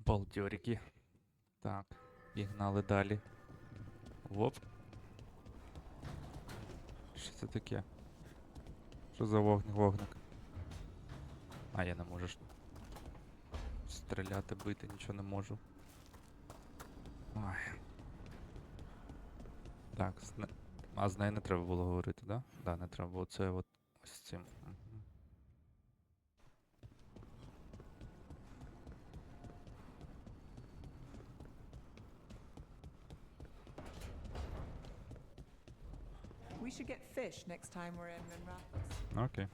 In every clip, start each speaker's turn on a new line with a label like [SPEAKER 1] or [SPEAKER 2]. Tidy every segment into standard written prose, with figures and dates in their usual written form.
[SPEAKER 1] Балдьорики. Так, пігнали далі. Воп. Що це таке? Що за вогник? А, я не можу стріляти, бити, нічого не можу. Ой. Так, а з нею не треба було говорити, да? Да, не треба було. Це от ось з цим. Мгм.
[SPEAKER 2] We should get fish next time we're in Rim Rapids.
[SPEAKER 1] Окей.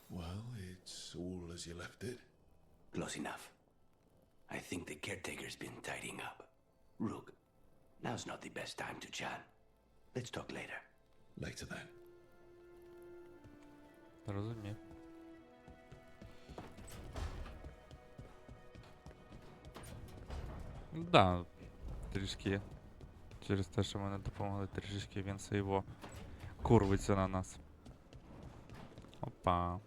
[SPEAKER 3] Well, it's all as you left it.
[SPEAKER 4] Close enough. I think the caretaker's been tidying up. Rook, now's not the best time to chat. Let's talk later.
[SPEAKER 3] Later then.
[SPEAKER 1] Розумію. Да, трішки. Через те, що ми не допомогли, трішки він все його курвиться на нас. Опа.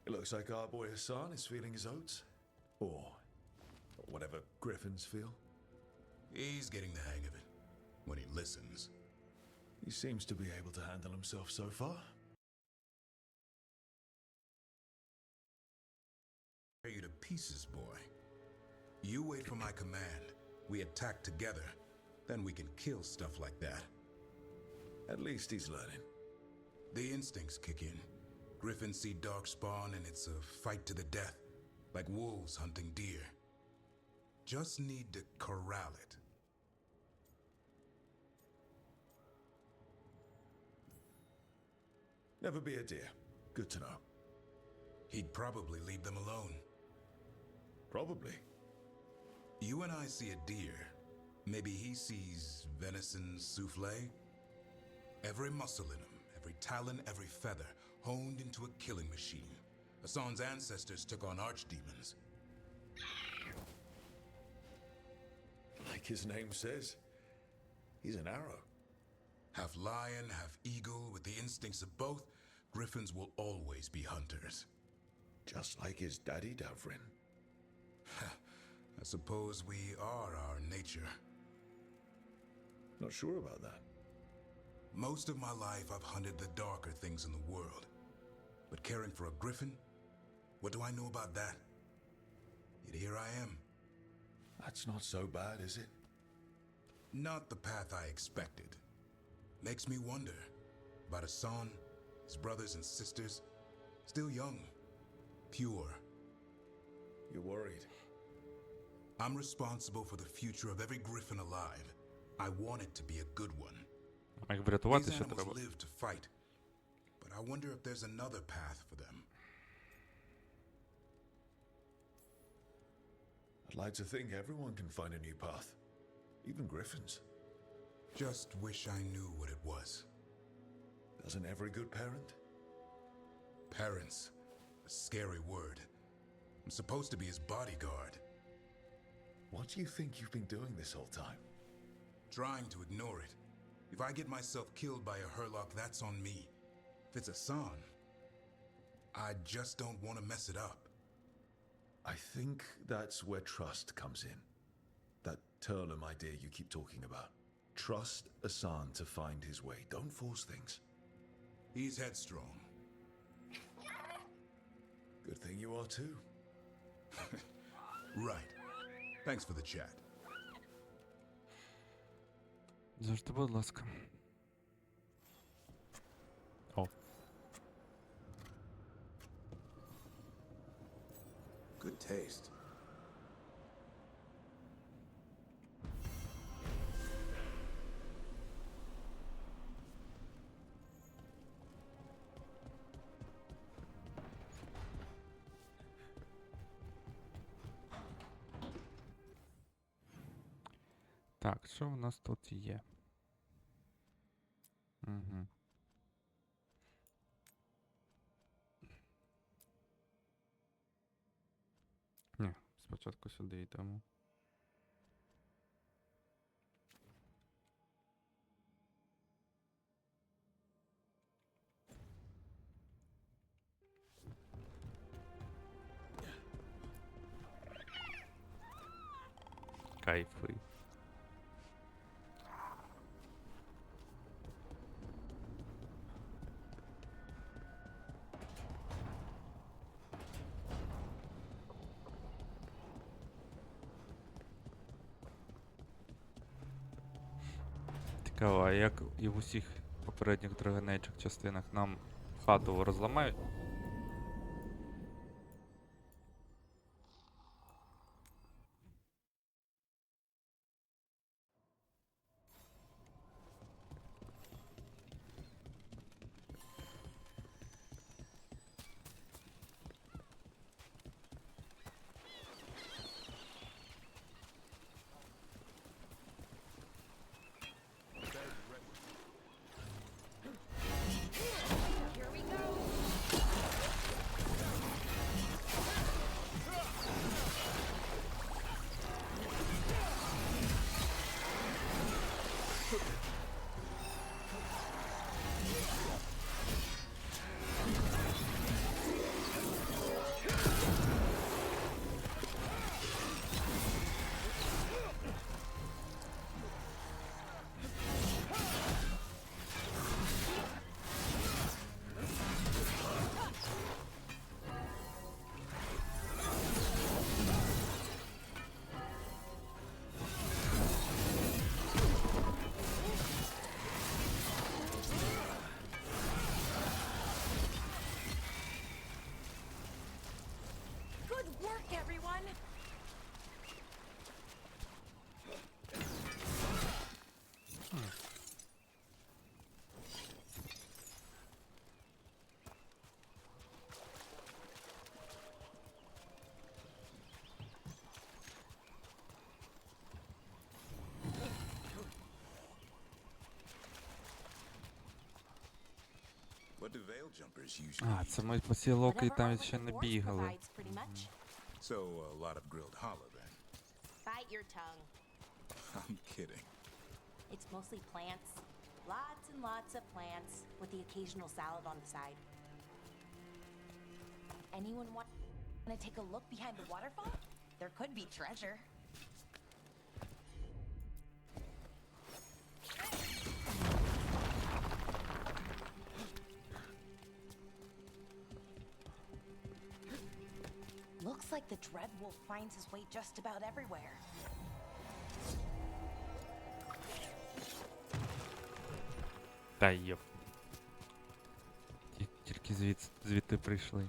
[SPEAKER 3] It looks like our boy Hassan is feeling his oats. Or whatever griffins feel.
[SPEAKER 5] He's getting the hang of it when he listens.
[SPEAKER 3] He seems to be able to handle himself so far.
[SPEAKER 5] Tear you to pieces, boy. You wait for my command. We attack together. Then we can kill stuff like that.
[SPEAKER 3] At least he's learning.
[SPEAKER 5] The instincts kick in. Griffins see darkspawn and it's a fight to the death. Like wolves hunting deer. Just need to corral it.
[SPEAKER 3] Never be a deer. Good to know.
[SPEAKER 5] He'd probably leave them alone.
[SPEAKER 3] Probably.
[SPEAKER 5] You and I see a deer. Maybe he sees venison souffle. Every muscle in him, every talon, every feather, honed into a killing machine. Hassan's ancestors took on archdemons.
[SPEAKER 3] Like his name says, he's an arrow.
[SPEAKER 5] Half lion, half eagle, with the instincts of both, griffins will always be hunters.
[SPEAKER 3] Just like his daddy Davrin.
[SPEAKER 5] I suppose we are our nature.
[SPEAKER 3] Not sure about that.
[SPEAKER 5] Most of my life I've hunted the darker things in the world. But caring for a griffin? What do I know about that? Yet here I am.
[SPEAKER 3] That's not so bad, is it?
[SPEAKER 5] Not the path I expected. Makes me wonder about Hassan, his brothers and sisters. Still young. Pure.
[SPEAKER 3] You're worried.
[SPEAKER 5] I'm responsible for the future of every griffin alive. I want it to be a good one.
[SPEAKER 1] Як врятувати
[SPEAKER 5] These
[SPEAKER 1] ще
[SPEAKER 5] animals
[SPEAKER 1] треба.
[SPEAKER 5] live to fight. But I wonder if there's another path for them.
[SPEAKER 3] I'd like to think everyone can find a new path. Even griffins.
[SPEAKER 5] Just wish I knew what it was.
[SPEAKER 3] Doesn't every good parent?
[SPEAKER 5] Parents. A scary word. I'm supposed to be his bodyguard.
[SPEAKER 3] What do you think you've been doing this whole time?
[SPEAKER 5] Trying to ignore it. If I get myself killed by a Hurlock, that's on me. If it's Hassan, I just don't want to mess it up.
[SPEAKER 3] I think that's where trust comes in. That Turlum idea you keep talking about. Trust Hassan to find his way. Don't force things.
[SPEAKER 5] He's headstrong.
[SPEAKER 3] Good thing you are too.
[SPEAKER 5] Right. Thanks for the chat.
[SPEAKER 1] Завжди, будь ласка. О,
[SPEAKER 5] Good taste.
[SPEAKER 1] так, що в нас тут є? Угу. Ні, спочатку сюди йдемо. Кайфуй. Цікаво, а як і в усіх попередніх Dragon Age частинах нам хату розламають?
[SPEAKER 6] Good work, everyone!
[SPEAKER 5] What do veil jumpers usually
[SPEAKER 1] А,
[SPEAKER 5] eat?
[SPEAKER 1] це ми по цій локи
[SPEAKER 6] Whatever
[SPEAKER 1] там
[SPEAKER 6] Arlen
[SPEAKER 1] ще не
[SPEAKER 6] Dwarf
[SPEAKER 1] бігали.
[SPEAKER 6] provides, pretty much.
[SPEAKER 5] So, a lot of grilled hollow then.
[SPEAKER 6] Bite your tongue.
[SPEAKER 5] I'm kidding.
[SPEAKER 6] It's mostly plants. Lots and lots of plants, with the occasional salad on the side. Anyone want to take a look behind the waterfall? There could be treasure. Looks like the Dreadwolf finds his way just about everywhere.
[SPEAKER 1] Та йоп. Тільки звідти прийшли.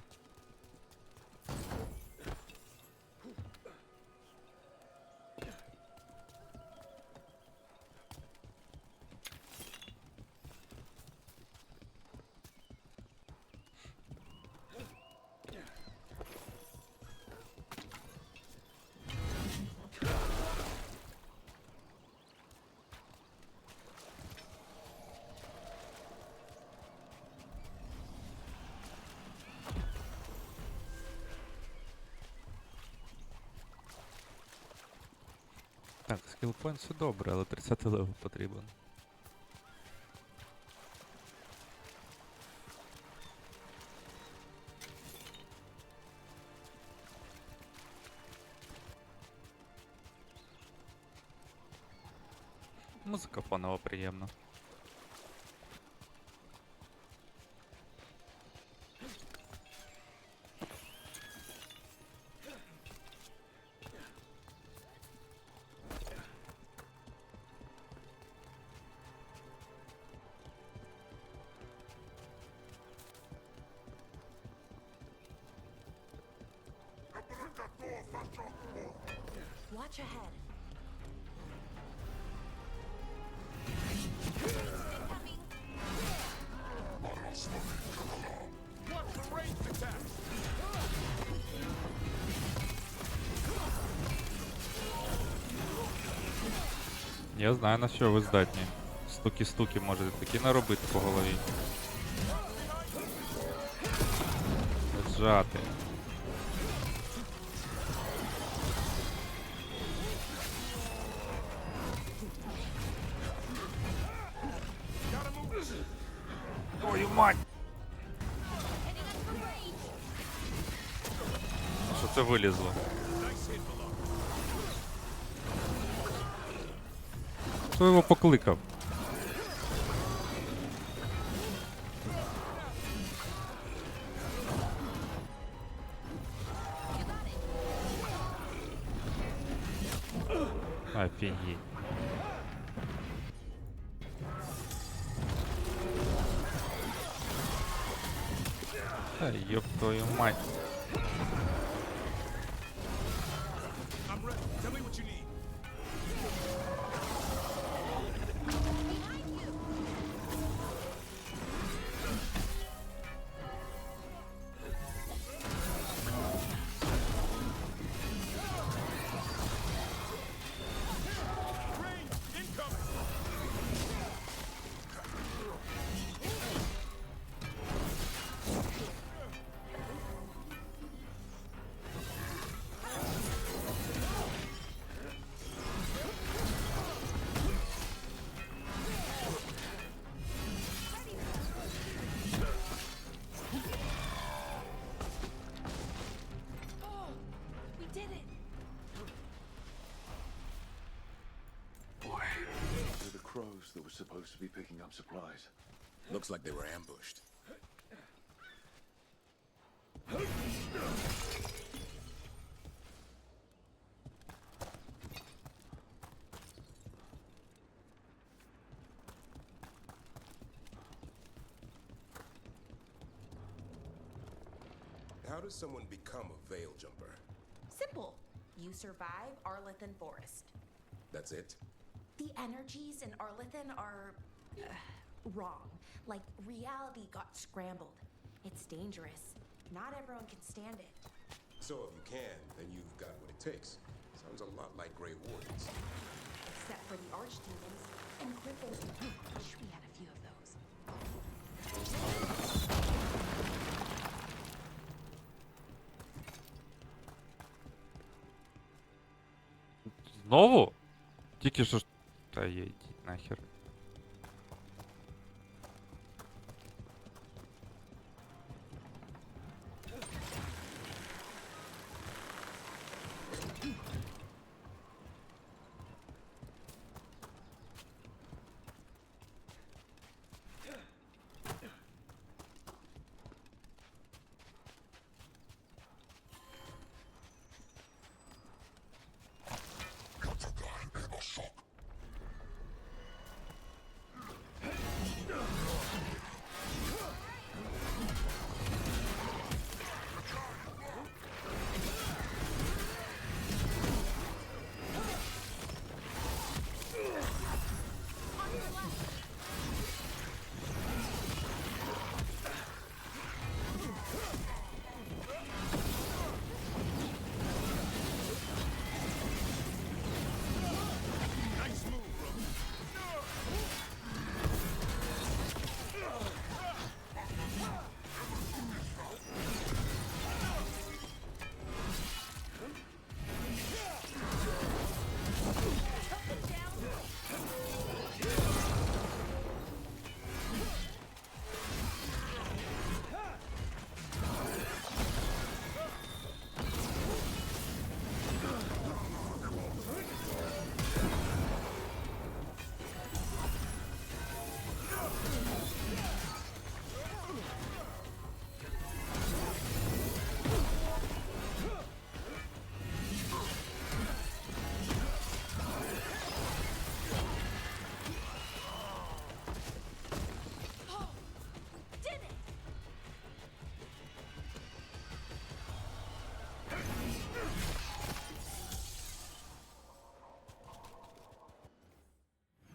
[SPEAKER 1] Так, скілпоінт все добре, але 30 левел потрібен. Музика фонова приємна.
[SPEAKER 6] Watch ahead. Incoming.
[SPEAKER 1] Я знаю, на що ви здатні. Стуки-стуки можете такі наробити по голові. Зжати. Твою мать!
[SPEAKER 6] Hitting us from range.
[SPEAKER 1] Що це вилізло? хто його покликав? Офігеть. Та ёб твою мать.
[SPEAKER 5] I'm ready. Tell me what you need.
[SPEAKER 6] We did it!
[SPEAKER 3] Boy, they're the crows that were supposed to be picking up supplies.
[SPEAKER 5] Looks like they were ambushed. How does someone become a Veil Jumper?
[SPEAKER 6] Simple. You survive Arlithan Forest.
[SPEAKER 5] That's it?
[SPEAKER 6] The energies in Arlithan are wrong. Like, reality got scrambled. It's dangerous. Not everyone can stand it.
[SPEAKER 5] So if you can, then you've got what it takes. Sounds a lot like Grey Wardens.
[SPEAKER 6] Except for the archdemons and cripples. Wish we had a few of those.
[SPEAKER 1] Знову? Тільки що ж. Та є, йдіть нахер.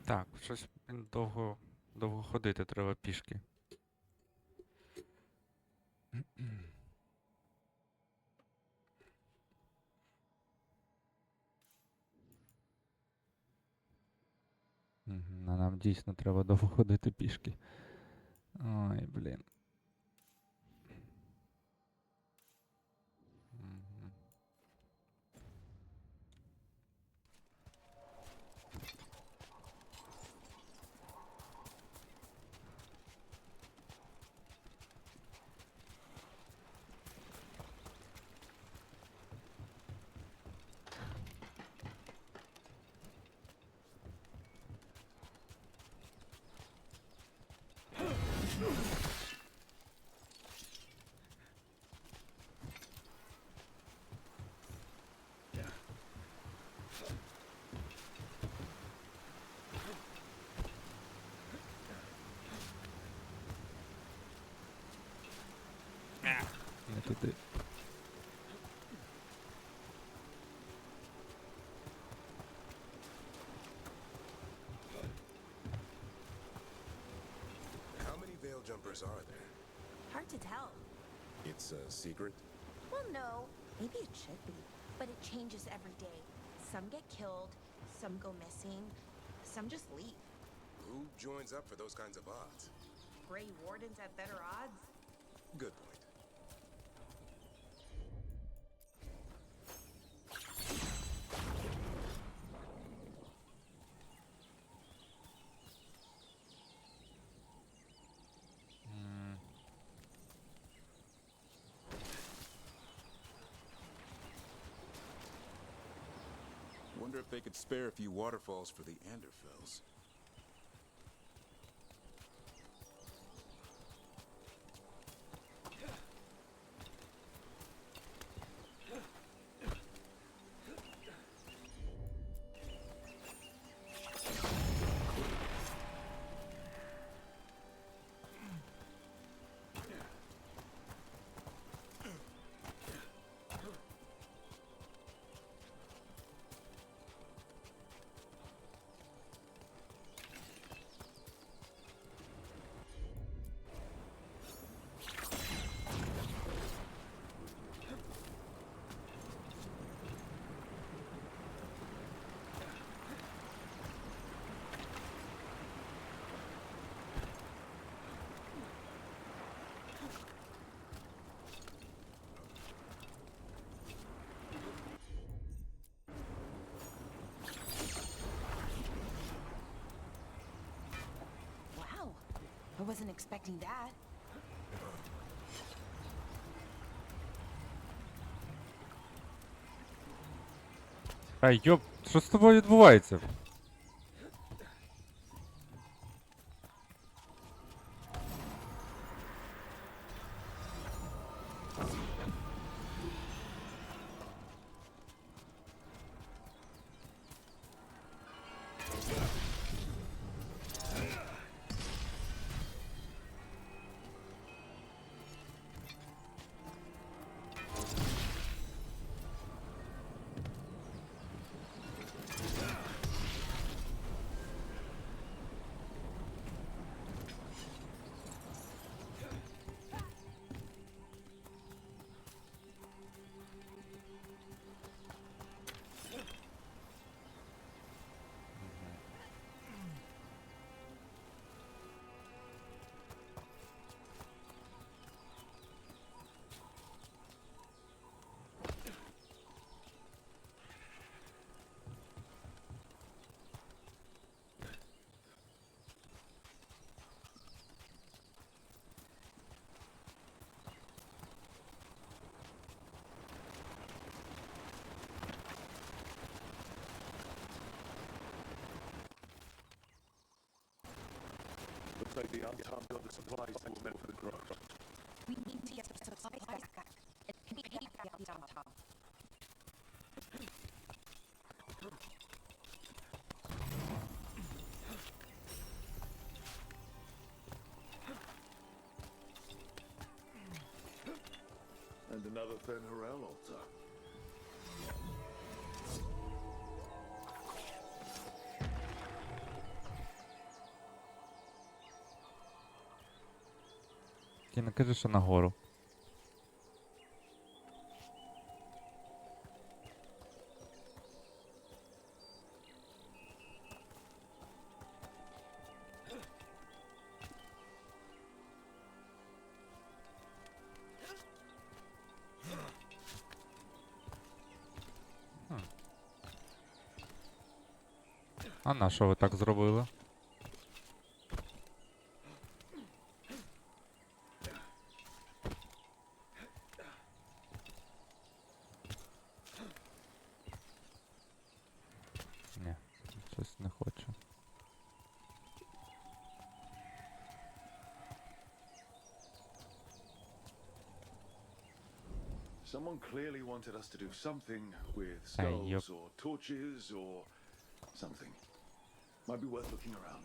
[SPEAKER 1] Так, щось довго ходити треба пішки. А нам дійсно треба довго ходити пішки. Ой, блін. Мгм. туди.
[SPEAKER 7] How many veil jumpers are there?
[SPEAKER 6] Hard to tell.
[SPEAKER 7] It's a secret?
[SPEAKER 6] Well, no. Maybe it should be. But it changes every day. Some get killed, some go missing, some just leave.
[SPEAKER 7] Who joins up for those kinds of odds?
[SPEAKER 6] Grey Wardens have better odds?
[SPEAKER 7] Good point. Wonder if they could spare a few waterfalls for the Anderfells.
[SPEAKER 6] Wow. I wasn't expecting that.
[SPEAKER 1] Ай, йоп, що з тобою відбувається?
[SPEAKER 3] Looks like the Anton got the supplies that were meant for the growth.
[SPEAKER 6] We need to get some supplies back. It can be downtown.
[SPEAKER 3] And another Fen'Harel altar.
[SPEAKER 1] Ти не кажи, що нагору. А на що ви так зробили? Ні, щось не хочу.
[SPEAKER 3] Someone clearly wanted us to do something with
[SPEAKER 1] Hey, yup.
[SPEAKER 3] skulls or torches or something. Might be worth looking around.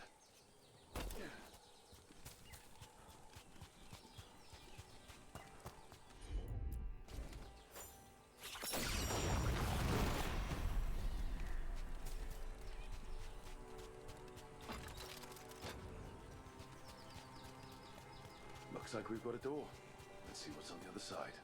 [SPEAKER 3] Looks like we've got a door. Let's see what's on the other side.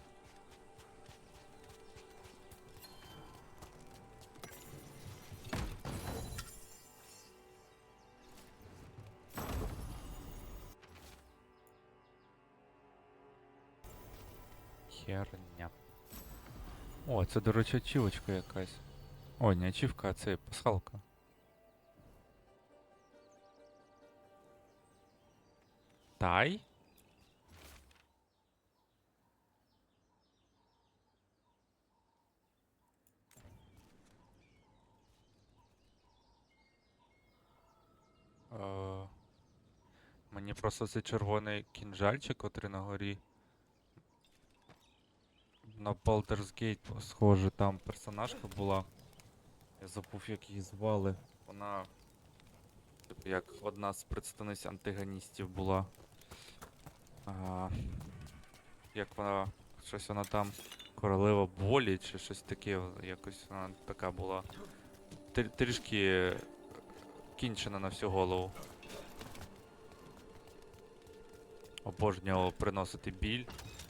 [SPEAKER 1] Херня. О, це, до речі, ачівочка якась. Ой, не ачівка, а це пасхалка. Тай? Мені просто цей червоний кінжальчик, котрий на горі. На Baldur's Gate схоже, там персонажка була. Я забув, як її звали. Вона, типу, як одна з представниць антагоністів була. Як вона, щось вона там, королева болі чи щось таке, якось вона така була. Трішки кінчена на всю голову. Обожнювала приносити біль,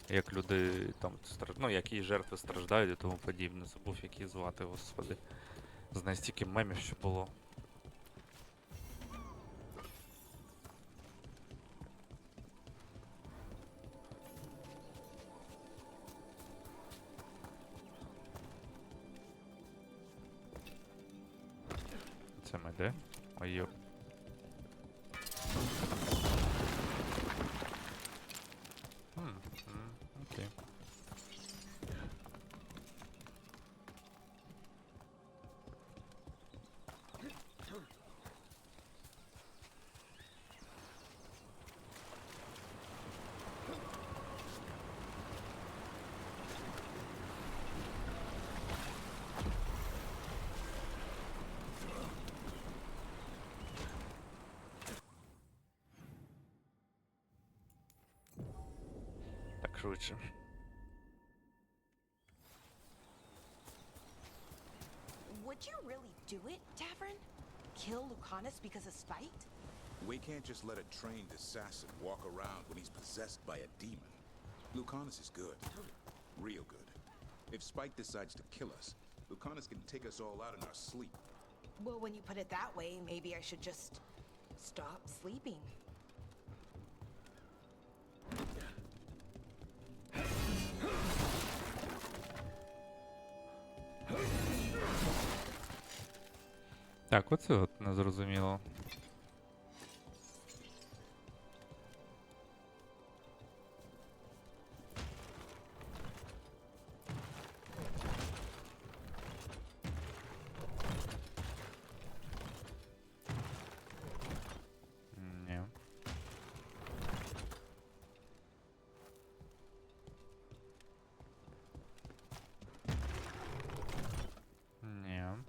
[SPEAKER 1] як люди там ну, які жертви страждають і тому подібне. Забув, як її звати, господи. Знаю стільки мемів, що було. Це ми де? Ой-йо. Окей. Так швидше.
[SPEAKER 6] Would you really do it, Tavern? Kill Lucanus because of spite?
[SPEAKER 7] We can't just let a trained assassin walk around when he's possessed by a demon. Lucanus is good. Real good. If Spike decides to kill us, Lucanus can take us all out in our sleep.
[SPEAKER 6] Well, when you put it that way, maybe I should just stop sleeping.
[SPEAKER 1] Так, оце от незрозуміло. Ні. Ні. М.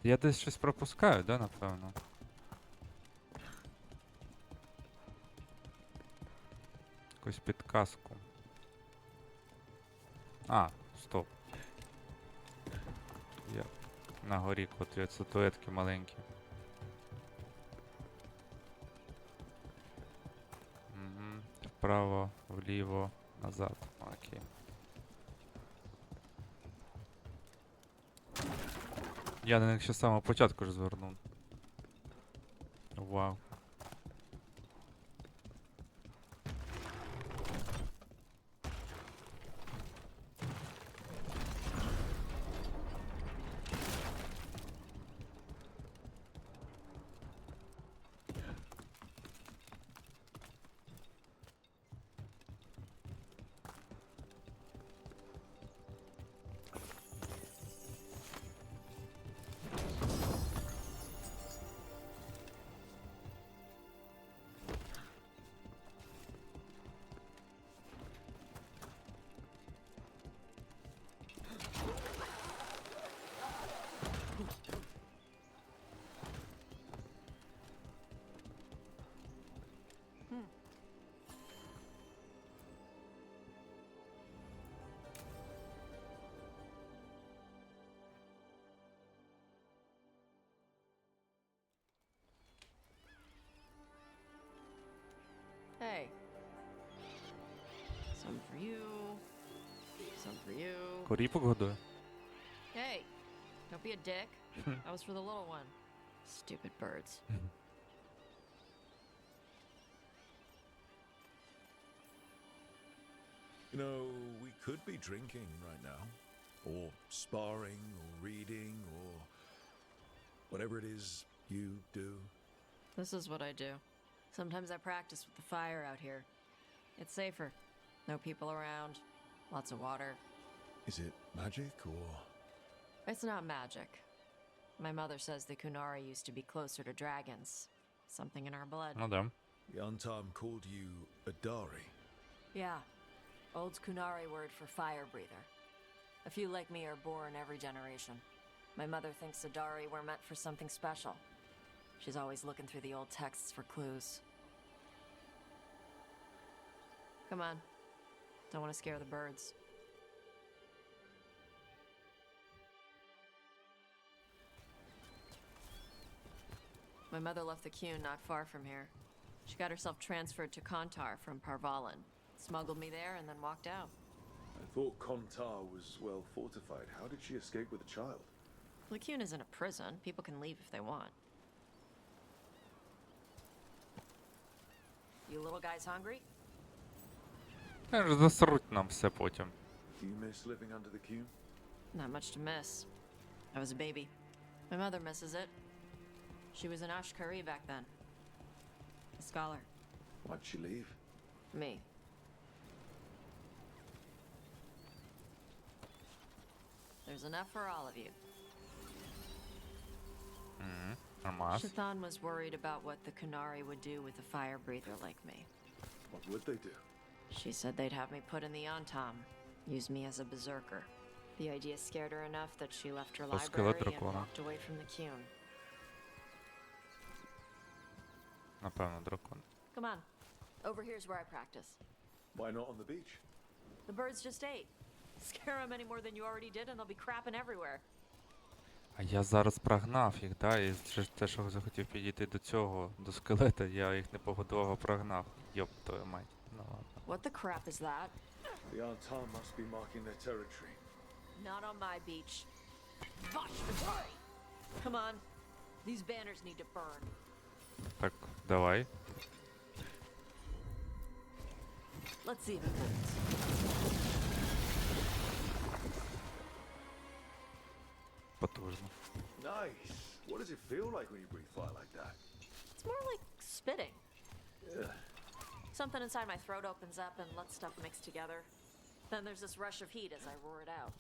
[SPEAKER 1] Я десь щось пропускаю, да, напевно? Якусь підказку. А, стоп. Я на горі котрі статуетки маленькі. Угу. Вправо, вліво, назад. Окей. Я на них ще з самого початку ж звернув. Вау.
[SPEAKER 8] Hey. Some for you. Some for you.
[SPEAKER 1] Коріпок годує.
[SPEAKER 8] Hey, don't be a dick. That was for the little one. Stupid birds.
[SPEAKER 3] You know, we could be drinking right now, or sparring, or reading, or whatever it is you do.
[SPEAKER 8] This is what I do. Sometimes I practice with the fire out here. It's safer. No people around. Lots of water.
[SPEAKER 3] Is it magic, or
[SPEAKER 8] It's not magic. My mother says the Kunari used to be closer to dragons. Something in our blood.
[SPEAKER 1] Ну да.
[SPEAKER 3] the Antam called you Adari?
[SPEAKER 8] Yeah. Old Kunari word for fire breather. A few like me are born every generation. My mother thinks Adari were meant for something special. She's always looking through the old texts for clues. Come on. Don't want to scare the birds. My mother left the Kyun not far from here. She got herself transferred to Kontar from Parvalan. Smuggled me there and then walked out.
[SPEAKER 3] I thought Kontar was well fortified. How did she escape with a child?
[SPEAKER 8] The Kyun isn't a prison. People can leave if they want. You little guys hungry?
[SPEAKER 1] Засруть нам все потім.
[SPEAKER 3] Do you miss living under the Cume?
[SPEAKER 8] Not much to miss. I was a baby. My mother misses it. She was an Ashkari back then. A scholar.
[SPEAKER 3] Why'd she leave?
[SPEAKER 8] Me. There's enough for all of you.
[SPEAKER 1] Нормас.
[SPEAKER 8] Shathan was worried about what the Kunari would do with a fire breather like me.
[SPEAKER 3] What would they do?
[SPEAKER 8] She said they'd have me put in the Antam, use me as a berserker. The idea scared her enough that she left her
[SPEAKER 1] Скелет
[SPEAKER 8] library and
[SPEAKER 1] дракона.
[SPEAKER 8] walked away from the Kyun.
[SPEAKER 1] Напевно, дракон.
[SPEAKER 8] Come on. Over here's where I practice.
[SPEAKER 3] Why not on the beach?
[SPEAKER 8] The birds just ate. Scare them any more than you already did and they'll be crapping everywhere.
[SPEAKER 1] А я зараз прогнав їх, да? І те, що захотів підійти до цього, до скелета, я їх не погодував, а прогнав. Йоп твою мать. Ну ладно.
[SPEAKER 8] What the crap is that?
[SPEAKER 3] The Antam must be marking their territory.
[SPEAKER 8] Not on my beach. Vashvatari! Come on. These banners need to burn.
[SPEAKER 1] Так, давай.
[SPEAKER 8] Let's see if it burns.
[SPEAKER 1] Потужно.
[SPEAKER 3] Nice. What does it feel like when you breathe fire like that?
[SPEAKER 8] It's more like spitting.
[SPEAKER 3] Yeah.
[SPEAKER 8] Something inside my throat opens up and lets stuff mix together. Then there's this rush of heat as I roar it out.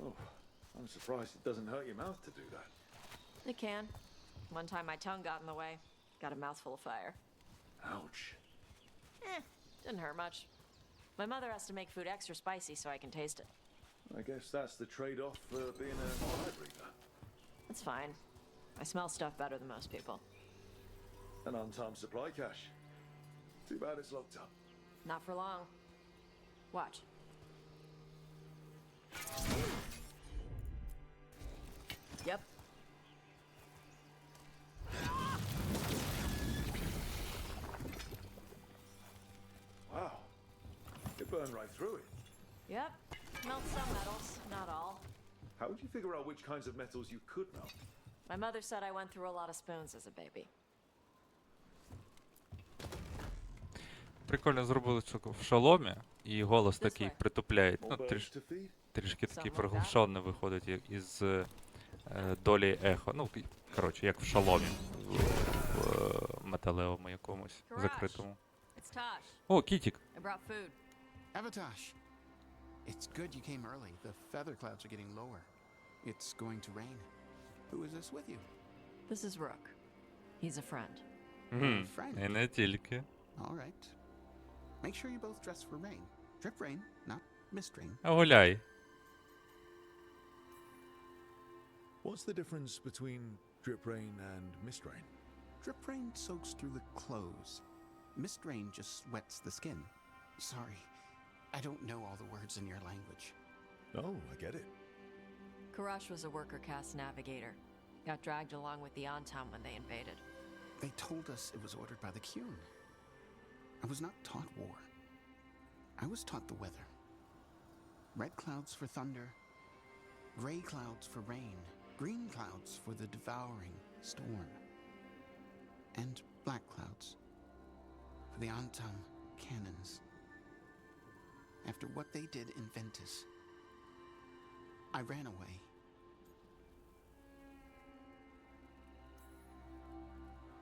[SPEAKER 3] Oh, I'm surprised it doesn't hurt your mouth to do that.
[SPEAKER 8] It can. One time my tongue got in the way. Got a mouthful of fire.
[SPEAKER 3] Ouch.
[SPEAKER 8] Didn't hurt much. My mother has to make food extra spicy so I can taste it.
[SPEAKER 3] I guess that's the trade-off for being a fire breather.
[SPEAKER 8] It's fine. I smell stuff better than most people.
[SPEAKER 3] An Antam supply cache. Too bad it's locked up.
[SPEAKER 8] Not for long. Watch. Yep.
[SPEAKER 3] Wow. It burned right through it.
[SPEAKER 8] Yep. Melt some metals, not all.
[SPEAKER 3] How would you figure out which kinds of metals you could melt?
[SPEAKER 8] My mother said I went through a lot of spoons as a baby.
[SPEAKER 1] Прикольно зробили що в шоломі, і голос
[SPEAKER 8] This
[SPEAKER 1] такий
[SPEAKER 8] way.
[SPEAKER 1] притупляє.
[SPEAKER 3] More
[SPEAKER 1] Ну,
[SPEAKER 3] birds to feed?
[SPEAKER 1] трішки такий
[SPEAKER 8] Something like that.
[SPEAKER 1] приглушений виходить із долі ехо. Ну, коротше, як в шоломі. В металевому якомусь
[SPEAKER 8] Garage.
[SPEAKER 1] закритому.
[SPEAKER 8] It's Tosh.
[SPEAKER 1] О, кітік!
[SPEAKER 8] I brought food.
[SPEAKER 9] Avatosh, it's good you came early. The feather clouds are getting lower. It's going to rain. Who is this with you?
[SPEAKER 8] This is Rook. He's a friend.
[SPEAKER 1] Мгм.
[SPEAKER 9] friend.
[SPEAKER 1] І не тільки.
[SPEAKER 9] All right. Make sure you both dress for rain. Drip rain, not mist rain.
[SPEAKER 1] А гуляй.
[SPEAKER 3] What's the difference between drip rain and mist rain?
[SPEAKER 9] Drip rain soaks through the clothes. Mist rain just wets the skin. Sorry, I don't know all the words in your language.
[SPEAKER 3] Oh, I get it.
[SPEAKER 8] Karash was a worker caste navigator. Got dragged along with the Antam when they invaded.
[SPEAKER 9] They told us it was ordered by the Kyun. I was not taught war. I was taught the weather. Red clouds for thunder, gray clouds for rain, green clouds for the devouring storm, and black clouds for the Antam cannons. After what they did in Ventus, I ran away.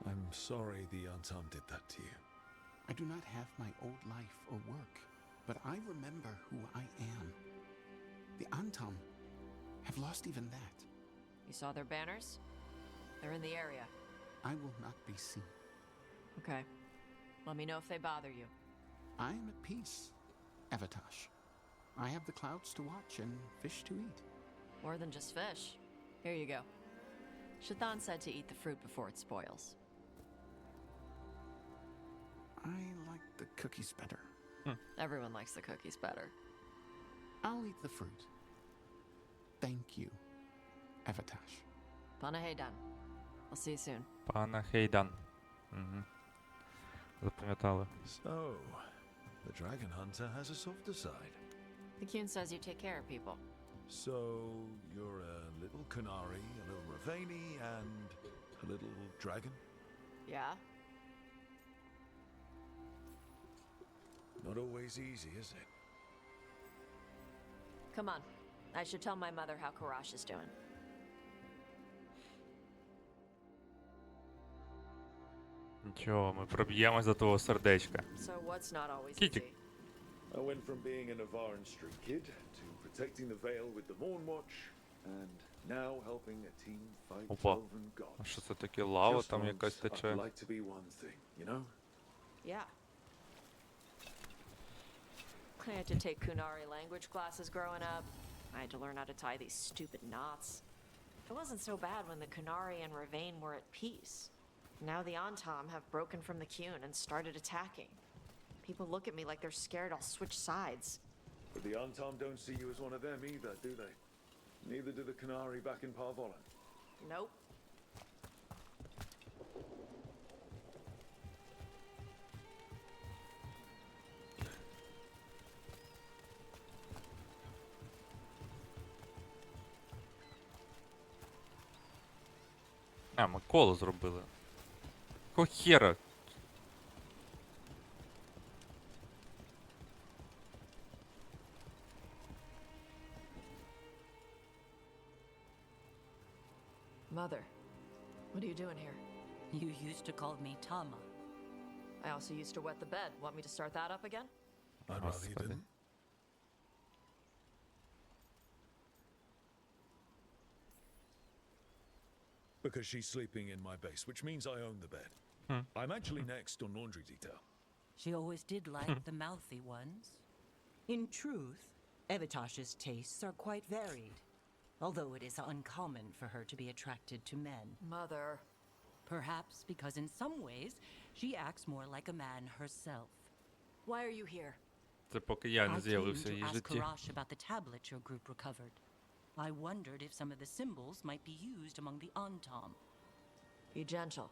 [SPEAKER 3] I'm sorry the Antam did that to you.
[SPEAKER 9] I do not have my old life or work, but I remember who I am. The Antam have lost even that.
[SPEAKER 8] You saw their banners? They're in the area.
[SPEAKER 9] I will not be seen.
[SPEAKER 8] Okay. Let me know if they bother you.
[SPEAKER 9] I am at peace, Evatash. I have the clouds to watch and fish to eat.
[SPEAKER 8] More than just fish. Here you go. Shathan said to eat the fruit before it spoils.
[SPEAKER 9] I like the cookies better.
[SPEAKER 8] Everyone likes the cookies better.
[SPEAKER 9] I'll eat the fruit. Thank you, Evatash.
[SPEAKER 8] Panaheydan. I'll see you soon.
[SPEAKER 1] Пана Хейдан. Угу. Запам'ятали.
[SPEAKER 3] So, the Dragon Hunter has a softer side.
[SPEAKER 8] The Kyun says you take care of people.
[SPEAKER 3] So, you're a little Kunari, a little Ravani, and a little dragon?
[SPEAKER 8] Yeah?
[SPEAKER 3] Not always easy, is it?
[SPEAKER 8] Come on. I should tell my mother how Karash is doing.
[SPEAKER 1] Нічого, ми проб'ємось до того сердечка.
[SPEAKER 8] So what's not always
[SPEAKER 1] Kitty.
[SPEAKER 8] easy?
[SPEAKER 3] I went from being a Navaran street kid to protecting the Vale with the Morn Watch, and now helping a team fight
[SPEAKER 1] Опа.
[SPEAKER 3] elven
[SPEAKER 1] А
[SPEAKER 3] gods.
[SPEAKER 1] що це таке? Лава
[SPEAKER 3] Just
[SPEAKER 1] там
[SPEAKER 3] once,
[SPEAKER 1] якась
[SPEAKER 3] I'd
[SPEAKER 1] тече?
[SPEAKER 3] like to be one thing, you know?
[SPEAKER 8] Yeah. I had to take Kunari language classes growing up. I had to learn how to tie these stupid knots. It wasn't so bad when the Kunari and Ravane were at peace. Now the Antam have broken from the Kyun and started attacking. People look at me like they're scared I'll switch sides.
[SPEAKER 3] But the Antam don't see you as one of them either, do they? Neither do the Canary back in Parvolan.
[SPEAKER 8] Nope.
[SPEAKER 1] А, ми коло зробили. Якого хера?
[SPEAKER 8] Mother, what are you doing here?
[SPEAKER 10] You used to call me Tama.
[SPEAKER 8] I also used to wet the bed. Want me to start that up again?
[SPEAKER 3] I'd rather you
[SPEAKER 1] Господи.
[SPEAKER 3] didn't. Because she's sleeping in my base, which means I own the bed. I'm actually next on laundry detail.
[SPEAKER 10] She always did like the mouthy ones.
[SPEAKER 11] In truth, Evitash's tastes are quite varied, although it is uncommon for her to be attracted to men.
[SPEAKER 8] Mother.
[SPEAKER 10] Perhaps because in some ways she acts more like a man herself.
[SPEAKER 8] Why are you here?
[SPEAKER 1] Це поки я
[SPEAKER 10] I
[SPEAKER 1] не
[SPEAKER 10] came
[SPEAKER 1] з'явився в
[SPEAKER 10] to
[SPEAKER 1] її
[SPEAKER 10] ask
[SPEAKER 1] житті.
[SPEAKER 10] Karash about the tablet your group recovered. I wondered if some of the symbols might be used among the Antam.
[SPEAKER 8] Be gentle.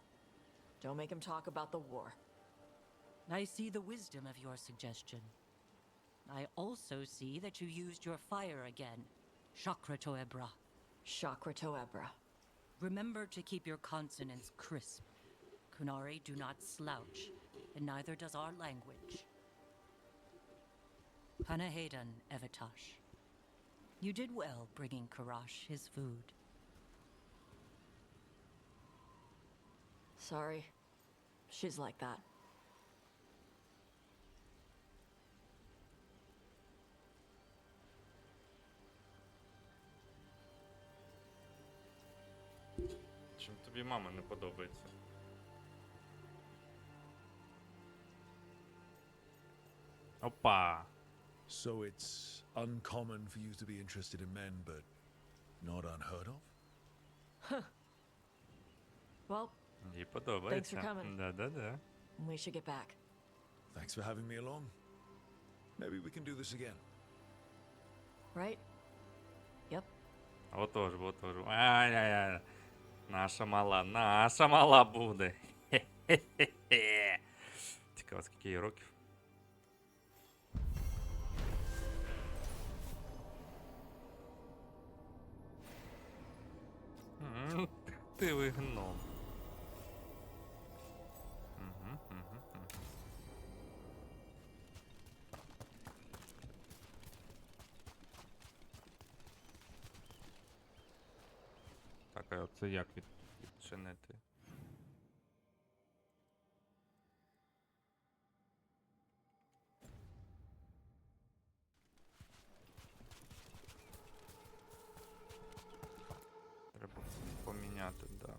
[SPEAKER 8] Don't make him talk about the war.
[SPEAKER 10] I see the wisdom of your suggestion. I also see that you used your fire again, Chakra Toebra.
[SPEAKER 8] Chakra Toebra.
[SPEAKER 10] Remember to keep your consonants crisp. Kunari do not slouch, and neither does our language. Panaheydan, Evatash. You did well bringing Karash his food.
[SPEAKER 8] Sorry. She's like that.
[SPEAKER 1] Чим тобі мама не подобається? Опа!
[SPEAKER 3] So it's uncommon for you to be interested in men, but not unheard of?
[SPEAKER 8] Well,
[SPEAKER 1] Їй подобається.
[SPEAKER 8] coming.
[SPEAKER 1] Да-да-да.
[SPEAKER 8] we should get back.
[SPEAKER 3] Thanks for having me along. Maybe we can do this again.
[SPEAKER 8] Right? Yep.
[SPEAKER 1] Отож, отож. Ай-яй-яй. Наша мала буде. Хе-хе-хе-хе. Цікаво, скільки їй років. Ти ви гном. Так, а це як відчинити? Треба поміняти, да.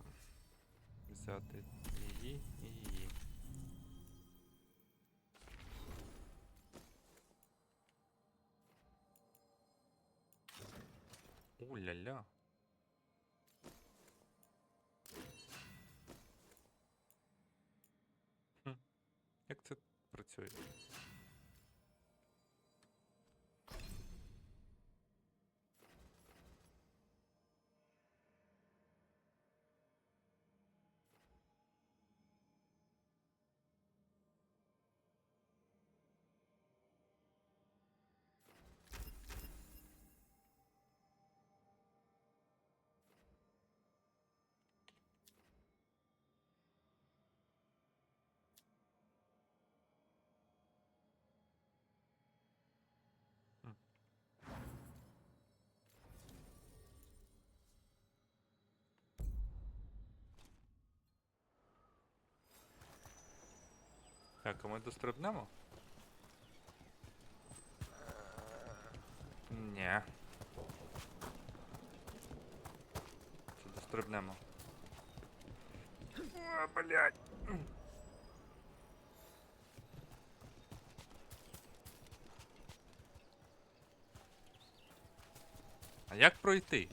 [SPEAKER 1] Взяти її і її. У-ля-ля. Як це працює? Так, а ми дострибнемо? Ні. Чи дострибнемо? О, блядь. А як пройти?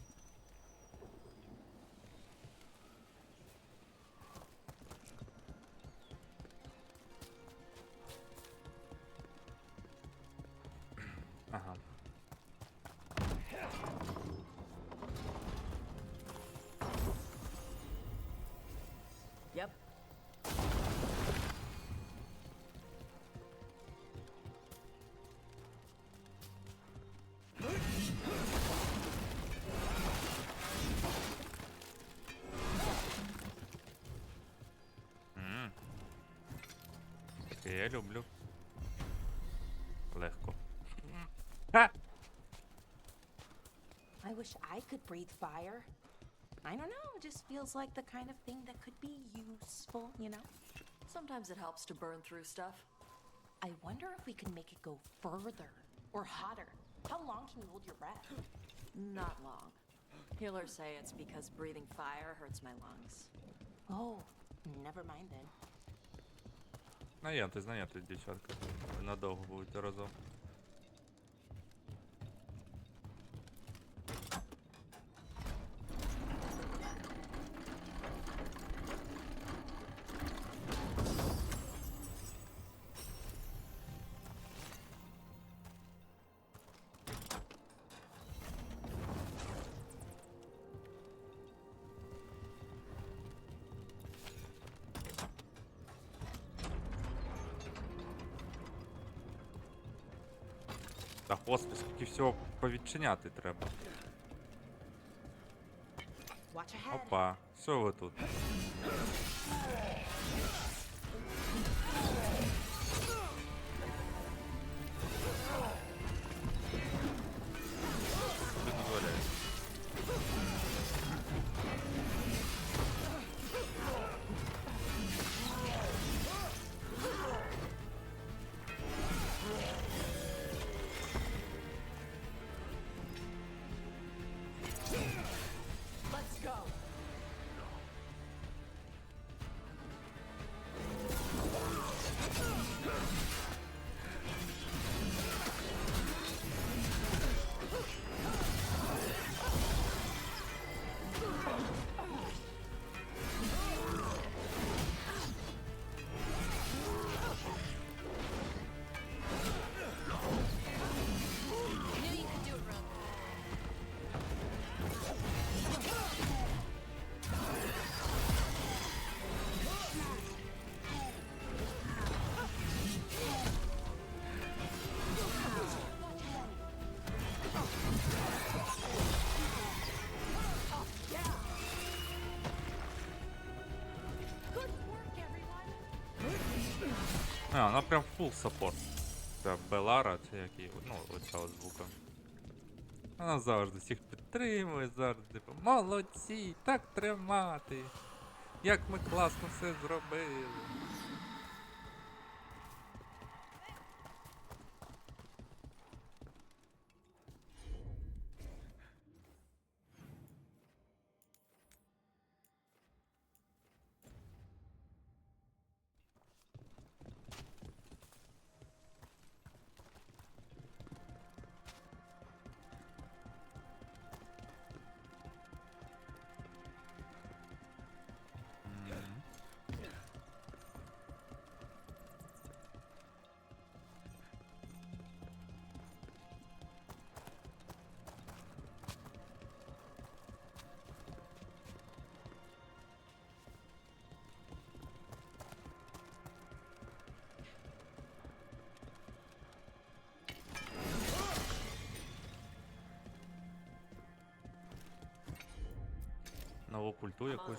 [SPEAKER 1] Ага.
[SPEAKER 11] Yep.
[SPEAKER 1] Таке я люблю. Легко. Ха!
[SPEAKER 6] I wish I could breathe fire. I don't know, it just feels like the kind of thing that could be useful, you know?
[SPEAKER 8] Sometimes it helps to burn through stuff.
[SPEAKER 6] I wonder if we can make it go further or hotter. How long can you hold your breath?
[SPEAKER 8] Not long. Healers say it's because breathing fire hurts my lungs.
[SPEAKER 6] Oh, never mind then.
[SPEAKER 1] Знайомтесь, дівчатка. Надовго будете разом. Та господи, скільки всього повідчиняти треба.
[SPEAKER 6] Watch ahead.
[SPEAKER 1] Опа, все ви тут. Не дозволяю.
[SPEAKER 6] Let's go.
[SPEAKER 1] А, вона прям full support. Це Белара, це який, ну, оця от звука. Вона завжди всіх підтримує, завжди типу, молодці, так тримати. Як ми класно все зробили. Нову пульту якусь.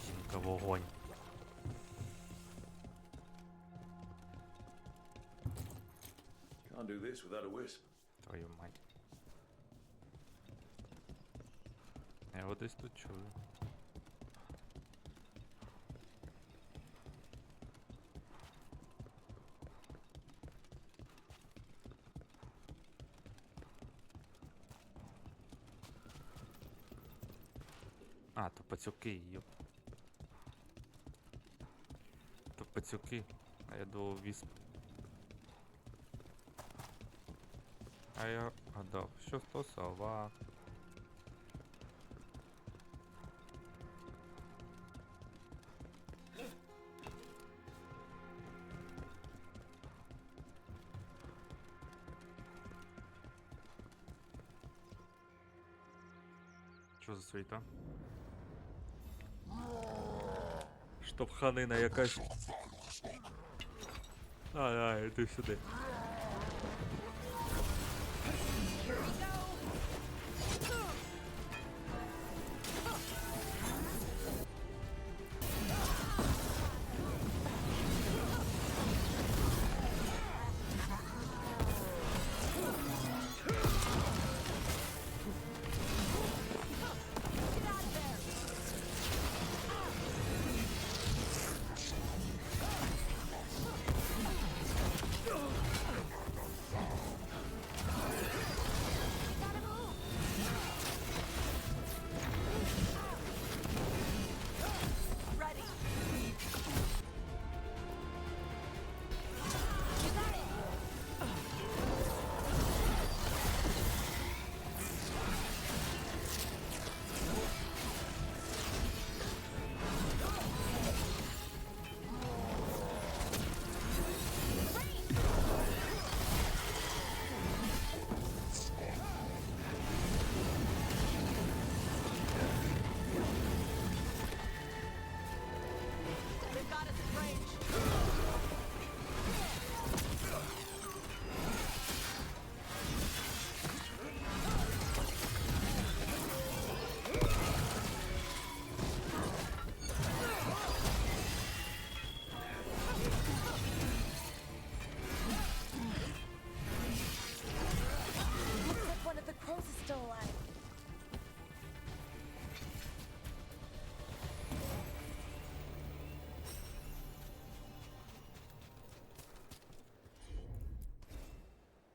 [SPEAKER 1] Жінка вогонь.
[SPEAKER 3] Can't do this without a wisp.
[SPEAKER 1] Твою мать. Я його десь тут чую. А, то пацюки, йоп. То пацюки. А я думав вісп. А я гадав, що то сова. Що за світа? Штовханина якась. Ай, іди сюди.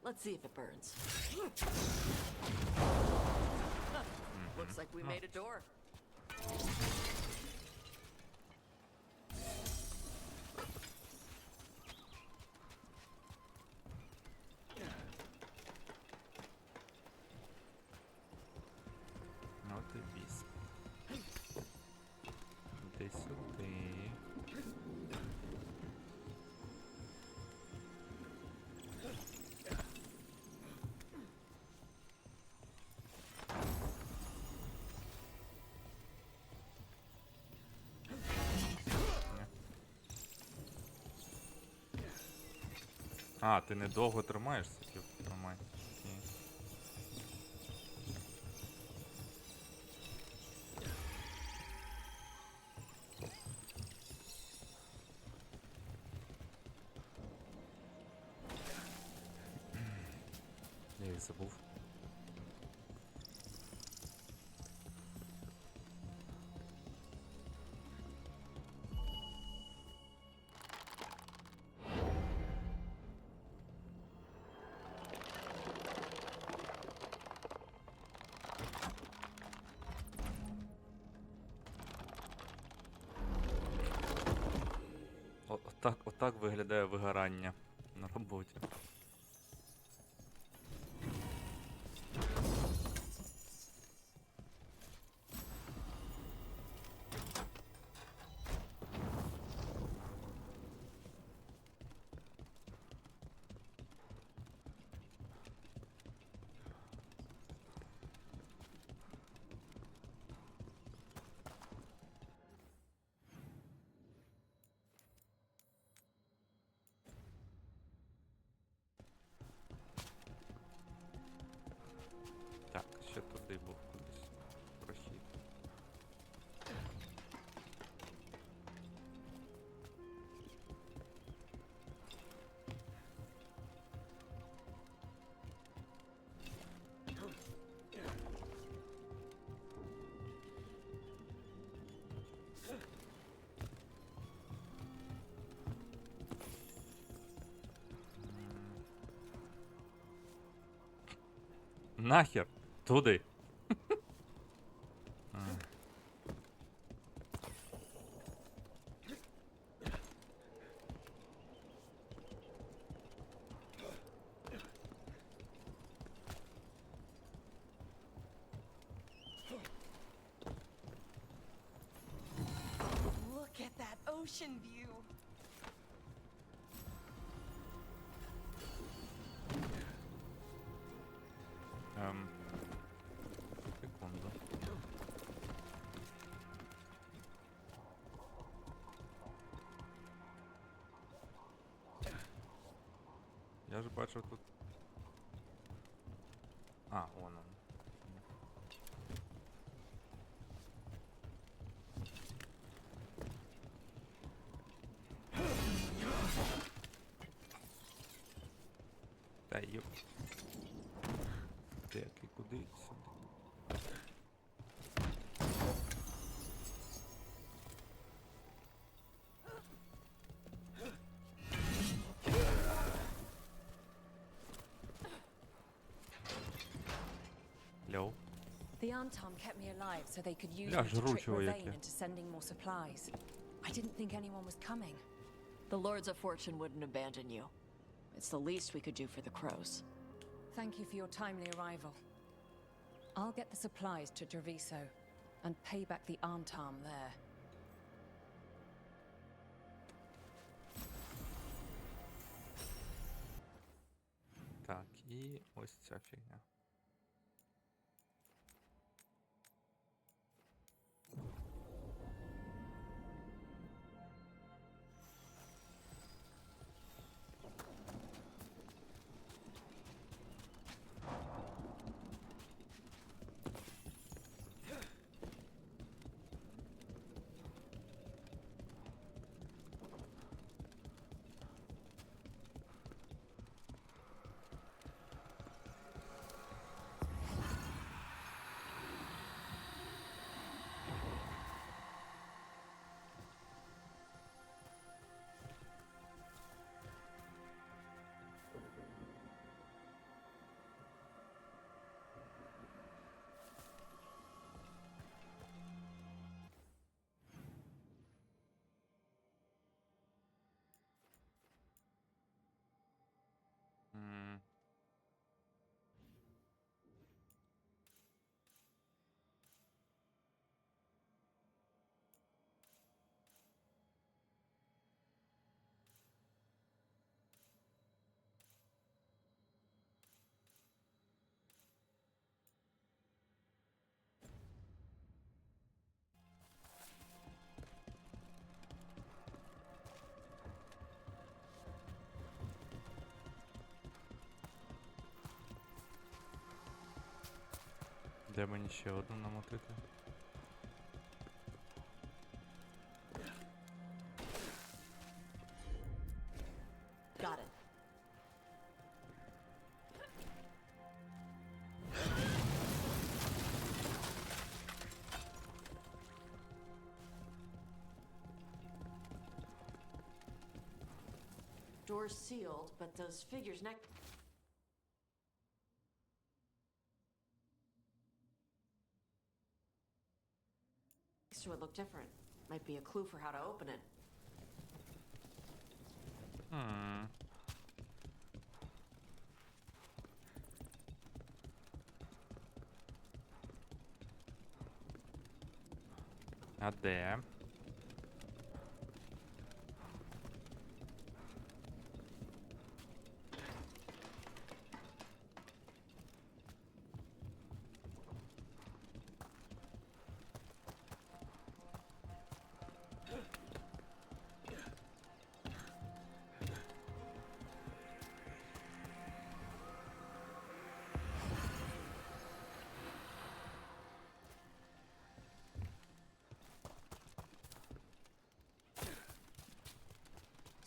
[SPEAKER 8] Let's see if it burns. Looks like we made a door.
[SPEAKER 1] Ну ти вісп. Іди сюди. А, ти недовго тримаєшся, тримай. Окей. і забув. Отак виглядає вигорання на роботі. Так, ще туди був кудись прохід. Нахер! Туди!
[SPEAKER 6] Look at that ocean view.
[SPEAKER 1] Секунду. Я ж бачив тут. А, вон он. Та йоп. Так, і куди сюди? Льов.
[SPEAKER 8] The Armtom kept me alive so they could use
[SPEAKER 1] Ля,
[SPEAKER 8] me to
[SPEAKER 1] жру
[SPEAKER 8] trick
[SPEAKER 1] чоловіки.
[SPEAKER 8] Ravane into sending more supplies. I didn't think anyone was coming. The Lords of Fortune wouldn't abandon you. It's the least we could do for the crows. Thank you for your timely arrival. I'll get the supplies to Gerviso and pay back the Armtom there.
[SPEAKER 1] Так, і ось ця фігня. Де мені ще одну намотити?
[SPEAKER 8] Got it. Door's sealed, but those figures next to it look different. Might be a clue for how to open it.
[SPEAKER 1] Hmm. А де?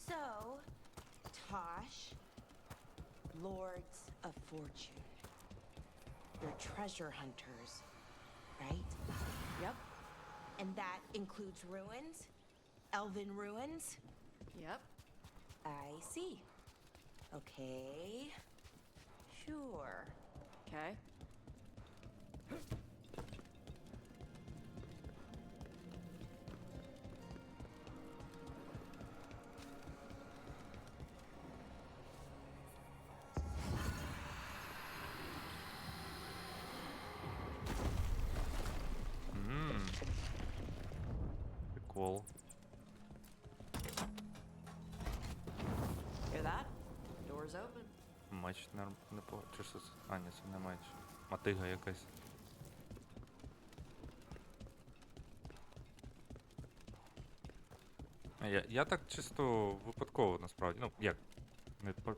[SPEAKER 6] So, Tosh, Lords of Fortune. You're treasure hunters, right?
[SPEAKER 8] Yep.
[SPEAKER 6] And that includes ruins? Elven ruins?
[SPEAKER 8] Yep.
[SPEAKER 6] I see. Okay. Sure.
[SPEAKER 8] Okay.
[SPEAKER 1] Прикол.
[SPEAKER 8] Hear that? Door's open.
[SPEAKER 1] Меч не по... Чи що це? А, ні, це не меч. Мотига якась. Я так чисто випадково насправді. Ну, як?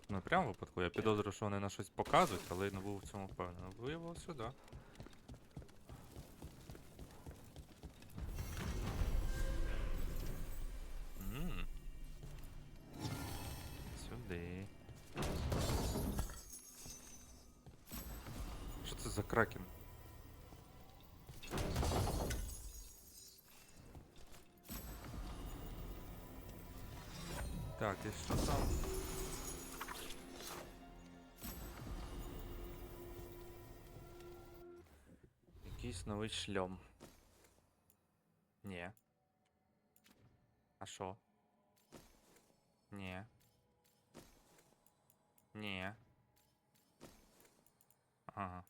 [SPEAKER 1] Не прямо випадково. Я підозрюю, що вони на щось показують, але я не був в цьому впевнений. Виявилося, що да. Сюди. Що це за кракен? Так, і що там? Якийсь новий шльом. Ні. А що? Ні. Ні. Ага.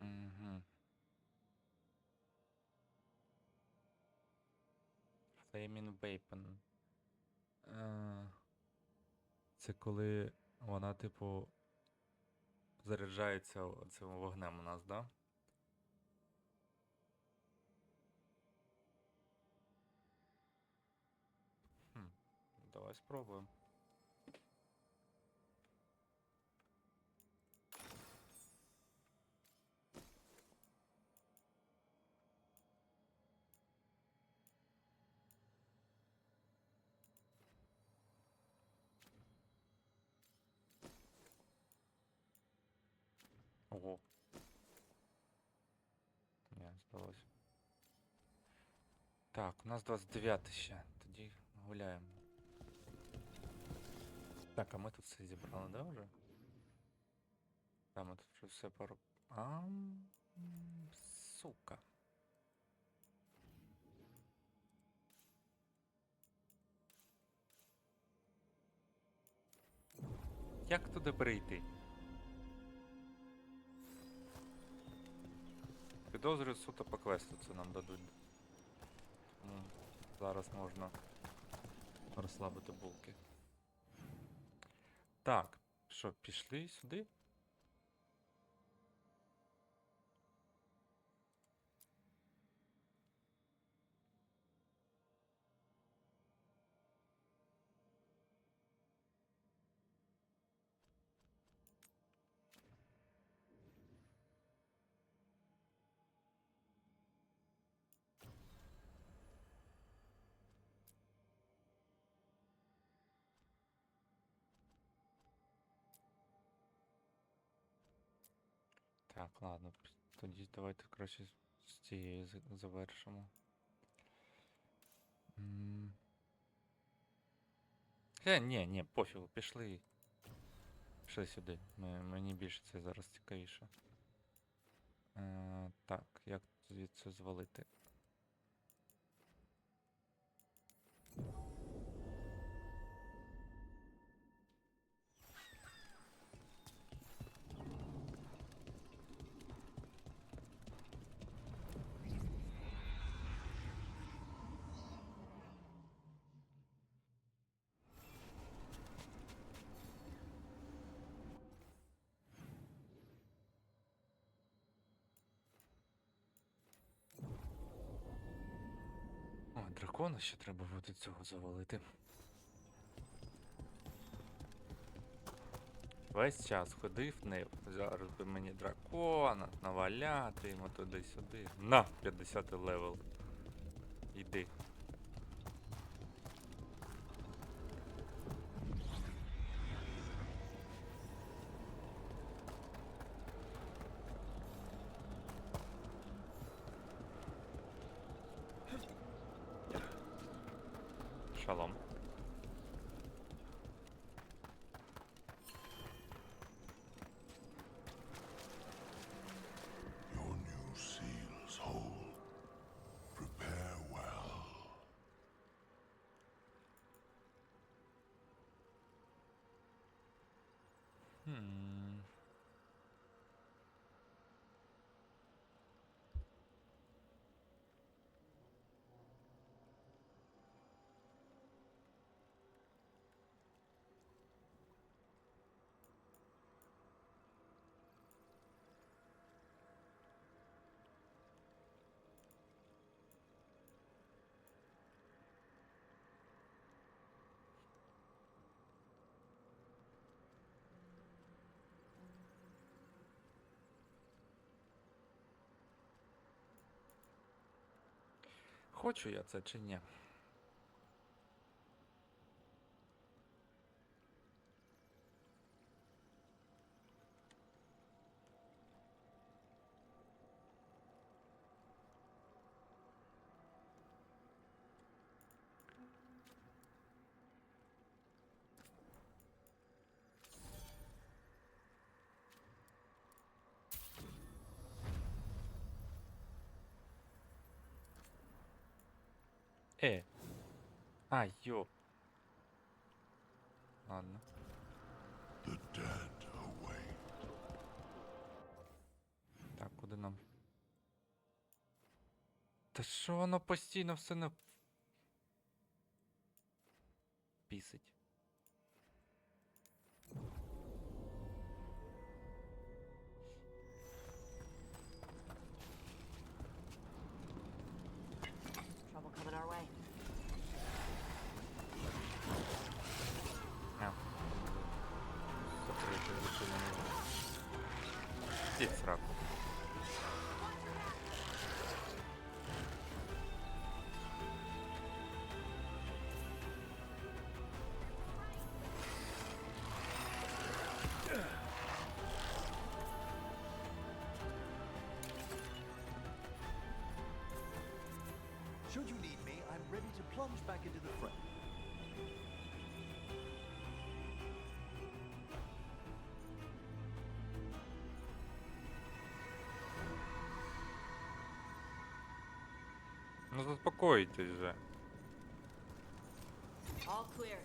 [SPEAKER 1] Угу. Flaming Weapon. Це коли вона, типу, заряджається цим вогнем у нас, да? Хм. Давай спробуємо. Ого. Ні, здалося. Так, у нас 29 ще. Тоді гуляємо. Так, а ми тут все зібрали, да, вже? Так, ми тут вже все пороб... Сука. Як туди перейти? Підозрюю, суто по квесту це нам дадуть. Тому зараз можна розслабити булки. Так, що, пішли сюди? Так, ладно, тоді давайте краще з цією завершимо. Ні, пофігу, пішли. Пішли сюди. Мені більше це зараз цікавіше. Так, як звідси звалити? О, дракона ще треба буде цього завалити. Весь час ходив, нив. Зараз би мені дракона наваляти йому туди-сюди. На, 50 левел. Іди. Шалом.
[SPEAKER 3] Your new seals whole. Prepare well.
[SPEAKER 1] Хочу я це чи ні? А, йоп. Ладно.
[SPEAKER 3] The dead await.
[SPEAKER 1] Так, куди нам? Та що воно постійно все не... пісить?
[SPEAKER 8] Trouble coming our way.
[SPEAKER 1] Закрити лише не можу. Ідіть сраку.
[SPEAKER 12] Should you need me, I'm ready to plunge back into the fray.
[SPEAKER 1] Ну заспокойтесь же.
[SPEAKER 8] All clear.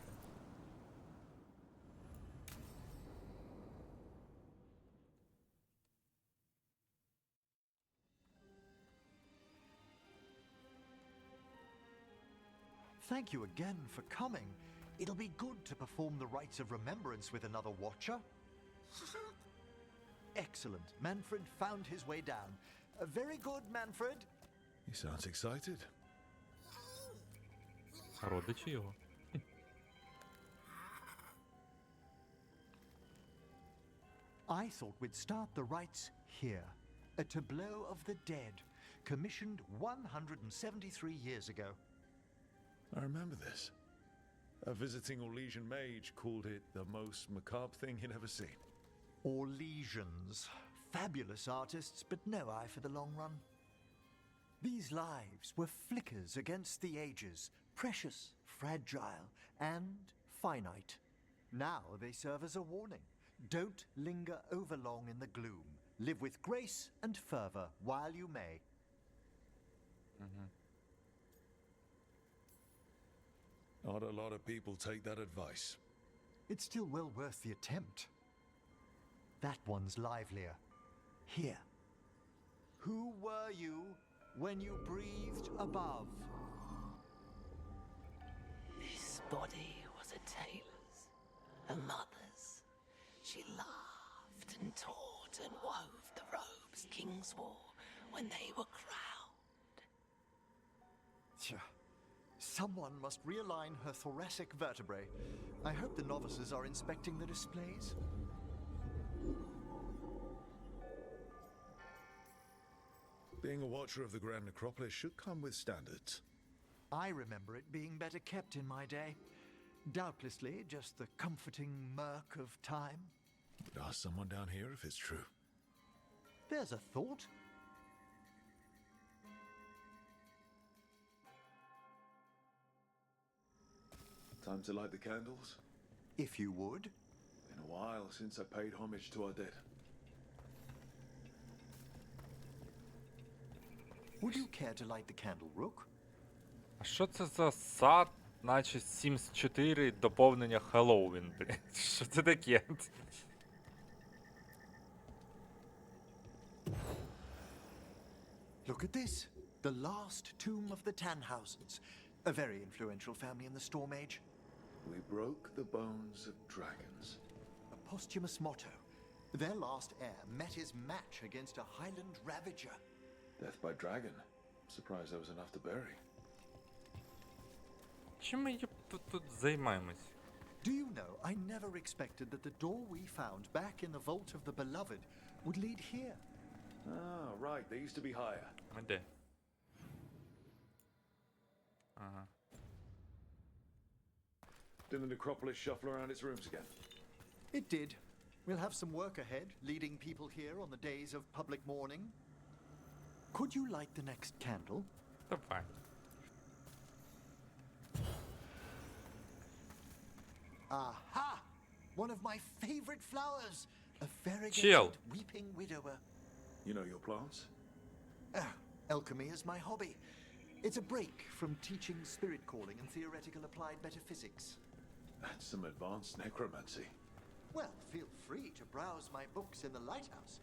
[SPEAKER 12] Thank you again for coming. It'll be good to perform the rites of remembrance with another watcher. Excellent. Manfred found his way down. Very good, Manfred.
[SPEAKER 3] He sounds excited.
[SPEAKER 1] Родичі його.
[SPEAKER 12] I thought we'd start the rites here. A tableau of the dead, commissioned 173 years ago.
[SPEAKER 3] I remember this. A visiting Orlesian mage called it the most macabre thing he'd ever seen.
[SPEAKER 12] Orlesians. fabulous artists, but no eye for the long run. These lives were flickers against the ages, precious, fragile, and finite. Now they serve as a warning. Don't linger overlong in the gloom. Live with grace and fervor while you may.
[SPEAKER 3] Not a lot of people take that advice.
[SPEAKER 12] It's still well worth the attempt. That one's livelier. Here. Who were you when you breathed above?
[SPEAKER 13] This body was a tailor's, a mother's. She laughed and taught and wove the robes kings wore when they were crowned.
[SPEAKER 12] Tja. Someone must realign her thoracic vertebrae. I hope the novices are inspecting the displays.
[SPEAKER 3] Being a watcher of the Grand Necropolis should come with standards.
[SPEAKER 12] I remember it being better kept in my day. Doubtlessly just the comforting murk of time.
[SPEAKER 3] But ask someone down here if it's true.
[SPEAKER 12] There's a thought.
[SPEAKER 3] Time to light the candles?
[SPEAKER 12] If you would.
[SPEAKER 3] Been a while since I paid homage to our dead.
[SPEAKER 12] Would you care to light the candle, Rook?
[SPEAKER 1] А що це за сад, наче Sims 4 доповнення Halloween, блін? Що це таке?
[SPEAKER 12] Look at this. The last tomb of the Tannhausens. A very influential family in the Storm Age.
[SPEAKER 3] We broke the bones of dragons.
[SPEAKER 12] A posthumous motto. Their last heir met his match against a Highland Ravager.
[SPEAKER 3] Death by dragon. Surprised there was enough to bury.
[SPEAKER 1] Чим ми тут займаємось?
[SPEAKER 12] Do you know, I never expected that the door we found back in the Vault of the Beloved would lead here.
[SPEAKER 3] Ah, right. They used to be higher.
[SPEAKER 1] Ми де? Ага.
[SPEAKER 3] Did the necropolis shuffle around its rooms again?
[SPEAKER 12] It did. We'll have some work ahead, leading people here on the days of public mourning. Could you light the next candle?
[SPEAKER 1] Давай.
[SPEAKER 12] Aha! One of my favorite flowers! A variegated
[SPEAKER 1] Chill.
[SPEAKER 12] weeping widower.
[SPEAKER 3] You know your plants?
[SPEAKER 12] Alchemy is my hobby. It's a break from teaching spirit calling and theoretical applied metaphysics.
[SPEAKER 3] That's some advanced necromancy.
[SPEAKER 12] Well, feel free to browse my books in the lighthouse.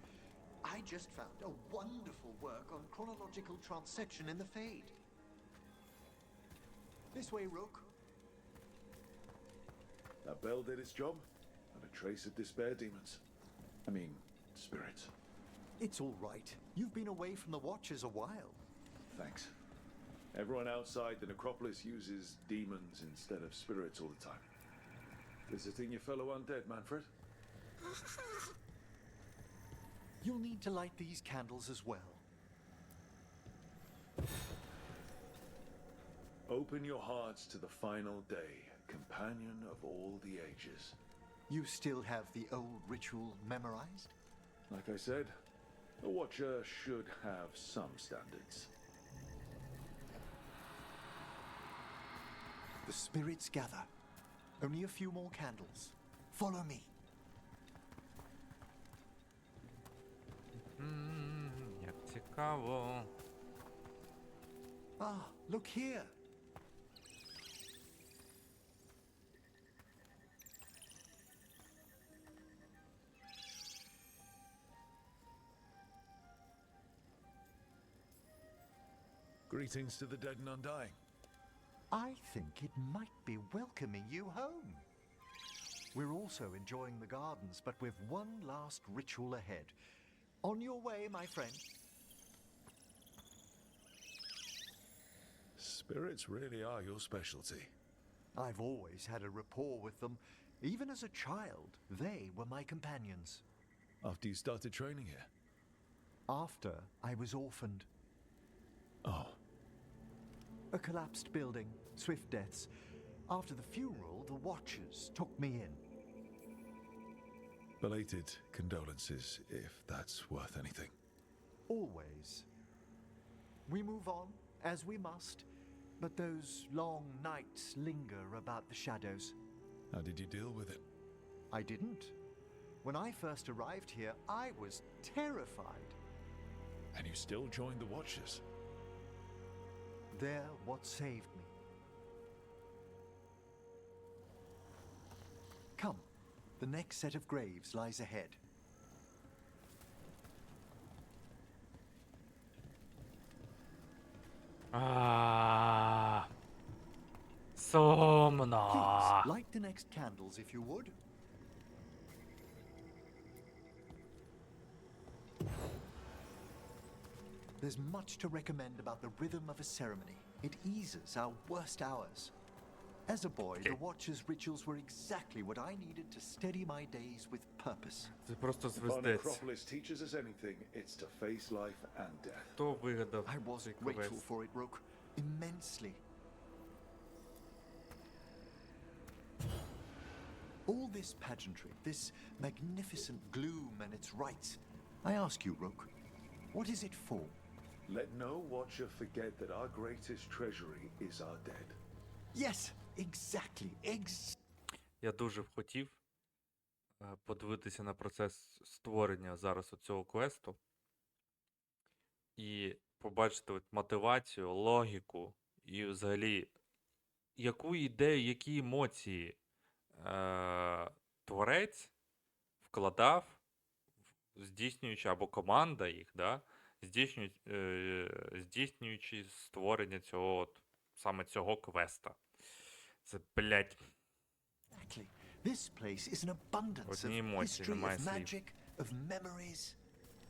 [SPEAKER 12] I just found a wonderful work on chronological transection in the Fade. This way, Rook.
[SPEAKER 3] That bell did its job. Not a trace of despair demons. I mean, spirits.
[SPEAKER 12] It's all right. You've been away from the Watchers a while.
[SPEAKER 3] Thanks. Everyone outside the necropolis uses demons instead of spirits all the time. Visiting your fellow undead, Manfred?
[SPEAKER 12] You'll need to light these candles as well.
[SPEAKER 3] Open your hearts to the final day, companion of all the ages.
[SPEAKER 12] You still have the old ritual memorized?
[SPEAKER 3] Like I said, a Watcher should have some standards.
[SPEAKER 12] The spirits gather. Only a few more candles. Follow me.
[SPEAKER 1] Як цікаво.
[SPEAKER 12] Ah, look here.
[SPEAKER 3] Greetings to the dead and undying.
[SPEAKER 12] I think it might be welcoming you home. We're also enjoying the gardens, but we've one last ritual ahead. On your way, my friend.
[SPEAKER 3] Spirits really are your specialty.
[SPEAKER 12] I've always had a rapport with them. Even as a child, they were my companions.
[SPEAKER 3] After you started training here?
[SPEAKER 12] After I was orphaned.
[SPEAKER 3] Oh.
[SPEAKER 12] A collapsed building, swift deaths. After the funeral, the Watchers took me in.
[SPEAKER 3] Belated condolences, if that's worth anything.
[SPEAKER 12] Always. We move on, as we must, but those long nights linger about the shadows.
[SPEAKER 3] How did you deal with it?
[SPEAKER 12] I didn't. When I first arrived here, I was terrified.
[SPEAKER 3] And you still joined the Watchers?
[SPEAKER 12] They're what saved me. Come, the next set of graves lies ahead.
[SPEAKER 1] Сумно.
[SPEAKER 12] Please, light the next candles if you would. There's much to recommend about the rhythm of a ceremony. It eases our worst hours. As a boy, the Watcher's rituals were exactly what I needed to steady my days with purpose.
[SPEAKER 1] Це просто
[SPEAKER 3] If our
[SPEAKER 1] звездець.
[SPEAKER 3] necropolis teaches us anything, it's to face life and death.
[SPEAKER 1] Хто вигадав
[SPEAKER 12] I was
[SPEAKER 1] цей
[SPEAKER 12] grateful
[SPEAKER 1] квест?
[SPEAKER 12] for it, Rook. Immensely. All this pageantry, this magnificent gloom and its rites. I ask you, Rook, what is it for?
[SPEAKER 3] Let no Watcher forget that our greatest treasury is our dead.
[SPEAKER 12] Yes, exactly.
[SPEAKER 1] Я дуже б хотів подивитися на процес створення зараз цього квесту і побачити от мотивацію, логіку і взагалі яку ідею, які емоції творець вкладав, здійснюючи, або команда їх, да, здійснюючи створення цього, от, саме цього квеста. Це, блядь,
[SPEAKER 12] Exactly. This place is an abundance
[SPEAKER 1] одні
[SPEAKER 12] of
[SPEAKER 1] емоції,
[SPEAKER 12] history,
[SPEAKER 1] немає
[SPEAKER 12] of
[SPEAKER 1] слів.
[SPEAKER 12] magic, of memories.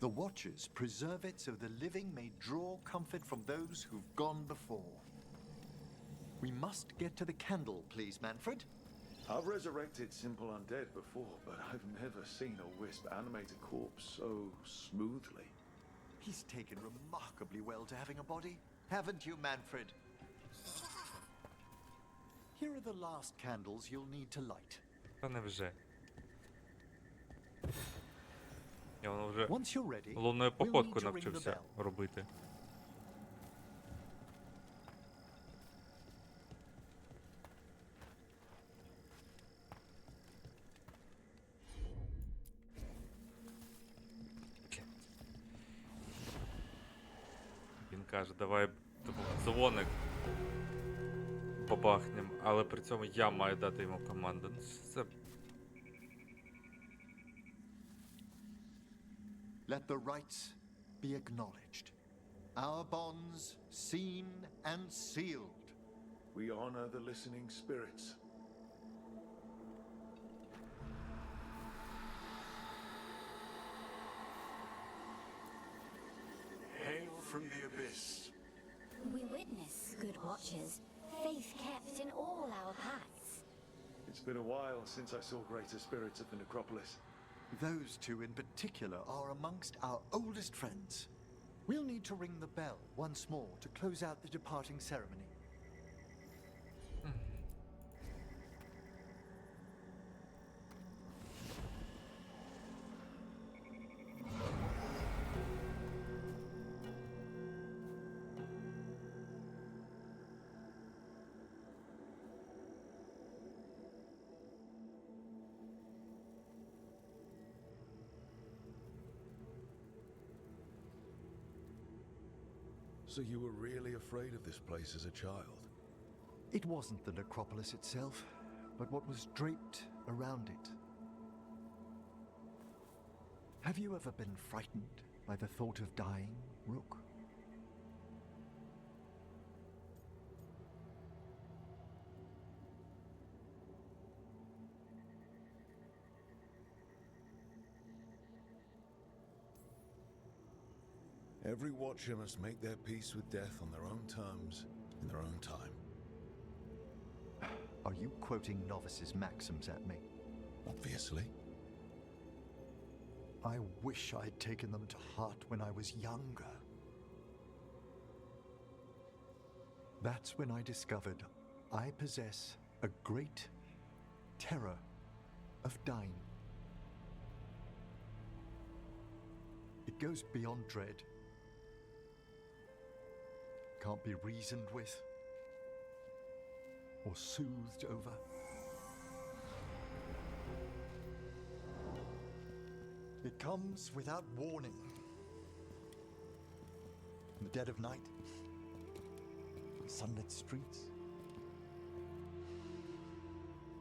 [SPEAKER 12] The Watchers preserve it so the living may draw comfort from those who've gone before. We must get to the candle, please, Manfred.
[SPEAKER 3] I've resurrected simple undead before, but I've never seen a wisp animate a corpse so smoothly.
[SPEAKER 12] He's taken remarkably well to having a body, haven't you, Manfred? Here are the last candles you'll need to light.
[SPEAKER 1] Та невже. Я воно вже
[SPEAKER 12] Once you're ready,
[SPEAKER 1] лунною
[SPEAKER 12] we'll
[SPEAKER 1] походку
[SPEAKER 12] need to ring the
[SPEAKER 1] навчився
[SPEAKER 12] bell.
[SPEAKER 1] робити. Він каже, давай типу, дзвоник побахнем, але при цьому я маю дати йому команду. Ну, це
[SPEAKER 12] Let the rites be acknowledged. Our bonds seen and sealed.
[SPEAKER 3] We honor the listening spirits.
[SPEAKER 14] Hail from the abyss.
[SPEAKER 15] We witness, good watchers, faith kept in all our paths.
[SPEAKER 3] It's been a while since I saw greater spirits of the necropolis.
[SPEAKER 12] Those two in particular are amongst our oldest friends. We'll need to ring the bell once more to close out the departing ceremony.
[SPEAKER 3] So you were really afraid of this place as a child?
[SPEAKER 12] It wasn't the necropolis itself, but what was draped around it. Have you ever been frightened by the thought of dying, Rook?
[SPEAKER 3] Every Watcher must make their peace with death on their own terms, in their own time.
[SPEAKER 12] Are you quoting novices' maxims at me?
[SPEAKER 3] Obviously.
[SPEAKER 12] I wish I'd taken them to heart when I was younger. That's when I discovered I possess a great terror of dying. It goes beyond dread. Can't be reasoned with or soothed over. It comes without warning. In the dead of night, sunlit streets,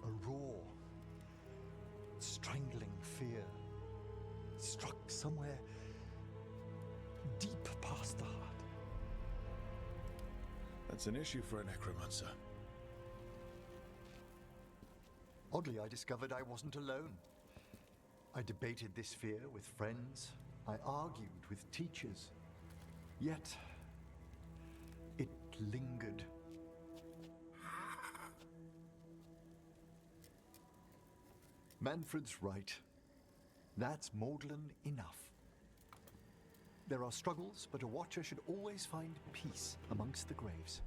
[SPEAKER 12] a raw, strangling fear struck somewhere deep past the heart.
[SPEAKER 3] That's an issue for a necromancer.
[SPEAKER 12] Oddly, I discovered I wasn't alone. I debated this fear with friends. I argued with teachers. Yet, it lingered. Manfred's right. That's maudlin enough. There are struggles, but a watcher should always find peace amongst the graves.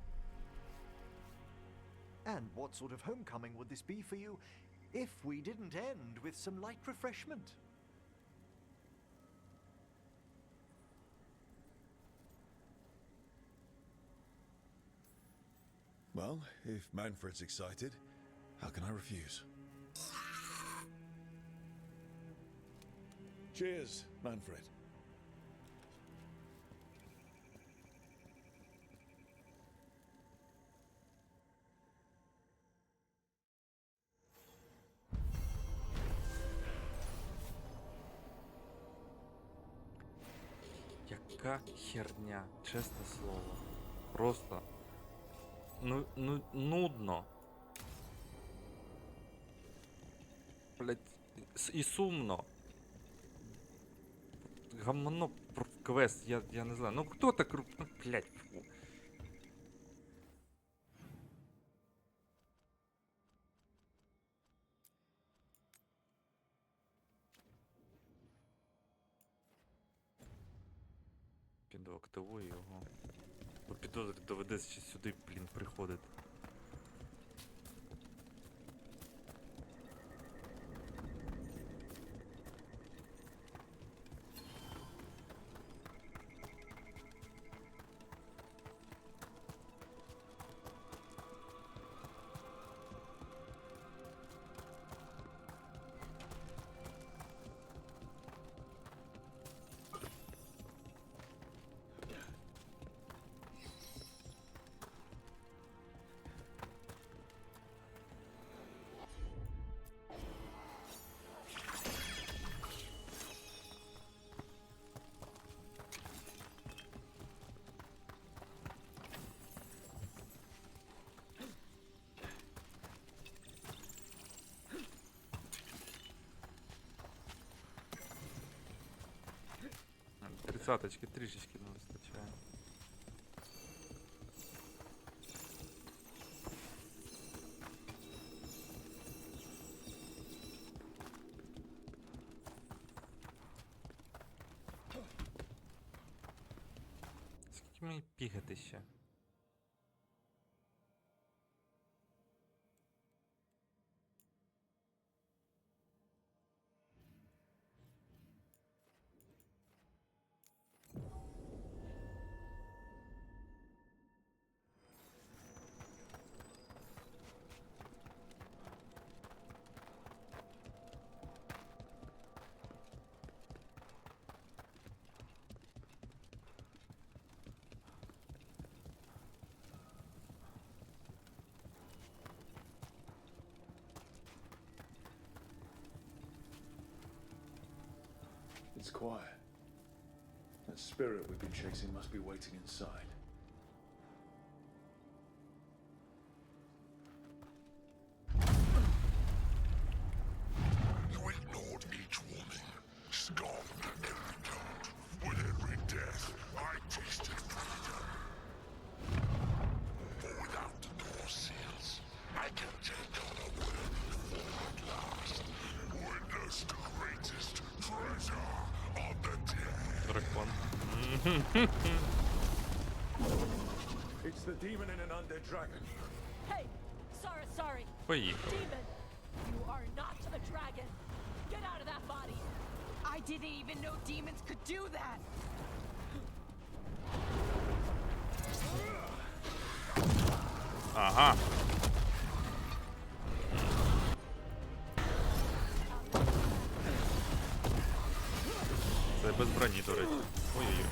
[SPEAKER 12] And what sort of homecoming would this be for you if we didn't end with some light refreshment?
[SPEAKER 3] Well, if Manfred's excited, how can I refuse? Cheers, Manfred.
[SPEAKER 1] Яка херня, чесне слово. Просто. Нудно. Блять, і сумно. Гамно про квест, я не знаю. Ну хто так блять. Фу. Піду активую його. Бо підозрюю, доведеться ще сюди, блін, приходити. Тридцяточки трішечки не вистачає. Скільки мені бігати ще?
[SPEAKER 3] It's quiet. That spirit we've been chasing must be waiting inside.
[SPEAKER 14] You ignored each warning, scoffed at every taunt. With every death, I tasted freedom. For without the door seals, I can take on a will before at last. Witness the greatest treasure of the dead.
[SPEAKER 1] Дракон.
[SPEAKER 3] It's the demon in an undead dragon.
[SPEAKER 16] Hey! Sorry.
[SPEAKER 1] Поїхали.
[SPEAKER 16] Demon! You are not a dragon! Get out of that body!
[SPEAKER 2] I
[SPEAKER 16] I didn't even know demons could do that.
[SPEAKER 1] Ага. Це без броні, до речі. Ой-ой-ой.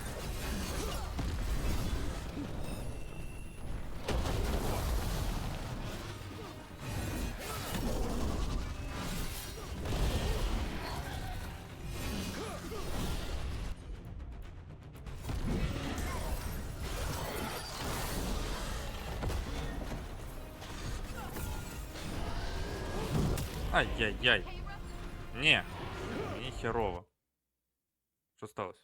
[SPEAKER 1] Ай-яй-яй. Ні. Мені херово. Що сталося?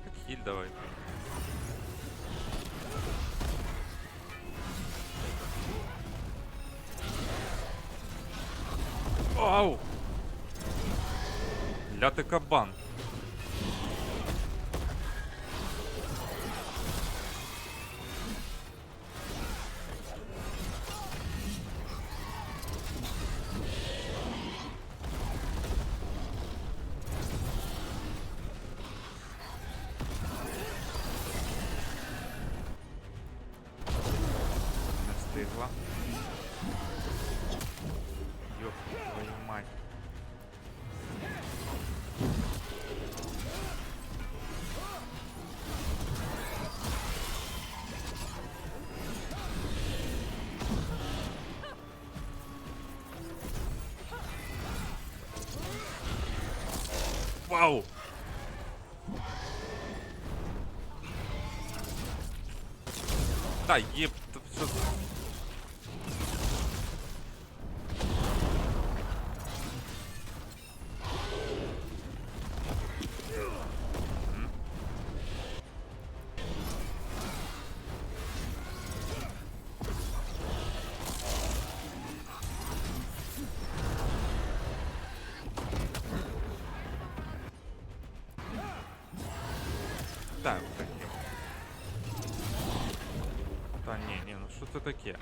[SPEAKER 1] Так, хіль давай. Ау! Лятий кабан. Не встигла. Ёп, твою мать. Вау! Та єп, що це? Так, таке. Та ні, ну що це таке?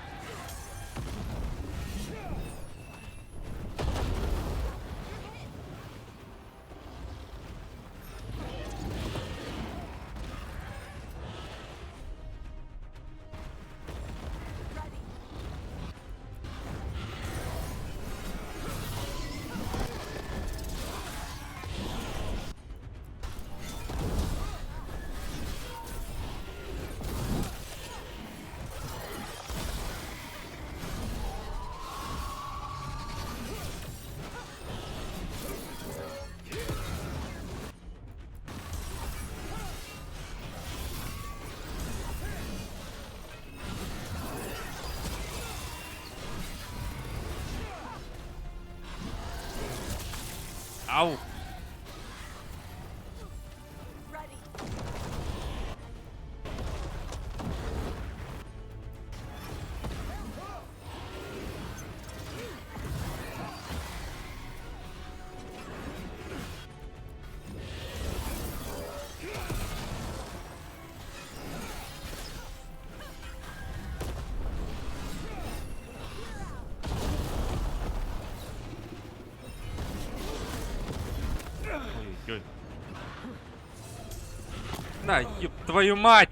[SPEAKER 1] Ау! Ой-ой-ой. Да, ёб твою мать!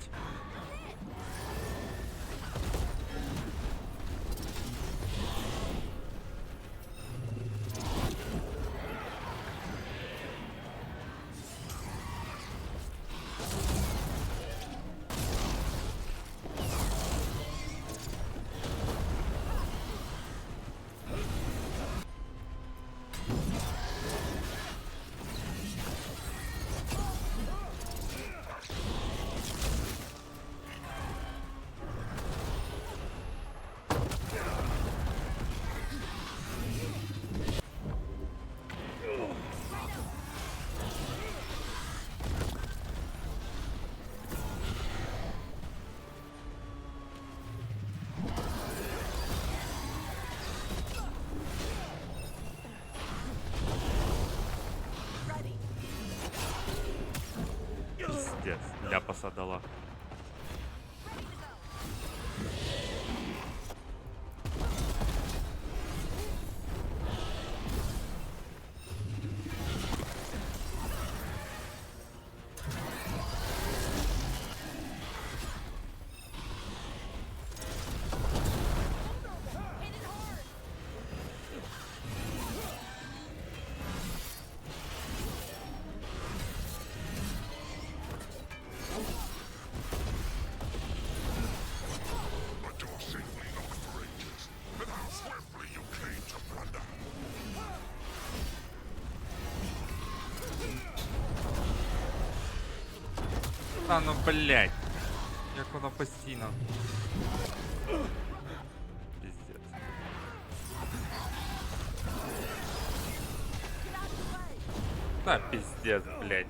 [SPEAKER 1] м'яса дала.
[SPEAKER 14] But you're safely locked for ages, and how swiftly you came to plunder.
[SPEAKER 1] Та ну блять. Як воно постійно. Пиздец. Та пиздец, блять.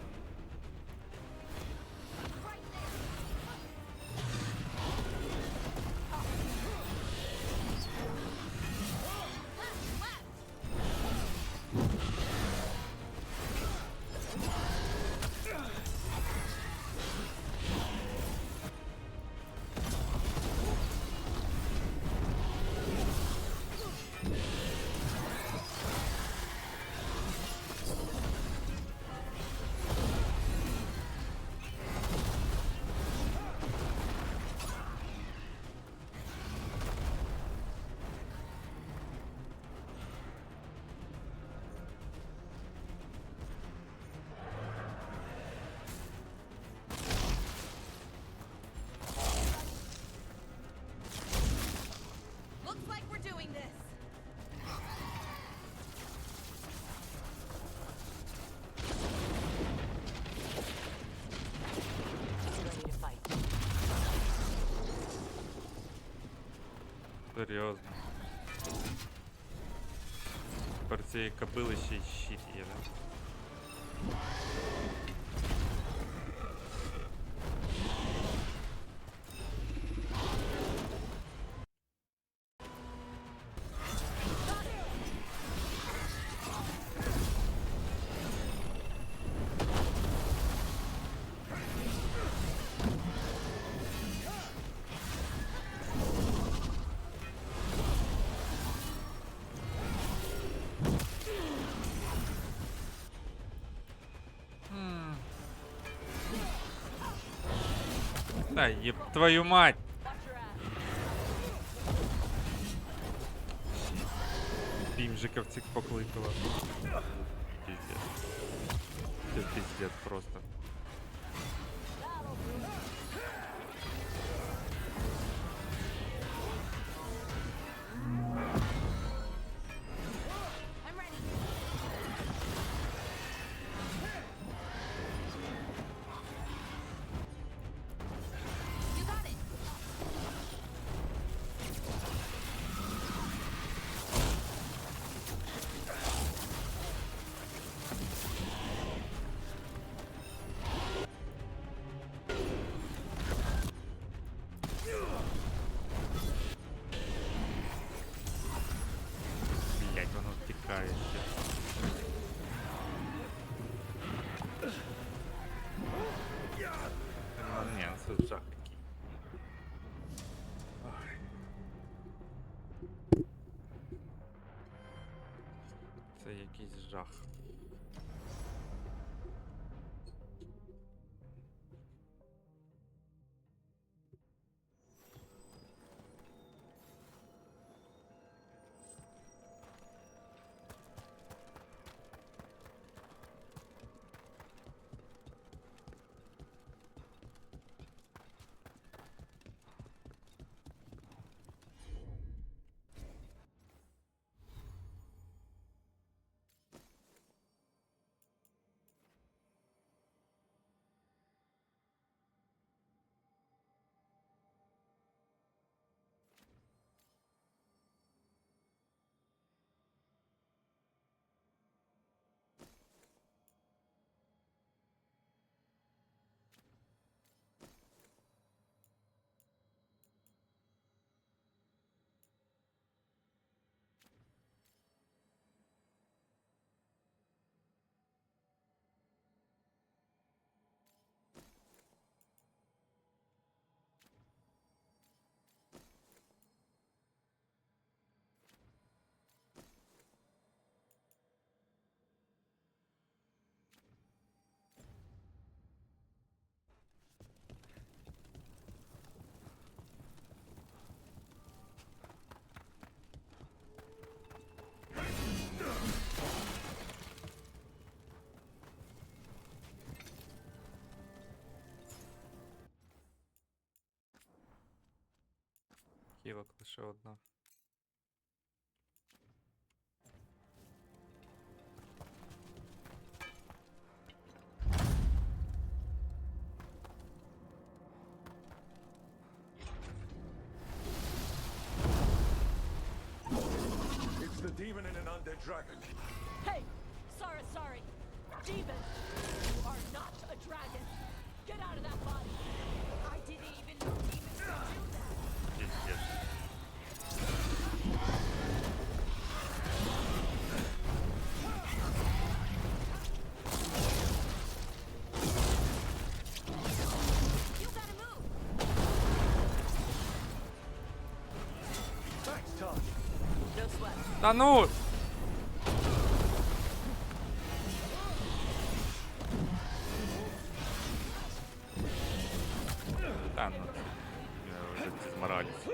[SPEAKER 16] Looks like we're doing this.
[SPEAKER 8] Ready to fight.
[SPEAKER 1] Серйозно. Тепер цієї кобили ще й щит є, да? Та єб твою мать! Бімжика в цих покликала. Пиздец. Це пиздец просто. Блять, воно втікає ще. Ну, ні, це жах такий. Ой. Це якийсь жах. ще одна.
[SPEAKER 14] It's the demon and an undead dragon.
[SPEAKER 10] Hey! Sorry. Demon! You are not a dragon! Get out of that body! I didn't even know demons could do that!
[SPEAKER 1] Пиздец.
[SPEAKER 6] You gotta move.
[SPEAKER 12] Thanks, Tosh.
[SPEAKER 10] No sweat.
[SPEAKER 1] Та ну! Та ну. Я вже зморалюсь.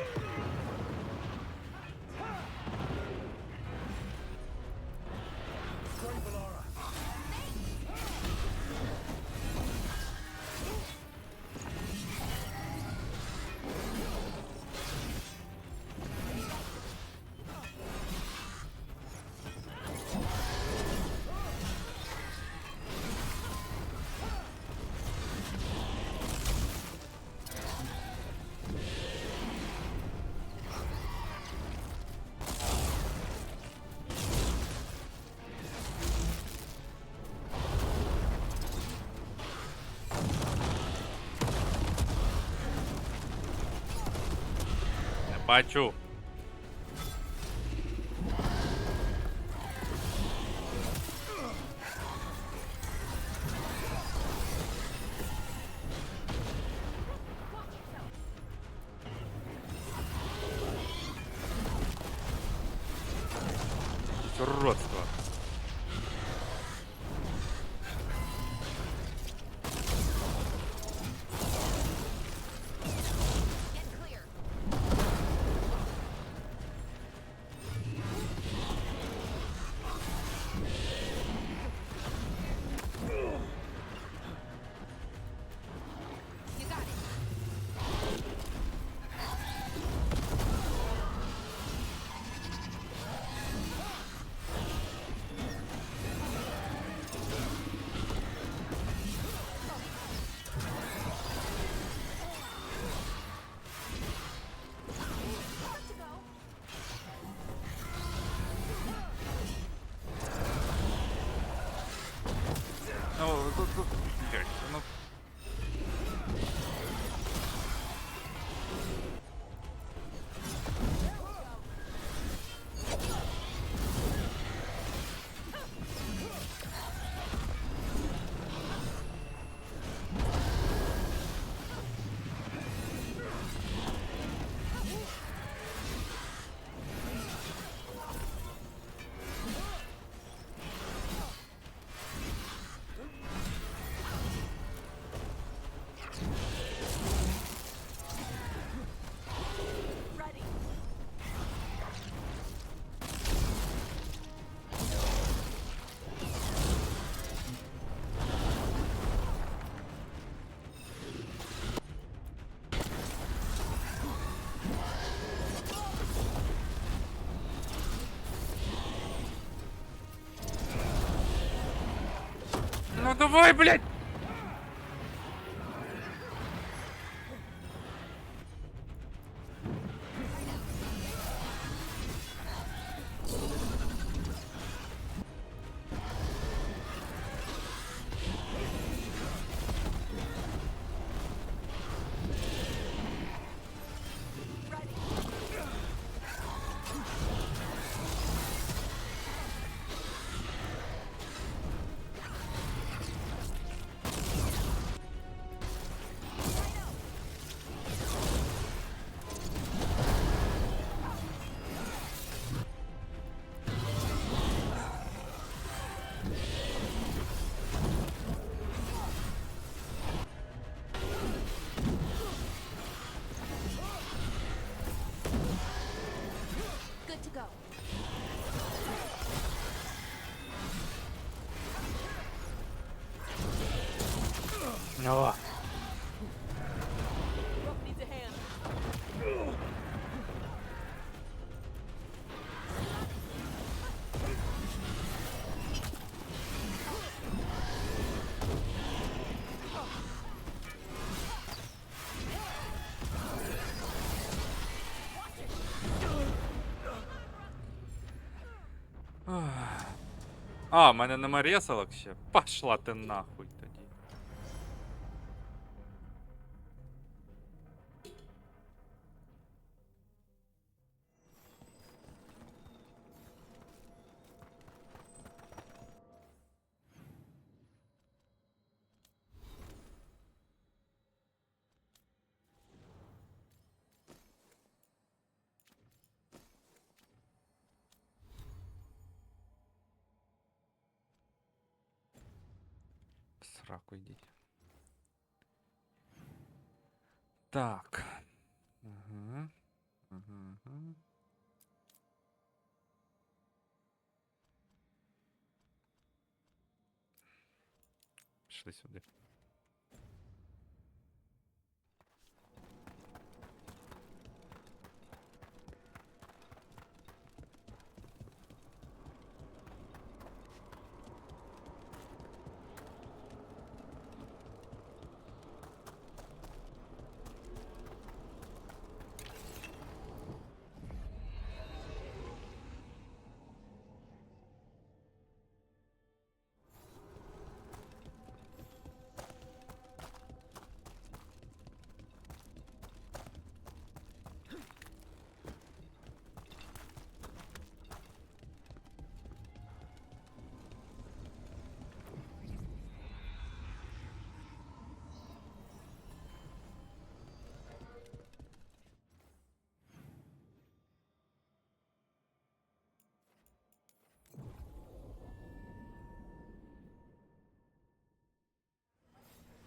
[SPEAKER 1] Не бачу. Уродство.
[SPEAKER 6] Get clear. You got it. Good to go.
[SPEAKER 1] Ну, тут, блядь, ну.
[SPEAKER 10] Ready.
[SPEAKER 1] Ну давай, блядь!
[SPEAKER 6] Good to go.
[SPEAKER 1] О.
[SPEAKER 10] Rook needs a hand.
[SPEAKER 1] А, в мене нема ресалок ще. Пошла ти нахуй тоді. В сраку йдіть. Так. Угу. Угу. Пішли сюди.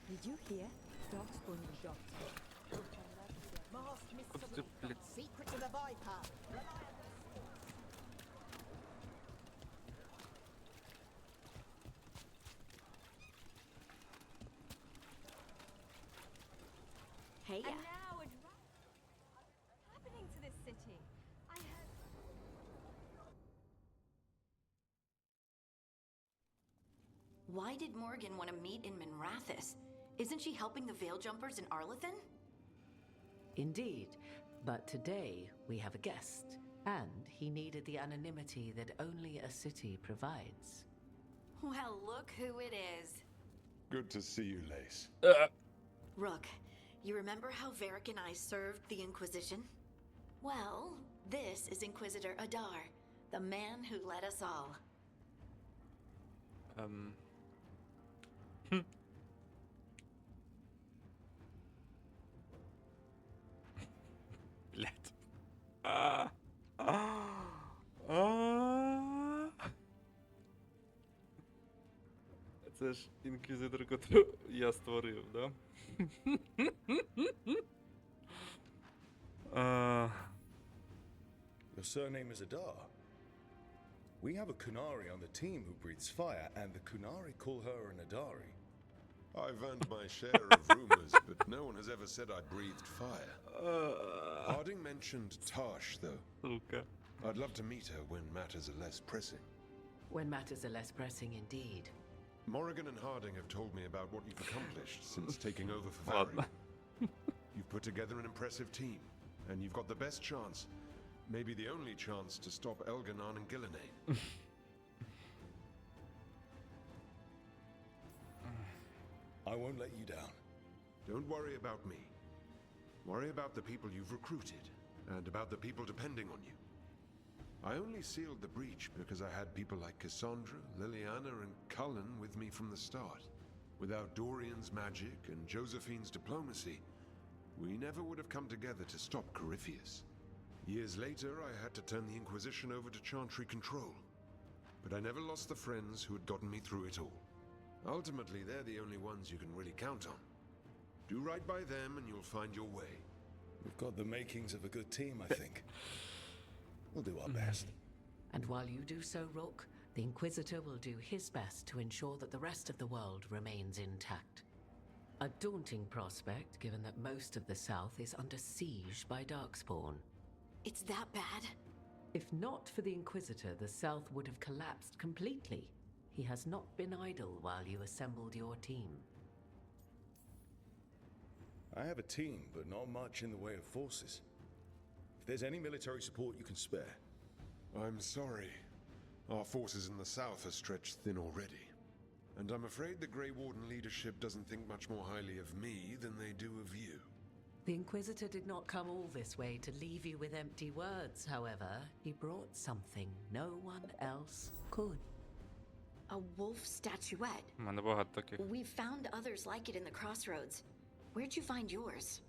[SPEAKER 2] Did you hear? Darkspawn and Darkspawn.
[SPEAKER 16] Masked
[SPEAKER 1] Куди,
[SPEAKER 16] mystery.
[SPEAKER 1] блядь?
[SPEAKER 16] Secret to the Viper.
[SPEAKER 6] Hey,
[SPEAKER 10] And now what's happening to this city? I heard.
[SPEAKER 6] why did Morgan want to meet in Minrathous? Isn't she helping the Veil Jumpers in Arlethan?
[SPEAKER 13] Indeed, but today we have a guest, and he needed the anonymity that only a city provides.
[SPEAKER 6] Well, look who it is.
[SPEAKER 3] Good to see you, Lace.
[SPEAKER 6] Rook, you remember how Varric and I served the Inquisition? Well, this is Inquisitor Adar, the man who led us all.
[SPEAKER 1] Блядь. Це ж інквізитор, котрого я створив, да?
[SPEAKER 17] Your surname is Adar. We have a Kunari on the team who breathes fire, and the Kunari call her an Adari.
[SPEAKER 18] I've earned my share of rumors, but no one has ever said I breathed fire. Harding mentioned Tarsh, though.
[SPEAKER 1] Okay.
[SPEAKER 18] I'd love to meet her when matters are less pressing.
[SPEAKER 13] When matters are less pressing indeed.
[SPEAKER 18] Morrigan and Harding have told me about what you've accomplished since taking over for Varric. You've put together an impressive team, and you've got the best chance, maybe the only chance, to stop Elganon and Gillenane.
[SPEAKER 17] I won't let you down.
[SPEAKER 18] Don't worry about me. Worry about the people you've recruited, and about the people depending on you. I only sealed the breach because I had people like Cassandra, Liliana, and Cullen with me from the start. Without Dorian's magic and Josephine's diplomacy, we never would have come together to stop Corypheus. Years later, I had to turn the Inquisition over to Chantry control. But I never lost the friends who had gotten me through it all. Ultimately, they're the only ones you can really count on. Do right by them and you'll find your way.
[SPEAKER 17] We've got the makings of a good team, I think. We'll do our best.
[SPEAKER 13] And while you do so, Rook, the Inquisitor will do his best to ensure that the rest of the world remains intact. A daunting prospect, given that most of the South is under siege by Darkspawn.
[SPEAKER 6] It's that bad?
[SPEAKER 13] If not for the Inquisitor, the South would have collapsed completely. He has not been idle while you assembled your team.
[SPEAKER 17] I have a team, but not much in the way of forces. If there's any military support you can spare.
[SPEAKER 18] I'm sorry. Our forces in the south are stretched thin already. And I'm afraid the Grey Warden leadership doesn't think much more highly of me than they do of you.
[SPEAKER 13] The Inquisitor did not come all this way to leave you with empty words, however. He brought something no one else could.
[SPEAKER 19] A wolf statuette.
[SPEAKER 1] У мене багато таких.
[SPEAKER 19] We've found others like it in the crossroads. Where'd you find yours?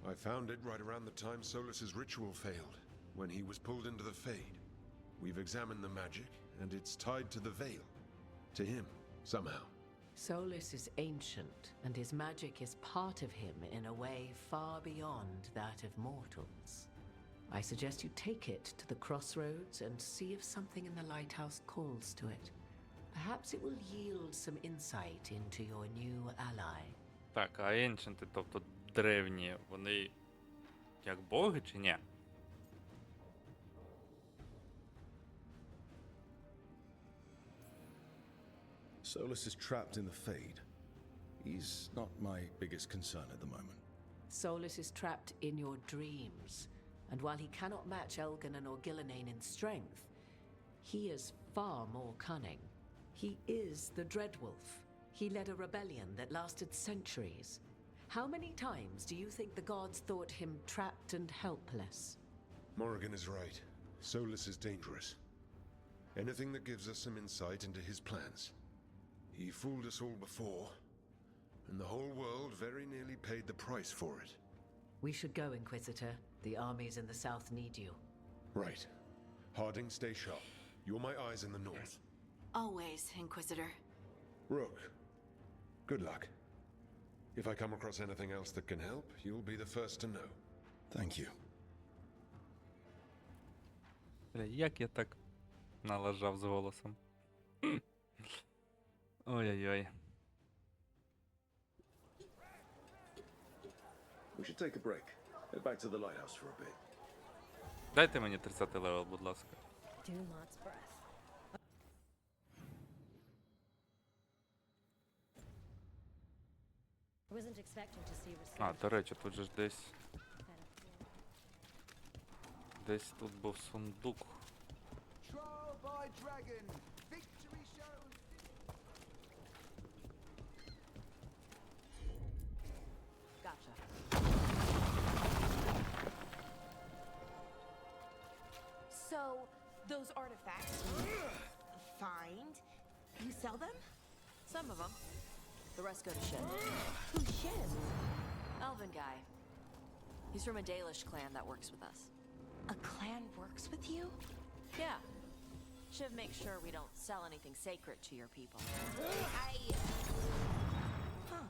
[SPEAKER 18] I found it right around the time Solus's ritual failed, when he was pulled into the Fade. We've examined the magic, and it's tied to the veil. To him, somehow.
[SPEAKER 13] Solus is ancient, and his magic is part of him in a way far beyond that of mortals. I suggest you take it to the crossroads and see if something in the lighthouse calls to it. Perhaps it will yield some insight into your new ally.
[SPEAKER 1] Так, а енченти, тобто древні, вони як боги чи ні?
[SPEAKER 17] Solus is trapped in the Fade. He's not my biggest concern at the moment.
[SPEAKER 13] Solus is trapped in your dreams, and while he cannot match Elganon or Gillenane in strength, he is far more cunning. He is the Dreadwolf. He led a rebellion that lasted centuries. How many times do you think the gods thought him trapped and helpless?
[SPEAKER 18] Morrigan is right. Solus is dangerous. Anything that gives us some insight into his plans. He fooled us all before, and the whole world very nearly paid the price for it.
[SPEAKER 13] We should go, Inquisitor. The armies in the south need you.
[SPEAKER 18] Right. Harding, stay sharp. You're my eyes in the north.
[SPEAKER 19] Always, Inquisitor.
[SPEAKER 18] Rook, good luck. If I come across anything else that can help, you'll be the first to know.
[SPEAKER 17] Thank you.
[SPEAKER 1] Бля, як я так налажав з голосом? Ой-ой-ой.
[SPEAKER 17] We should take a break. Head back to the lighthouse for a bit.
[SPEAKER 1] Дайте мені 30-й левел, будь ласка.
[SPEAKER 10] Dumort's breath. Wasn't expecting to see
[SPEAKER 1] А, до речі, тут же ж десь... Десь тут був сундук.
[SPEAKER 12] Trial by dragon. Victory shows.
[SPEAKER 8] Gotcha.
[SPEAKER 6] So, those artifacts you find, you sell them?
[SPEAKER 8] Some of them. The rest go to Shin.
[SPEAKER 6] Who's Shin?
[SPEAKER 8] Elven guy. He's from a Dalish clan that works with us.
[SPEAKER 6] A clan works with you?
[SPEAKER 8] Yeah. Shiv makes sure we don't sell anything sacred to your people.
[SPEAKER 6] Huh.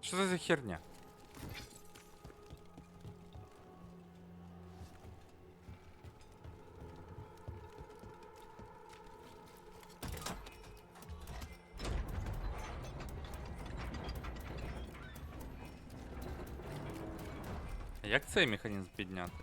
[SPEAKER 1] Що це за херня? Як цей механізм підняти?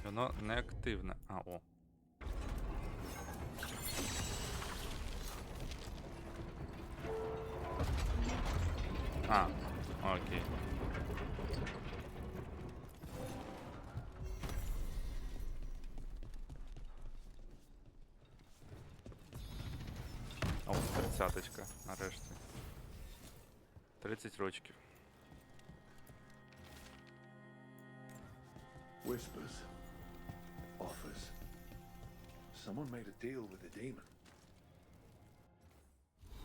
[SPEAKER 1] Воно не активне. А, о. А, окей. О, 30-очка, нарешті. 30 рочків.
[SPEAKER 3] Whispers. Offers.
[SPEAKER 18] Someone made a deal with the demon.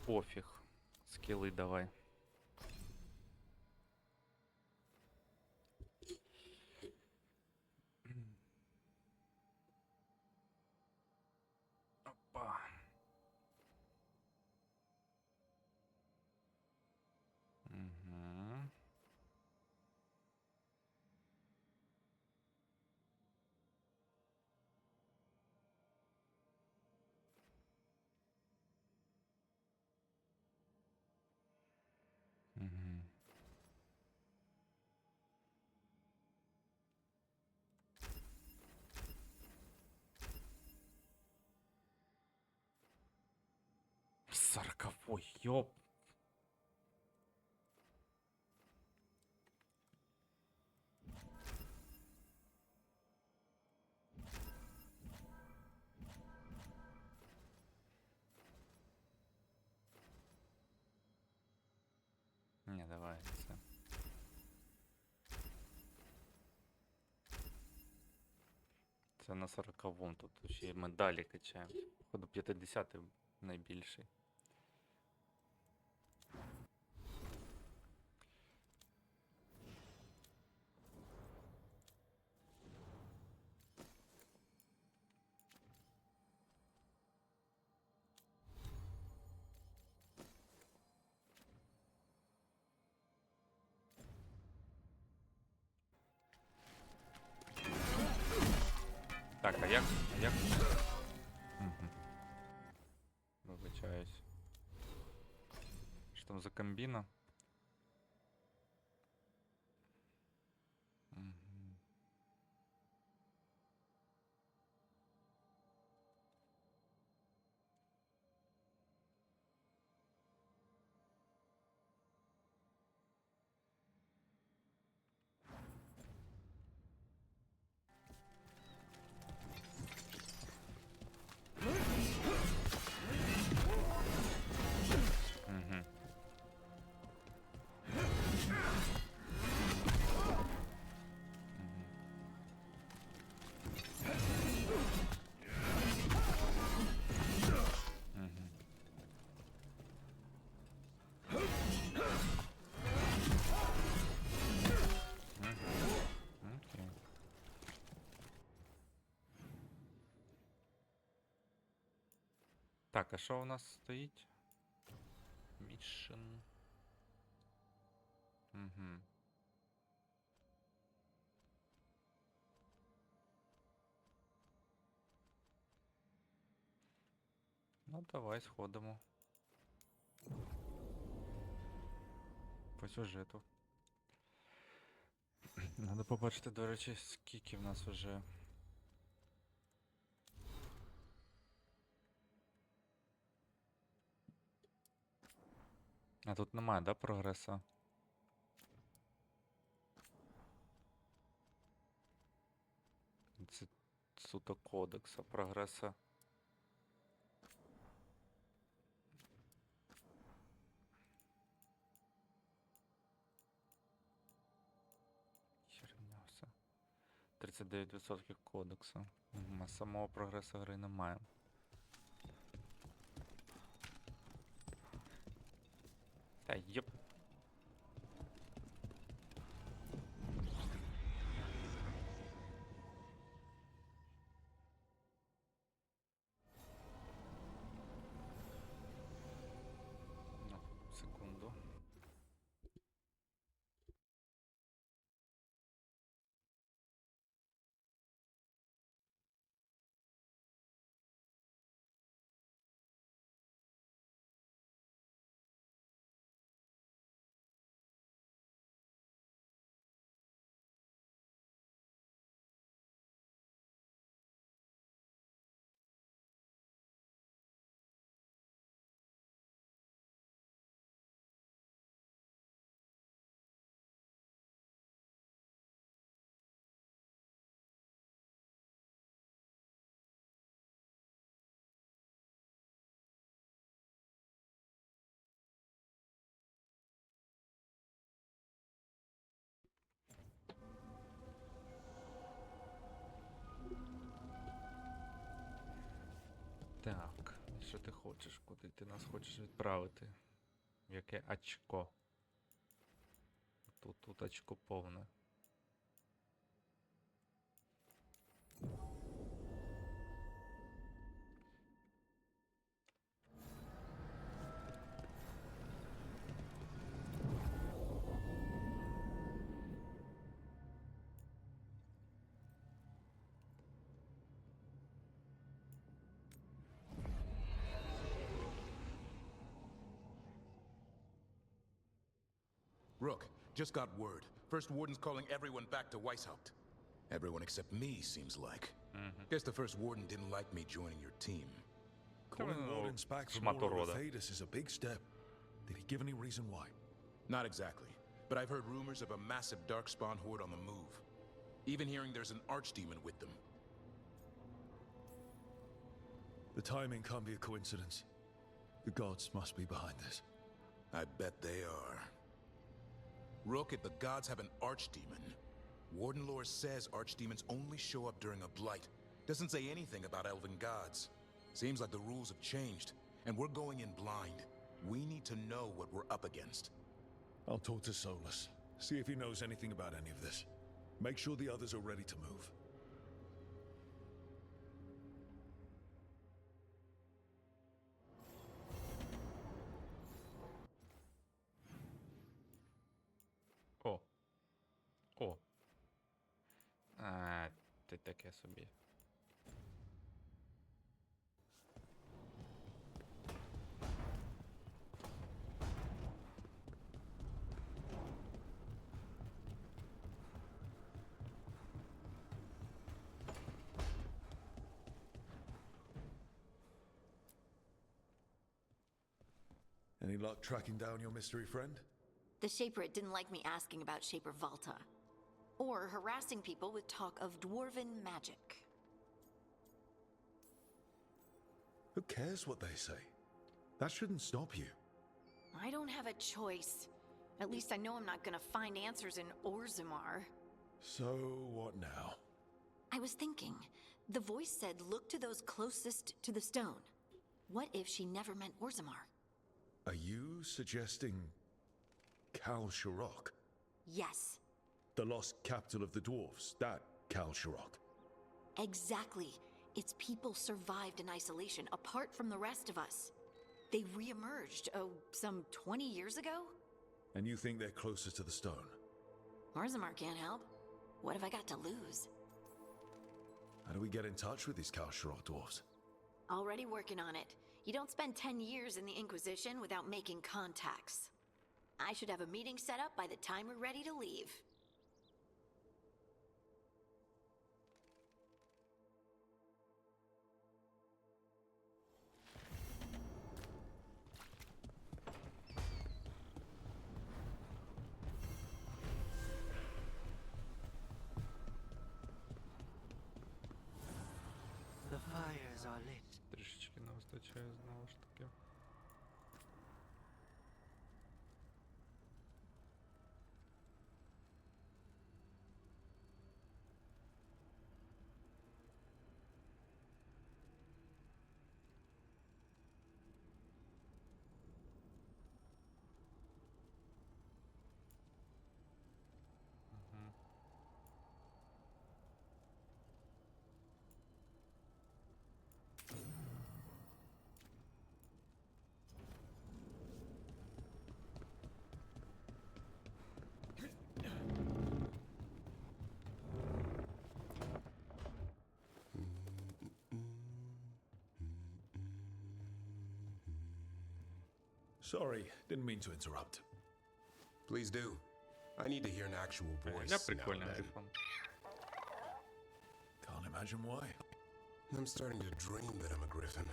[SPEAKER 1] Пофіг. Скіли давай. Опа. Угу. Угу. Сороковой, ёп. Не, давай це. Це на 40-му, тут ще й медалі качаємо. Походу 50-й найбільший. Так, а як? А як? Угу. Вибачаюсь. Що там за комбіна? Угу. Угу. Окей. Так, а що у нас стоїть? Mission. Угу. Ну, давай сходимо. По сюжету. Надо побачити, до речі, скільки в нас вже. А тут немає, да, прогреса? Це суто кодекса, прогреса. Херня все. 39% кодексу. Угу, а самого прогресу гри немає. Та йоп. Так, що ти хочеш? Куди ти нас хочеш відправити? В яке очко? Тут очко повне.
[SPEAKER 5] Rook, just got word. First Warden's calling everyone back to Weishaupt. Everyone except me, seems like. Guess the First Warden didn't like me joining your team.
[SPEAKER 3] Calling wardens back from Order of Thedas is a big step. Did he give any reason why?
[SPEAKER 5] Not exactly, but I've heard rumors of a massive Darkspawn horde on the move. Even hearing there's an Archdemon with them.
[SPEAKER 3] The timing can't be a coincidence. The gods must be behind this.
[SPEAKER 5] I bet they are. Rook, if the gods have an Archdemon, Warden lore says Archdemons only show up during a blight. Doesn't say anything about elven gods. Seems like the rules have changed, and we're going in blind. We need to know what we're up against.
[SPEAKER 3] I'll talk to Solus, see if he knows anything about any of this. Make sure the others are ready to move.
[SPEAKER 1] О. О. Ти таке собі.
[SPEAKER 3] Any luck tracking down your mystery friend?
[SPEAKER 19] The Shaperate didn't like me asking about Shaper Valta. Or harassing people with talk of dwarven magic.
[SPEAKER 3] Who cares what they say? That shouldn't stop you.
[SPEAKER 19] I don't have a choice. At least I know I'm not gonna find answers in Orzammar.
[SPEAKER 3] So, what now?
[SPEAKER 19] I was thinking, the voice said look to those closest to the stone. What if she never meant Orzammar?
[SPEAKER 3] Are you suggesting Kal Sharok?
[SPEAKER 19] Yes.
[SPEAKER 3] The lost capital of the dwarves, that Kal Sharok.
[SPEAKER 19] Exactly. Its people survived in isolation, apart from the rest of us. They re-emerged, some 20 years ago?
[SPEAKER 3] And you think they're closer to the stone?
[SPEAKER 19] Orzammar can't help. What have I got to lose?
[SPEAKER 3] How do we get in touch with these Kal Sharok dwarves?
[SPEAKER 19] Already working on it. You don't spend 10 years in the Inquisition without making contacts. I should have a meeting set up by the time we're ready to leave.
[SPEAKER 20] The fires are lit.
[SPEAKER 1] Трішечки не вистачає знову ж таки.
[SPEAKER 3] Sorry, didn't mean to interrupt.
[SPEAKER 5] Please do. I need to hear an actual voice.
[SPEAKER 1] Я
[SPEAKER 5] now
[SPEAKER 1] прикольний
[SPEAKER 5] and then.
[SPEAKER 1] грифон.
[SPEAKER 3] Can't imagine why.
[SPEAKER 5] I'm starting to dream that I'm a griffin.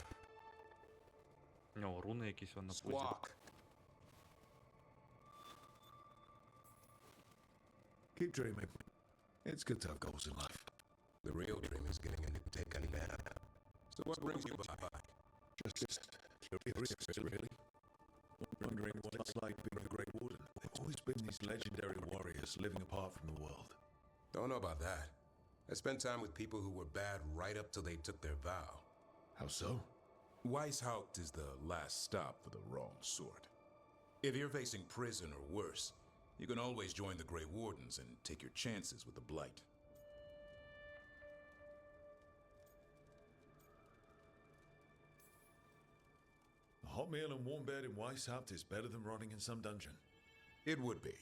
[SPEAKER 1] У нього руни якісь вон на пузі.
[SPEAKER 5] Squawk.
[SPEAKER 3] Keep dreaming. It's good to have goals in life.
[SPEAKER 5] The real dream is getting a new take on man. So what brings you by?
[SPEAKER 3] Just curious, really. Wondering what it's like being a Grey Warden. They've always been these legendary warriors living apart from the world.
[SPEAKER 5] Don't know about that. I spent time with people who were bad right up till they took their vow.
[SPEAKER 3] How so?
[SPEAKER 5] Weishaupt is the last stop for the wrong sort. If you're facing prison or worse, you can always join the Grey Wardens and take your chances with the Blight.
[SPEAKER 3] A hot meal and warm bed in Weishaupt is better than rotting in some dungeon.
[SPEAKER 5] It would be,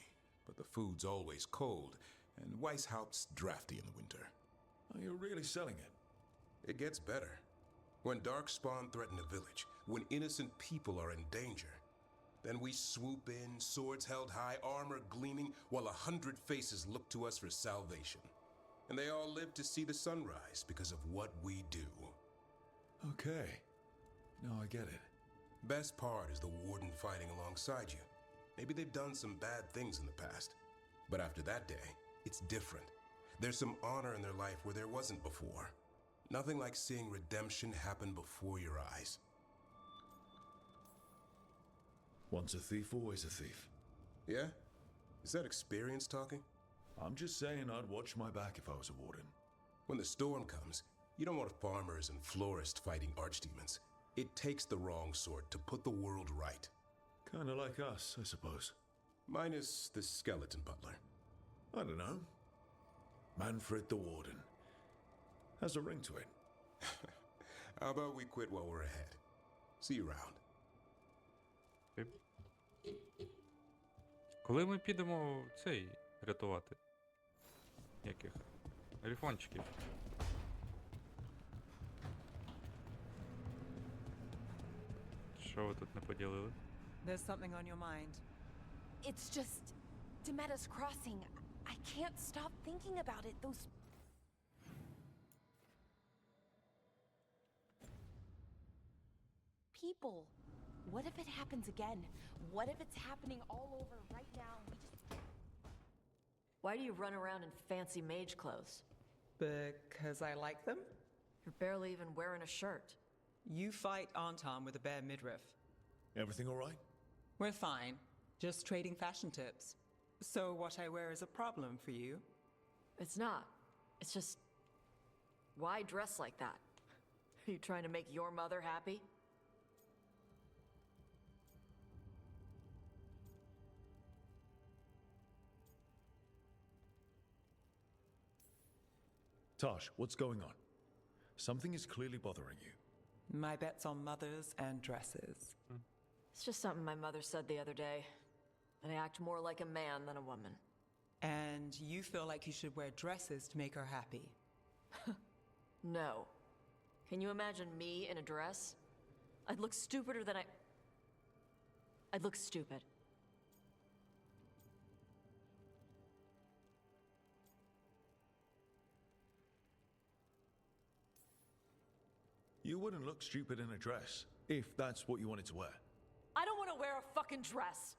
[SPEAKER 5] but the food's always cold, and Weishaupt's drafty in the winter.
[SPEAKER 3] Are you really selling it?
[SPEAKER 5] It gets better. When Darkspawn threaten a village, when innocent people are in danger, then we swoop in, swords held high, armor gleaming, while 100 faces look to us for salvation. And they all live to see the sunrise because of what we do.
[SPEAKER 3] Okay. Now I get it.
[SPEAKER 5] Best part is the Warden fighting alongside you. Maybe they've done some bad things in the past, but after that day, it's different. There's some honor in their life where there wasn't before. Nothing like seeing redemption happen before your eyes.
[SPEAKER 3] Once a thief, always a thief.
[SPEAKER 5] Yeah? Is that experience talking?
[SPEAKER 3] I'm just saying I'd watch my back if I was a warden.
[SPEAKER 5] When the storm comes, you don't want farmers and florists fighting archdemons. It takes the wrong sort to put the world right.
[SPEAKER 3] Kinda like us, I suppose.
[SPEAKER 5] Minus the skeleton butler.
[SPEAKER 3] I don't know. Manfred the Warden. Has a ring to it.
[SPEAKER 5] How about we quit while we're ahead? See you around.
[SPEAKER 1] Коли ми підемо цей рятувати? Яких? Грифончиків. Що ви тут не поділили?
[SPEAKER 2] There's something on your mind.
[SPEAKER 6] It's just Demetta's Crossing. I can't stop thinking about it. Those people. What if it happens again? What if it's happening all over right now? We just
[SPEAKER 8] Why do you run around in fancy mage clothes?
[SPEAKER 2] Because I like them?
[SPEAKER 8] You're barely even wearing a shirt.
[SPEAKER 2] You fight Anton with a bare midriff.
[SPEAKER 3] Everything all right?
[SPEAKER 2] We're fine. Just trading fashion tips. So what I wear is a problem for you?
[SPEAKER 8] It's not. It's just... Why dress like that? Are you trying to make your mother happy?
[SPEAKER 3] Tosh, what's going on? Something is clearly bothering you.
[SPEAKER 2] My bet's on mothers and dresses.
[SPEAKER 8] It's just something my mother said the other day. That I act more like a man than a woman.
[SPEAKER 2] And you feel like you should wear dresses to make her happy?
[SPEAKER 8] No. Can you imagine me in a dress? I'd look stupider than I'd look stupid.
[SPEAKER 3] You wouldn't look stupid in a dress, if that's what you wanted to wear.
[SPEAKER 8] I don't want to wear a fucking dress!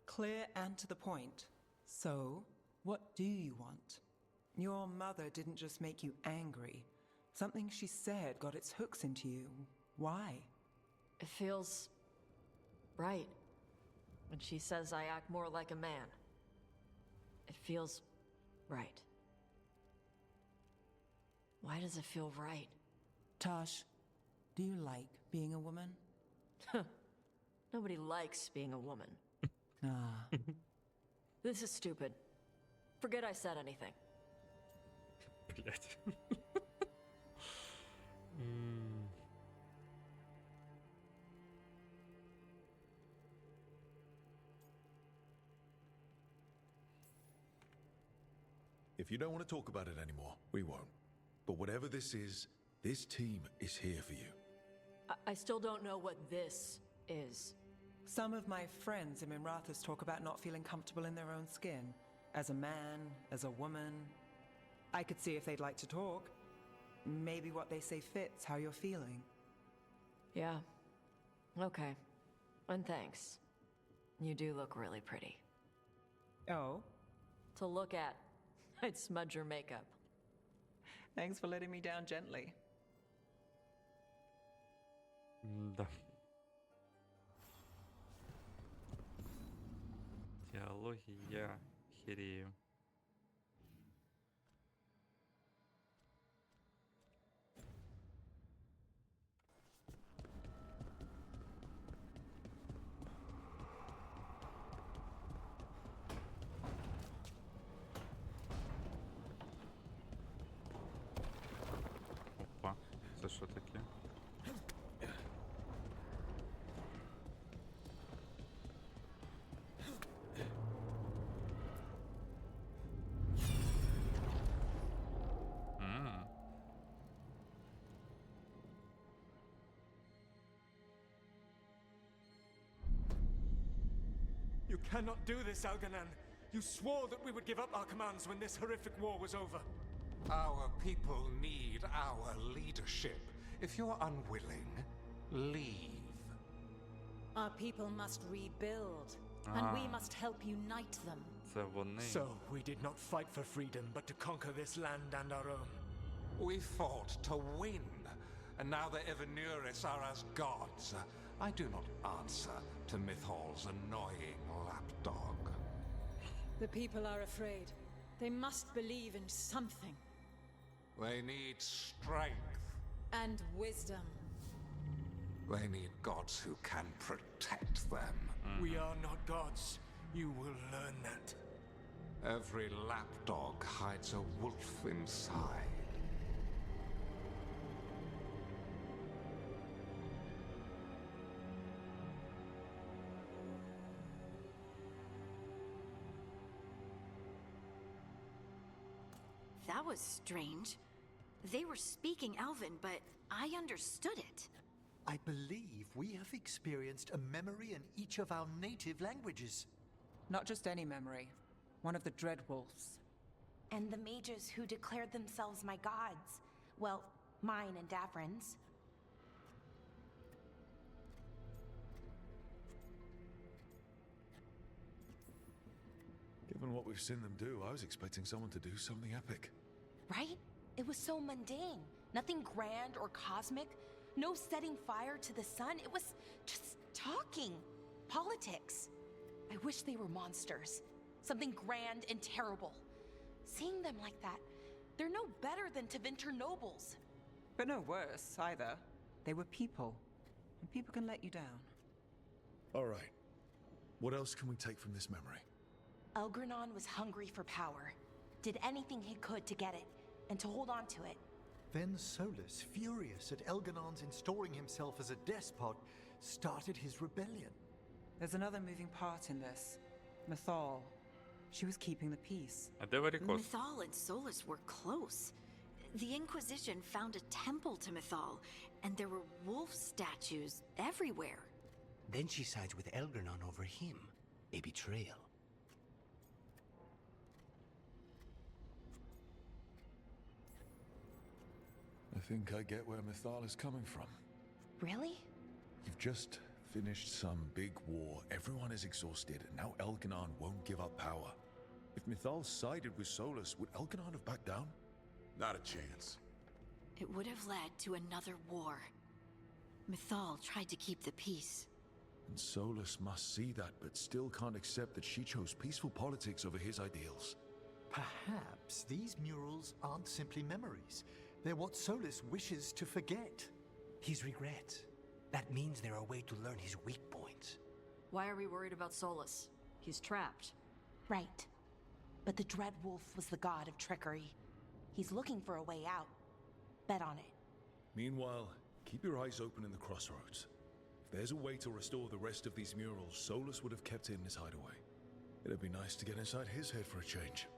[SPEAKER 2] Clear and to the point. So, what do you want? Your mother didn't just make you angry. Something she said got its hooks into you. Why?
[SPEAKER 8] It feels... right. When she says I act more like a man. It feels... right. Why does it feel right?
[SPEAKER 2] Tosh, do you like being a woman?
[SPEAKER 8] Nobody likes being a woman.
[SPEAKER 2] Ah.
[SPEAKER 8] This is stupid. Forget I said anything.
[SPEAKER 1] Блять.
[SPEAKER 3] If you don't want to talk about it anymore, we won't. But whatever this is, this team is here for you.
[SPEAKER 8] I still don't know what this is.
[SPEAKER 2] Some of my friends in Minrathous talk about not feeling comfortable in their own skin. As a man, as a woman. I could see if they'd like to talk. Maybe what they say fits how you're feeling.
[SPEAKER 8] Yeah. Okay. And thanks. You do look really pretty.
[SPEAKER 2] Oh?
[SPEAKER 8] To look at. I'd smudge your makeup.
[SPEAKER 2] Thanks for letting me down gently.
[SPEAKER 1] Да. Диалоги я херею.
[SPEAKER 21] cannot do this, Elganan. You swore that we would give up our commands when this horrific war was over.
[SPEAKER 22] Our people need our leadership. If you're unwilling, leave.
[SPEAKER 10] Our people must rebuild, and we must help unite them.
[SPEAKER 1] Це вони.
[SPEAKER 21] So, we did not fight for freedom, but to conquer this land and our own.
[SPEAKER 22] We fought to win, and now the Evanuris are as gods. I do not answer to Mythal's annoying lapdog.
[SPEAKER 10] The people are afraid. They must believe in something.
[SPEAKER 22] They need strength.
[SPEAKER 10] And wisdom.
[SPEAKER 22] They need gods who can protect them.
[SPEAKER 21] We are not gods. You will learn that.
[SPEAKER 22] Every lapdog hides a wolf inside.
[SPEAKER 19] That was strange. They were speaking Elven, but I understood it.
[SPEAKER 12] I believe we have experienced a memory in each of our native languages.
[SPEAKER 2] Not just any memory. One of the Dreadwolves.
[SPEAKER 6] And the mages who declared themselves my gods. Well, mine and Davrin's.
[SPEAKER 3] Given what we've seen them do, I was expecting someone to do something epic.
[SPEAKER 6] Right? It was so mundane. Nothing grand or cosmic. No setting fire to the sun. It was just talking. Politics. I wish they were monsters. Something grand and terrible. Seeing them like that, they're no better than Tevinter nobles.
[SPEAKER 2] But no worse, either. They were people. And people can let you down.
[SPEAKER 3] All right. What else can we take from this memory?
[SPEAKER 6] Elgranon was hungry for power. Did anything he could to get it, and to hold on to it.
[SPEAKER 12] Then Solus, furious at Elganon's installing himself as a despot, started his rebellion.
[SPEAKER 2] There's another moving part in this. Mythal. She was keeping the peace.
[SPEAKER 19] Mythal and Solus were close. The Inquisition found a temple to Mythal, and there were wolf statues everywhere.
[SPEAKER 4] Then she sides with Elgranon over him. A betrayal.
[SPEAKER 3] I think I get where Mythal is coming from.
[SPEAKER 6] Really?
[SPEAKER 3] You've just finished some big war. Everyone is exhausted, and now Elganon won't give up power. If Mythal sided with Solus, would Elganon have backed down?
[SPEAKER 7] Not a chance.
[SPEAKER 19] It would have led to another war. Mythal tried to keep the peace.
[SPEAKER 3] And Solus must see that, but still can't accept that she chose peaceful politics over his ideals.
[SPEAKER 12] Perhaps these murals aren't simply memories. They're what Solus wishes to forget.
[SPEAKER 4] His regrets. That means they're a way to learn his weak points.
[SPEAKER 8] Why are we worried about Solus? He's trapped.
[SPEAKER 6] Right. But the Dreadwolf was the god of trickery. He's looking for a way out. Bet on it.
[SPEAKER 3] Meanwhile, keep your eyes open in the crossroads. If there's a way to restore the rest of these murals, Solus would have kept it in his hideaway. It'd be nice to get inside his head for a change.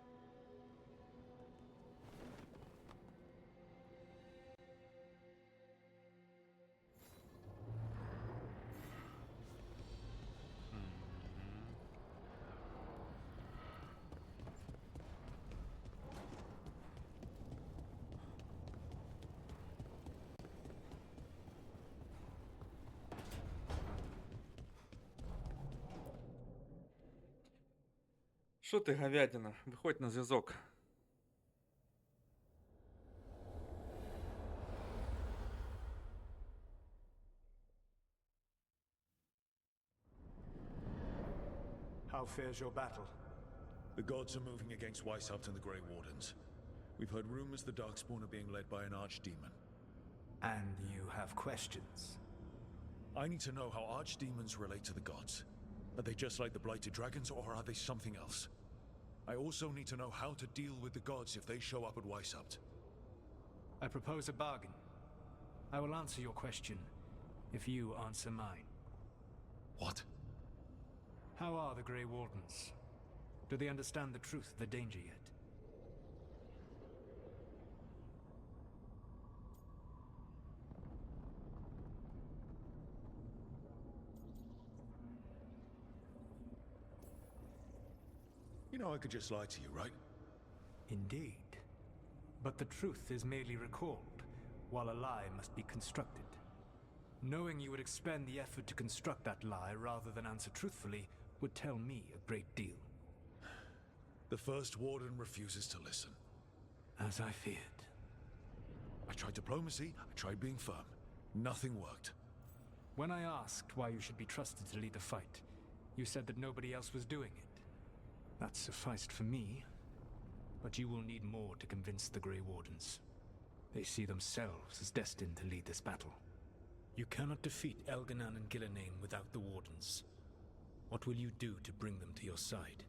[SPEAKER 1] Що ти, говядина? Виходь на зв'язок.
[SPEAKER 21] How fares your battle?
[SPEAKER 3] The gods are moving against Weishaupt and the Grey Wardens. We've heard rumors the Darkspawn are being led by an archdemon.
[SPEAKER 21] And you have questions?
[SPEAKER 3] I need to know how archdemons relate to the gods. Are they just like the Blighted Dragons, or are they something else? I also need to know how to deal with the gods if they show up at Weishaupt.
[SPEAKER 21] I propose a bargain. I will answer your question if you answer mine.
[SPEAKER 3] What?
[SPEAKER 21] How are the Grey Wardens? Do they understand the truth of the danger yet?
[SPEAKER 3] know I could just lie to you, right?
[SPEAKER 21] Indeed. But the truth is merely recalled, while a lie must be constructed. Knowing you would expend the effort to construct that lie rather than answer truthfully would tell me a great deal.
[SPEAKER 3] The First Warden refuses to listen.
[SPEAKER 21] As I feared.
[SPEAKER 3] I tried diplomacy, I tried being firm. Nothing worked.
[SPEAKER 21] When I asked why you should be trusted to lead the fight, you said that nobody else was doing it. That sufficed for me, but you will need more to convince the Grey Wardens. They see themselves as destined to lead this battle. You cannot defeat Elganan and Gillenane without the Wardens. What will you do to bring them to your side?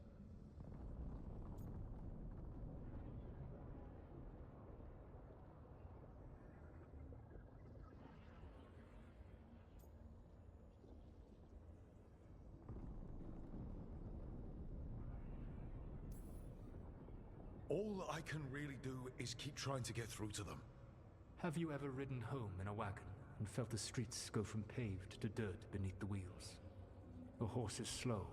[SPEAKER 3] All I can really do is keep trying to get through to them.
[SPEAKER 21] Have you ever ridden home in a wagon and felt the streets go from paved to dirt beneath the wheels? The horse is slow,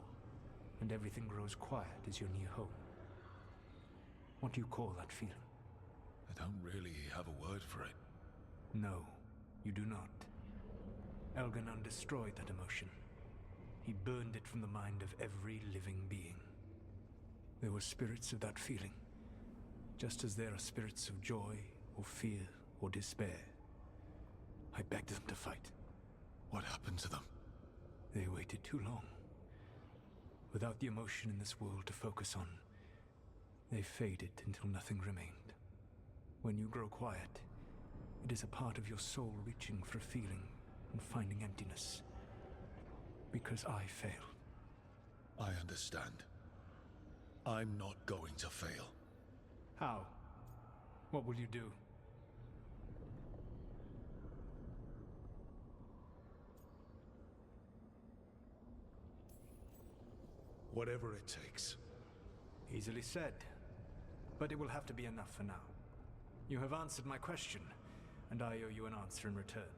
[SPEAKER 21] and everything grows quiet as you're near home. What do you call that feeling?
[SPEAKER 3] I don't really have a word for it.
[SPEAKER 21] No, you do not. Elganan destroyed that emotion. He burned it from the mind of every living being. There were spirits of that feeling, just as there are spirits of joy, or fear, or despair. I begged them to fight.
[SPEAKER 3] What happened to them?
[SPEAKER 21] They waited too long. Without the emotion in this world to focus on, they faded until nothing remained. When you grow quiet, it is a part of your soul reaching for a feeling and finding emptiness. Because I failed.
[SPEAKER 3] I understand. I'm not going to fail.
[SPEAKER 21] How? What will you do?
[SPEAKER 3] Whatever it takes.
[SPEAKER 21] Easily said. But it will have to be enough for now. You have answered my question, and I owe you an answer in return.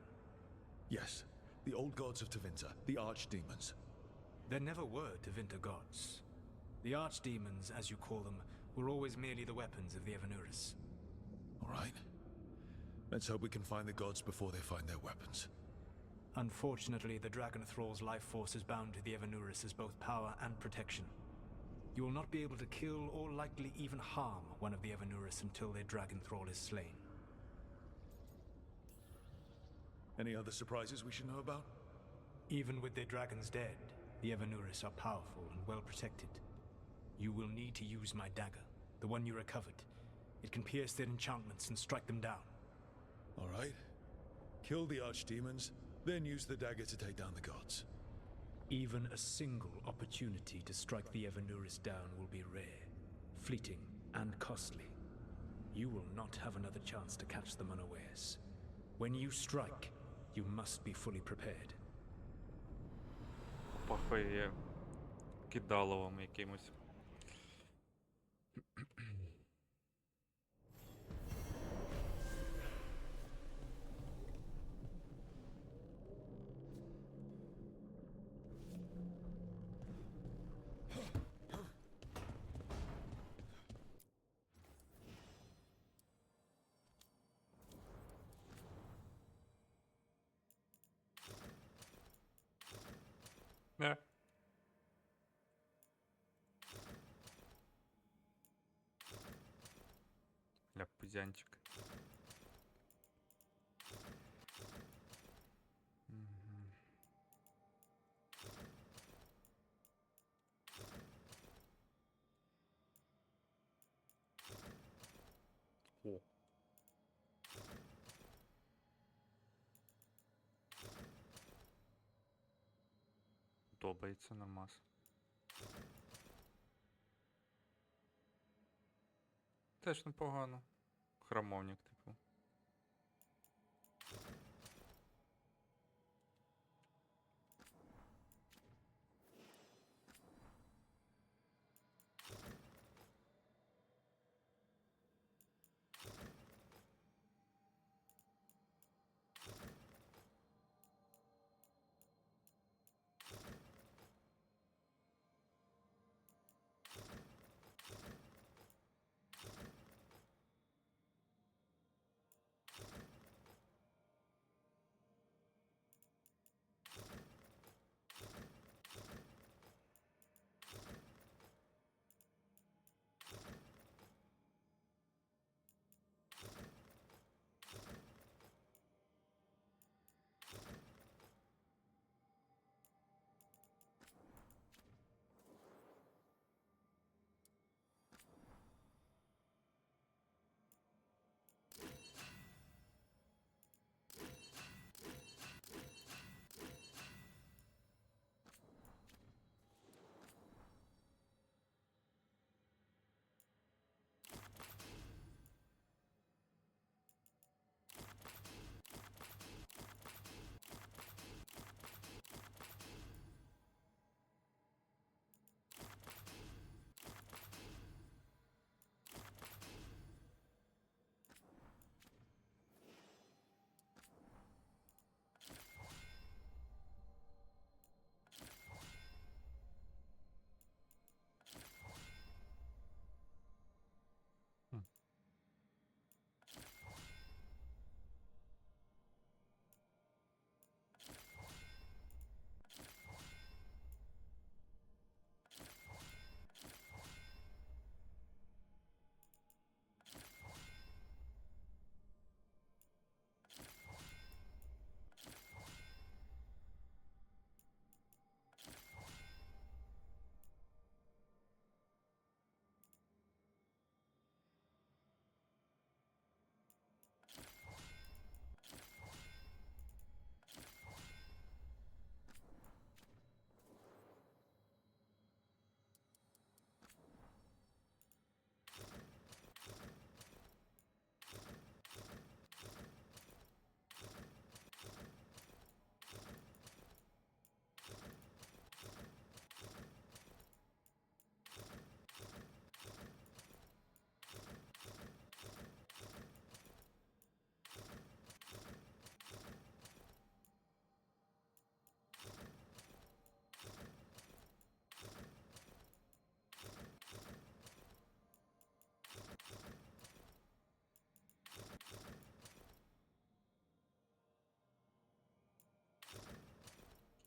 [SPEAKER 3] Yes, the old gods of Tevinter, the archdemons.
[SPEAKER 21] There never were Tevinter gods. The archdemons, as you call them, were always merely the weapons of the Evanuris.
[SPEAKER 3] All right. Let's hope we can find the gods before they find their weapons.
[SPEAKER 21] Unfortunately, the Dragon Thrall's life force is bound to the Evanuris as both power and protection. You will not be able to kill or likely even harm one of the Evanuris until their Dragon Thrall is slain.
[SPEAKER 3] Any other surprises we should know about?
[SPEAKER 21] Even with their dragons dead, the Evanuris are powerful and well protected. You will need to use my dagger, the one you recovered. It can pierce their enchantments and strike them down.
[SPEAKER 3] All right. Kill the archdemons, then use the dagger to take down the gods.
[SPEAKER 21] Even a single opportunity to strike the Evanuris down will be rare, fleeting, and costly. You will not have another chance to catch them unawares. When you strike, you must be fully prepared.
[SPEAKER 1] Пахає кидаловим якимось. Не. Ляпузянчик. Мгм. О. Подобається нормас. Теж непогано. Храмовник, типу.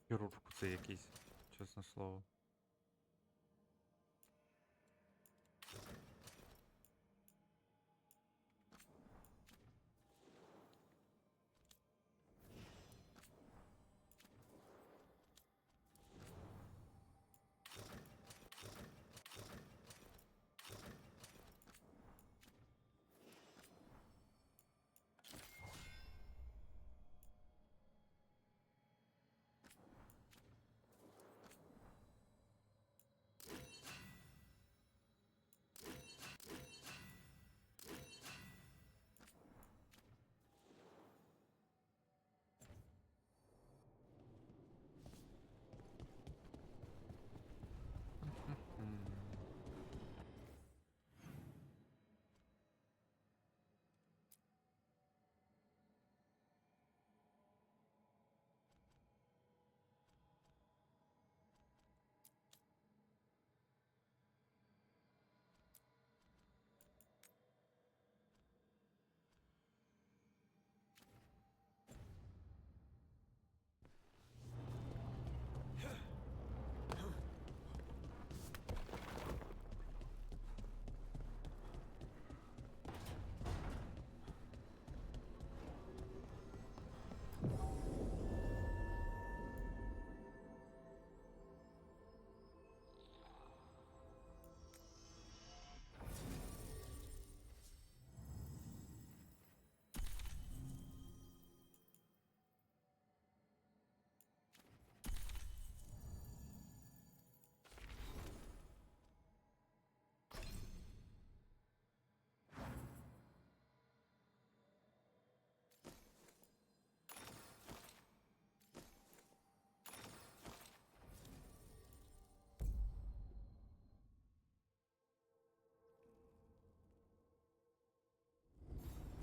[SPEAKER 1] Хірург це якийсь, чесне слово.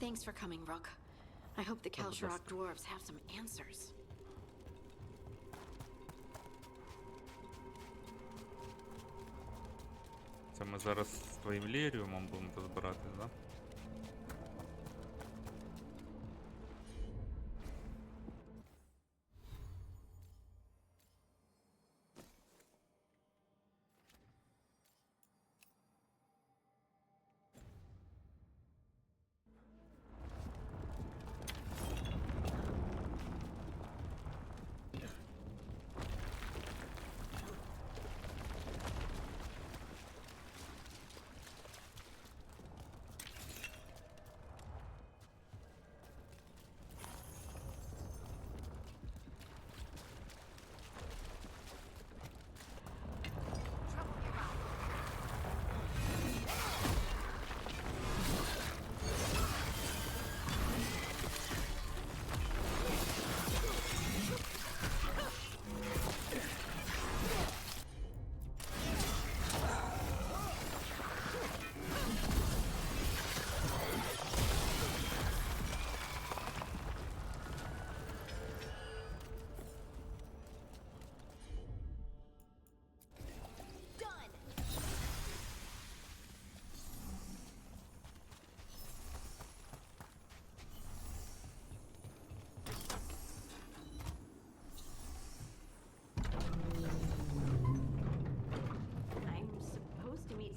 [SPEAKER 19] Thanks for coming, Rook. I hope the Kalsharok dwarves have some answers.
[SPEAKER 1] Це ми зараз з твоїм ліріумом будемо тут збирати, да?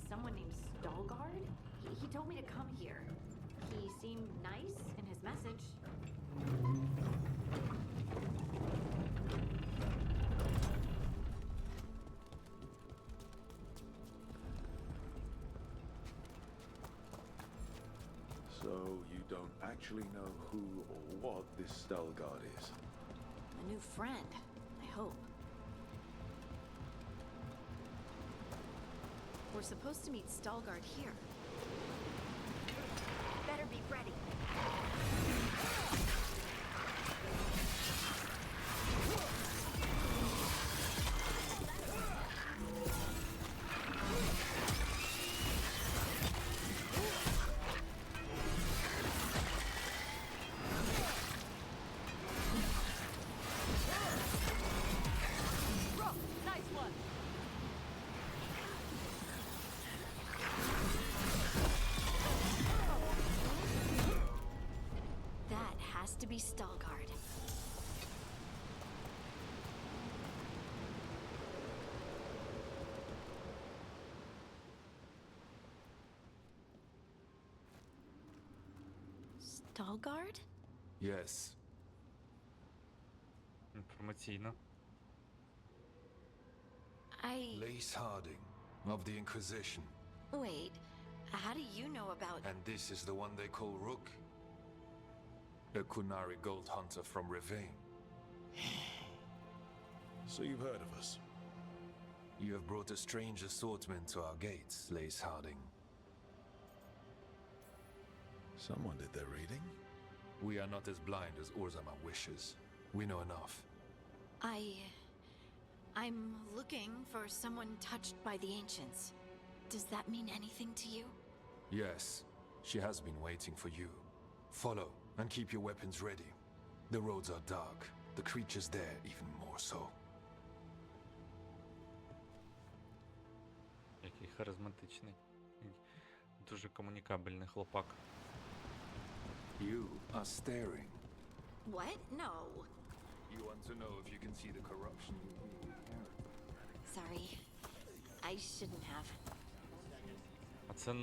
[SPEAKER 19] Someone named Stalgard? He told me to come here. He seemed nice in his message.
[SPEAKER 3] So you don't actually know who or what this Stalgard is?
[SPEAKER 19] A new friend, I hope. We're supposed to meet Stalgard here. Better be ready.
[SPEAKER 10] Nice one.
[SPEAKER 19] That has to be Stalgard. Dalgard?
[SPEAKER 9] Yes.
[SPEAKER 1] Інформаційно.
[SPEAKER 9] Lace Harding, of the Inquisition.
[SPEAKER 19] Wait, how do you know about...
[SPEAKER 9] And this is the one they call Rook? A Kunari gold hunter from Rivain.
[SPEAKER 3] So you've heard of us?
[SPEAKER 9] You have brought a strange assortment to our gates, Lace Harding.
[SPEAKER 3] Someone did their reading?
[SPEAKER 9] We are not as blind as Orzama wishes. We know enough.
[SPEAKER 19] I'm looking for someone touched by the Ancients. Does that mean anything to you?
[SPEAKER 9] Yes, she has been waiting for you. Follow, and keep your weapons ready. The roads are dark, the creatures there even more so.
[SPEAKER 1] Який харизматичний. Дуже комунікабельний хлопак.
[SPEAKER 9] You are staring.
[SPEAKER 19] What? No.
[SPEAKER 9] You want to know if you can see the corruption you
[SPEAKER 19] Sorry. I shouldn't have.
[SPEAKER 1] А це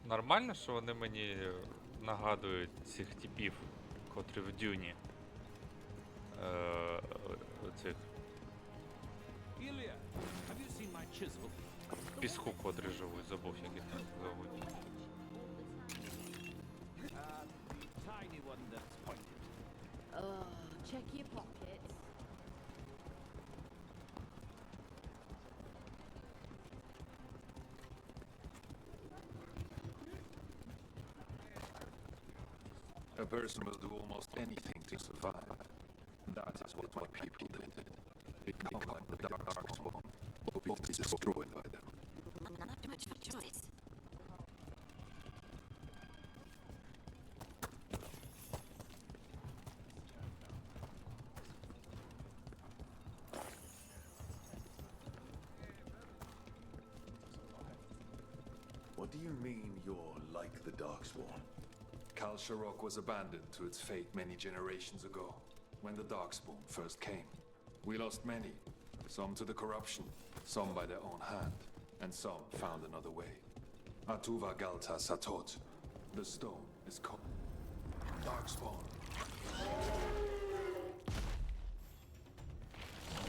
[SPEAKER 1] нормально, що вони мені нагадують цих типів, котрі в Дюні? Цих. В піску, котрі живуть, забув, як їх зовуть.
[SPEAKER 10] Check your pockets.
[SPEAKER 9] A person will do almost anything to survive. That is what my people did. Become like the Darkspawn, or be destroyed by them.
[SPEAKER 19] Not much of a choice.
[SPEAKER 3] What do you mean you're like the Darkspawn?
[SPEAKER 9] Kal Sharok was abandoned to its fate many generations ago, when the Darkspawn first came. We lost many, some to the corruption, some by their own hand, and some found another way. Atuva Galta Satot. The stone is called Darkspawn.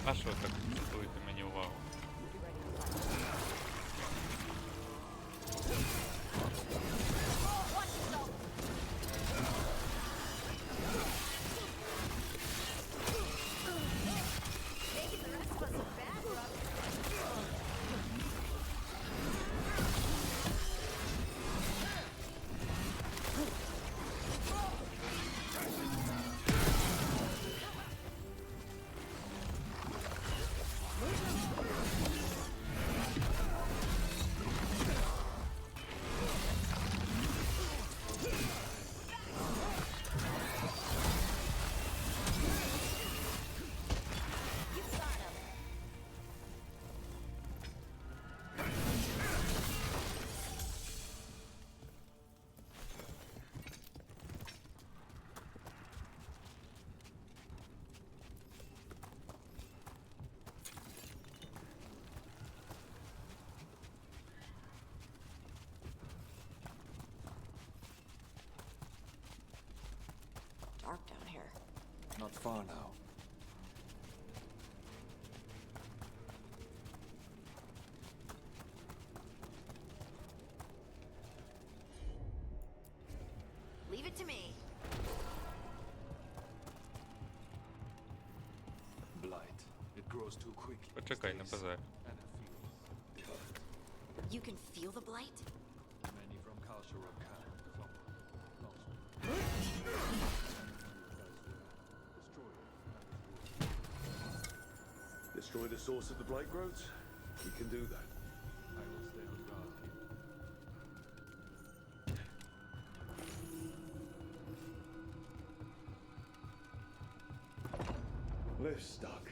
[SPEAKER 1] А що так акцентуєте мені увагу?
[SPEAKER 8] Dark down here.
[SPEAKER 9] Not far now.
[SPEAKER 19] Leave it to me.
[SPEAKER 9] Blight. It grows too quickly.
[SPEAKER 1] Почекай, не базар.
[SPEAKER 19] You can feel the blight?
[SPEAKER 9] Many from Kal Sharok can.
[SPEAKER 3] Destroy the source of the blight growths? We can do that.
[SPEAKER 9] I will stay on guard here.
[SPEAKER 3] Lift's stuck.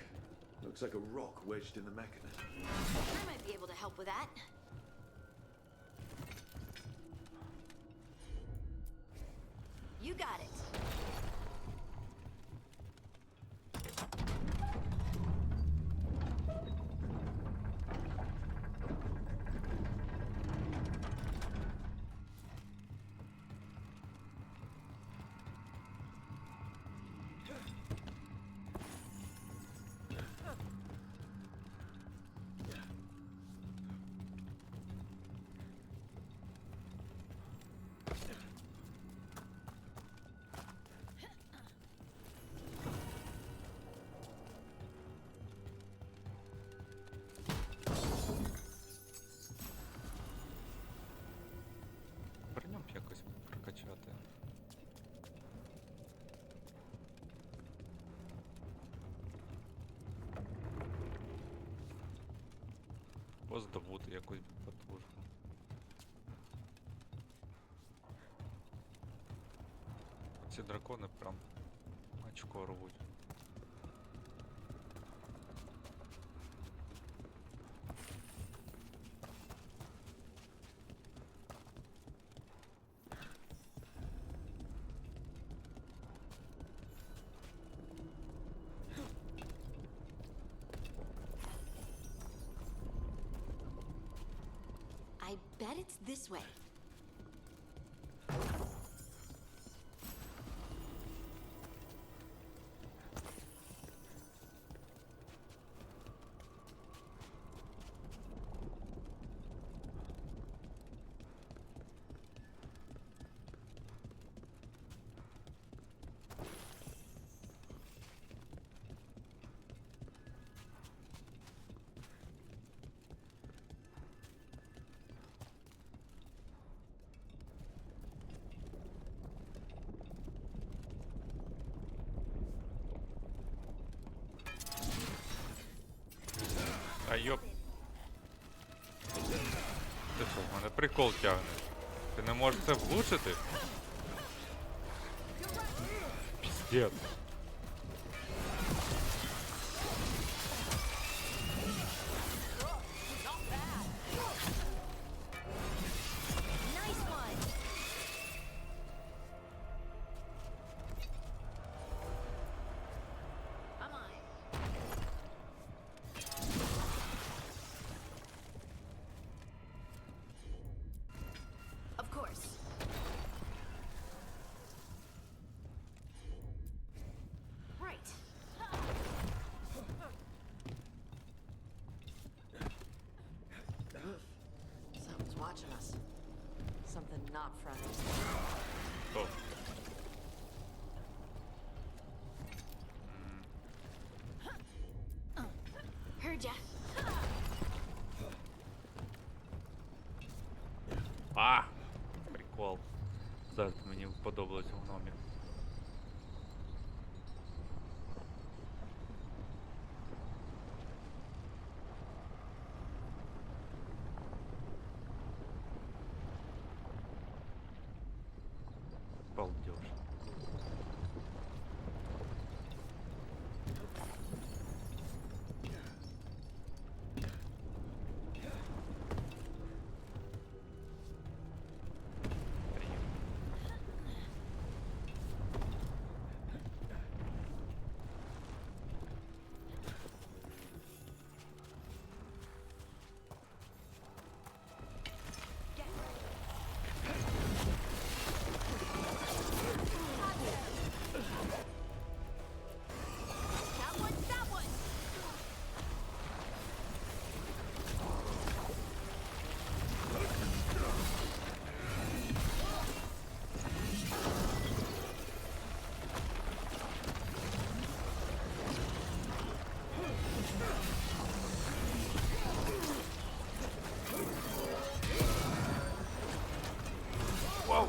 [SPEAKER 3] Looks like a rock wedged in the mechanism.
[SPEAKER 19] I might be able to help with that. You got it.
[SPEAKER 1] Або здобути якусь потужну. Ці дракони прям очко рвуть.
[SPEAKER 19] I bet it's this way.
[SPEAKER 1] А йоп. Ти що, в мене прикол тягне? Ти не можеш це влучити? Піздец.
[SPEAKER 19] Nice one. Come on. Of course. Right.
[SPEAKER 8] Something's watching us. Something not friendly.
[SPEAKER 1] Oh.
[SPEAKER 19] Heard ya.
[SPEAKER 1] А! Прикол. Зараз мені подобалось в гномі. Балдеж.
[SPEAKER 19] That one, that one.
[SPEAKER 1] Вау!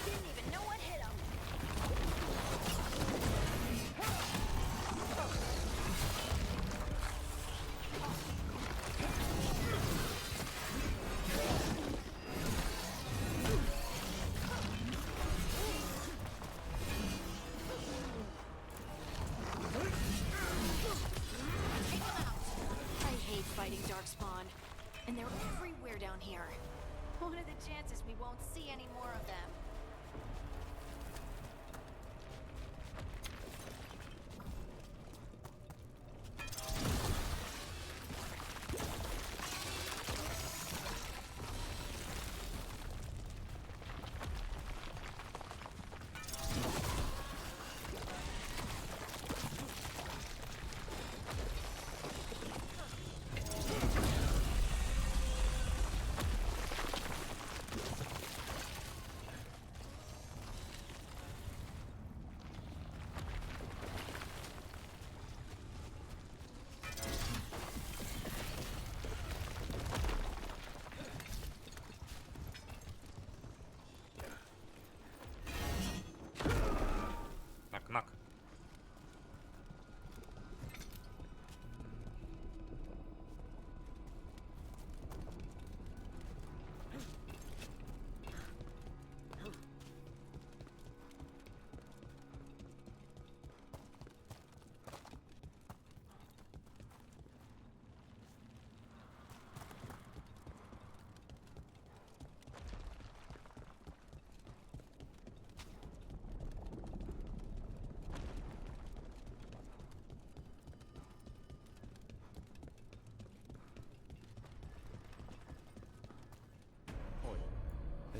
[SPEAKER 19] Didn't even know what hit him. I hate fighting Darkspawn. And they're everywhere down here. What are the chances we won't see any more of them?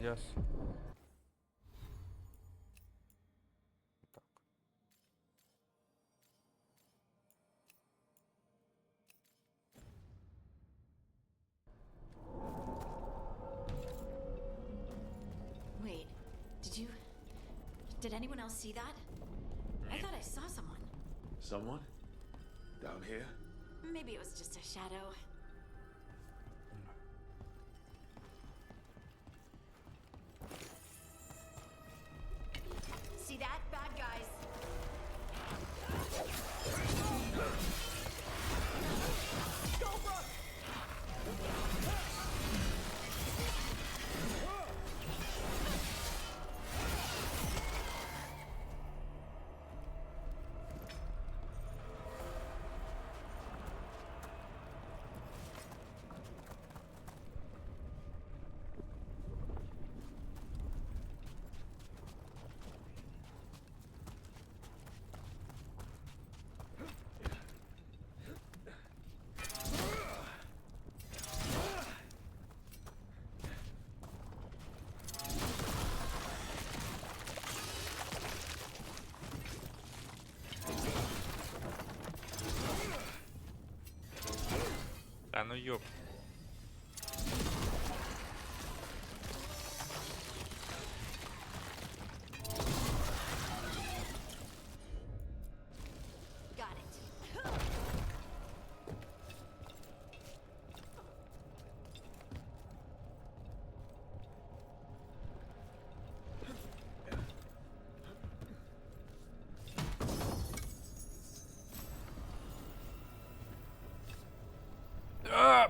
[SPEAKER 1] Yes. Так.
[SPEAKER 19] Wait, did anyone else see that? I thought I saw someone.
[SPEAKER 18] Someone? Down here?
[SPEAKER 19] Maybe it was just a shadow. See that? Bad guys.
[SPEAKER 10] Go, Brooke!
[SPEAKER 1] Та ну ёп.
[SPEAKER 19] Got it.
[SPEAKER 1] А!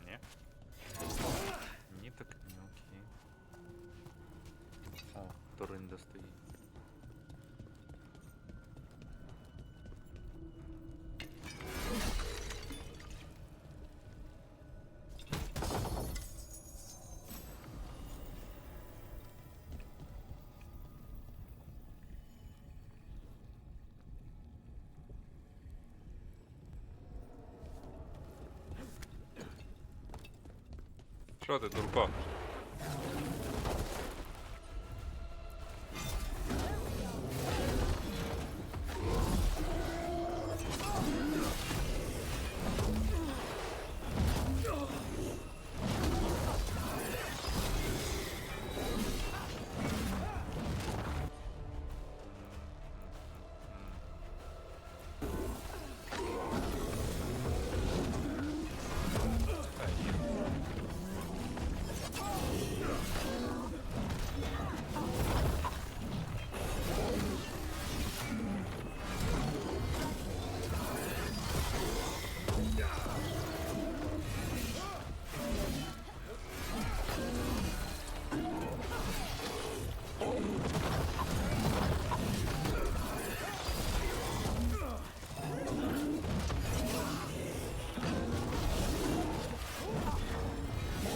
[SPEAKER 1] Не. Ні, так не окей. О, Торинда стоїть. Що ти, дурко?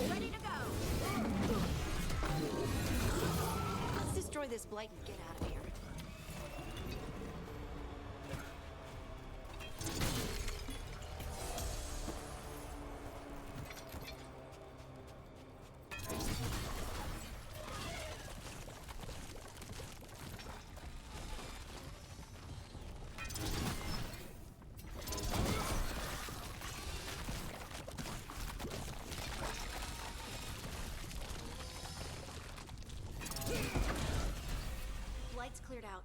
[SPEAKER 19] Ready to go. Let's destroy this blight and get out of here. Light's cleared out.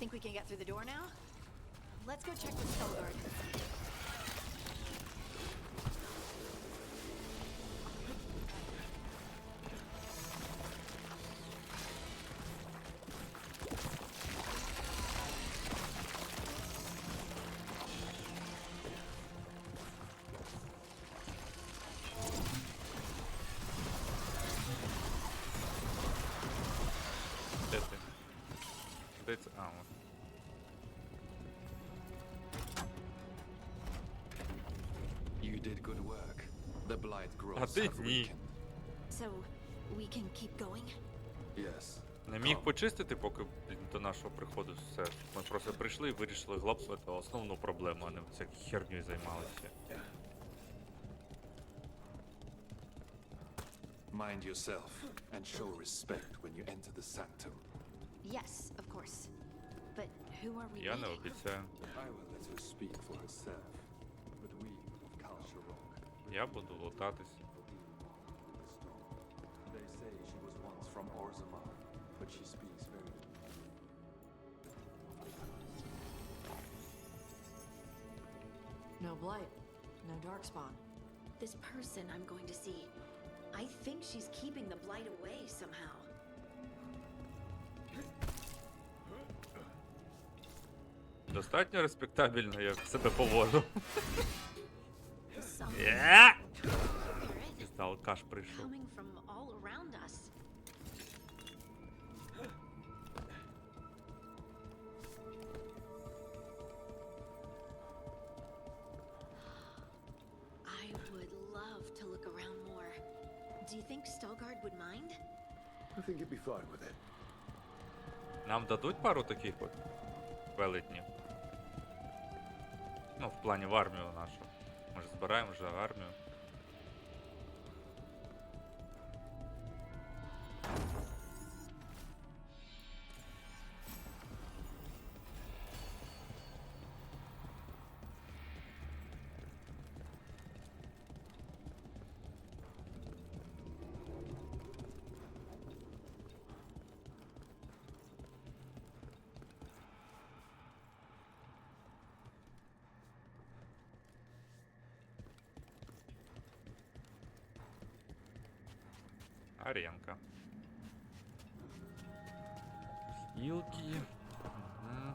[SPEAKER 19] Think we can get through the door now? Let's go check the skull guard.
[SPEAKER 1] здається. А, от.
[SPEAKER 9] You did good work. The blight
[SPEAKER 1] А
[SPEAKER 9] grows
[SPEAKER 1] ти
[SPEAKER 9] have
[SPEAKER 1] ні.
[SPEAKER 9] weakened.
[SPEAKER 19] So, we can keep going?
[SPEAKER 9] Yes.
[SPEAKER 1] Не міг почистити, поки блін, до нашого приходу все. Ми просто прийшли і вирішили глапати основну проблему, а не всякі херню займалися.
[SPEAKER 9] Mind yourself and show respect when you enter the sanctum.
[SPEAKER 19] Yes, of course. But who are we
[SPEAKER 1] Я не
[SPEAKER 19] meeting?
[SPEAKER 1] обіцяю.
[SPEAKER 9] I will let her speak for herself. But we of Kal Sharok.
[SPEAKER 1] Я буду лутатись.
[SPEAKER 9] They say she was once from Orzammar, but she speaks very
[SPEAKER 6] No blight, no darkspawn.
[SPEAKER 19] This person I'm going to see. I think she's keeping the blight away somehow.
[SPEAKER 1] Достатньо респектабельно я себе поводжу.
[SPEAKER 19] Something
[SPEAKER 1] Є! Пізда, алкаш прийшов.
[SPEAKER 19] coming from all around us. I would love to look around more. Do you think Stalgard would mind?
[SPEAKER 18] I think you'd be fine with it.
[SPEAKER 1] Нам дадуть пару таких от велетнів? Ну, в плані в армію нашу. Ми ж збираємо вже армію. Аренка. Хілки. Мгм.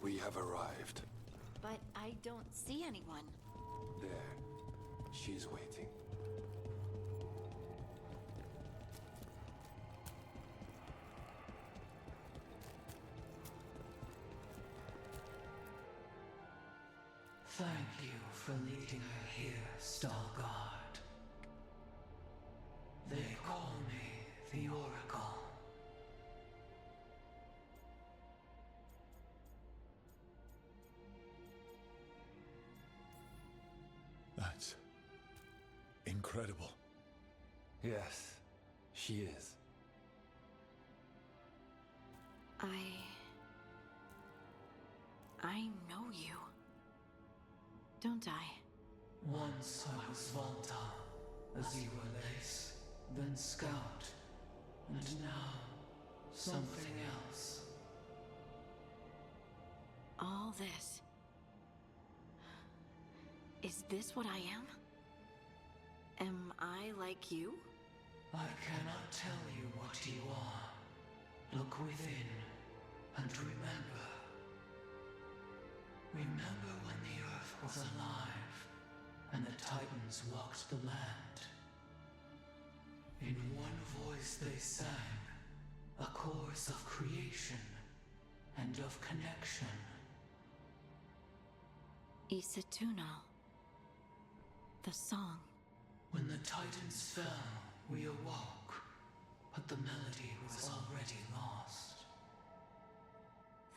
[SPEAKER 9] We have arrived.
[SPEAKER 19] But I don't see anyone.
[SPEAKER 9] There. She's waiting.
[SPEAKER 20] Thank you for leading her here, Stalgard. They call me the Oracle.
[SPEAKER 3] That's incredible.
[SPEAKER 9] Yes, she is.
[SPEAKER 19] I know you. Don't I?
[SPEAKER 20] Once I was Volta, as you were Lace, then Scout, and now something else.
[SPEAKER 19] All this. Is this what I am? Am I like you?
[SPEAKER 20] I cannot tell you what you are. Look within and remember. Remember when the earth was alive and the Titans walked the land. In one voice they sang, a chorus of creation and of connection.
[SPEAKER 19] Isatunal. The song.
[SPEAKER 20] When the Titans fell, we awoke, but the melody was already lost.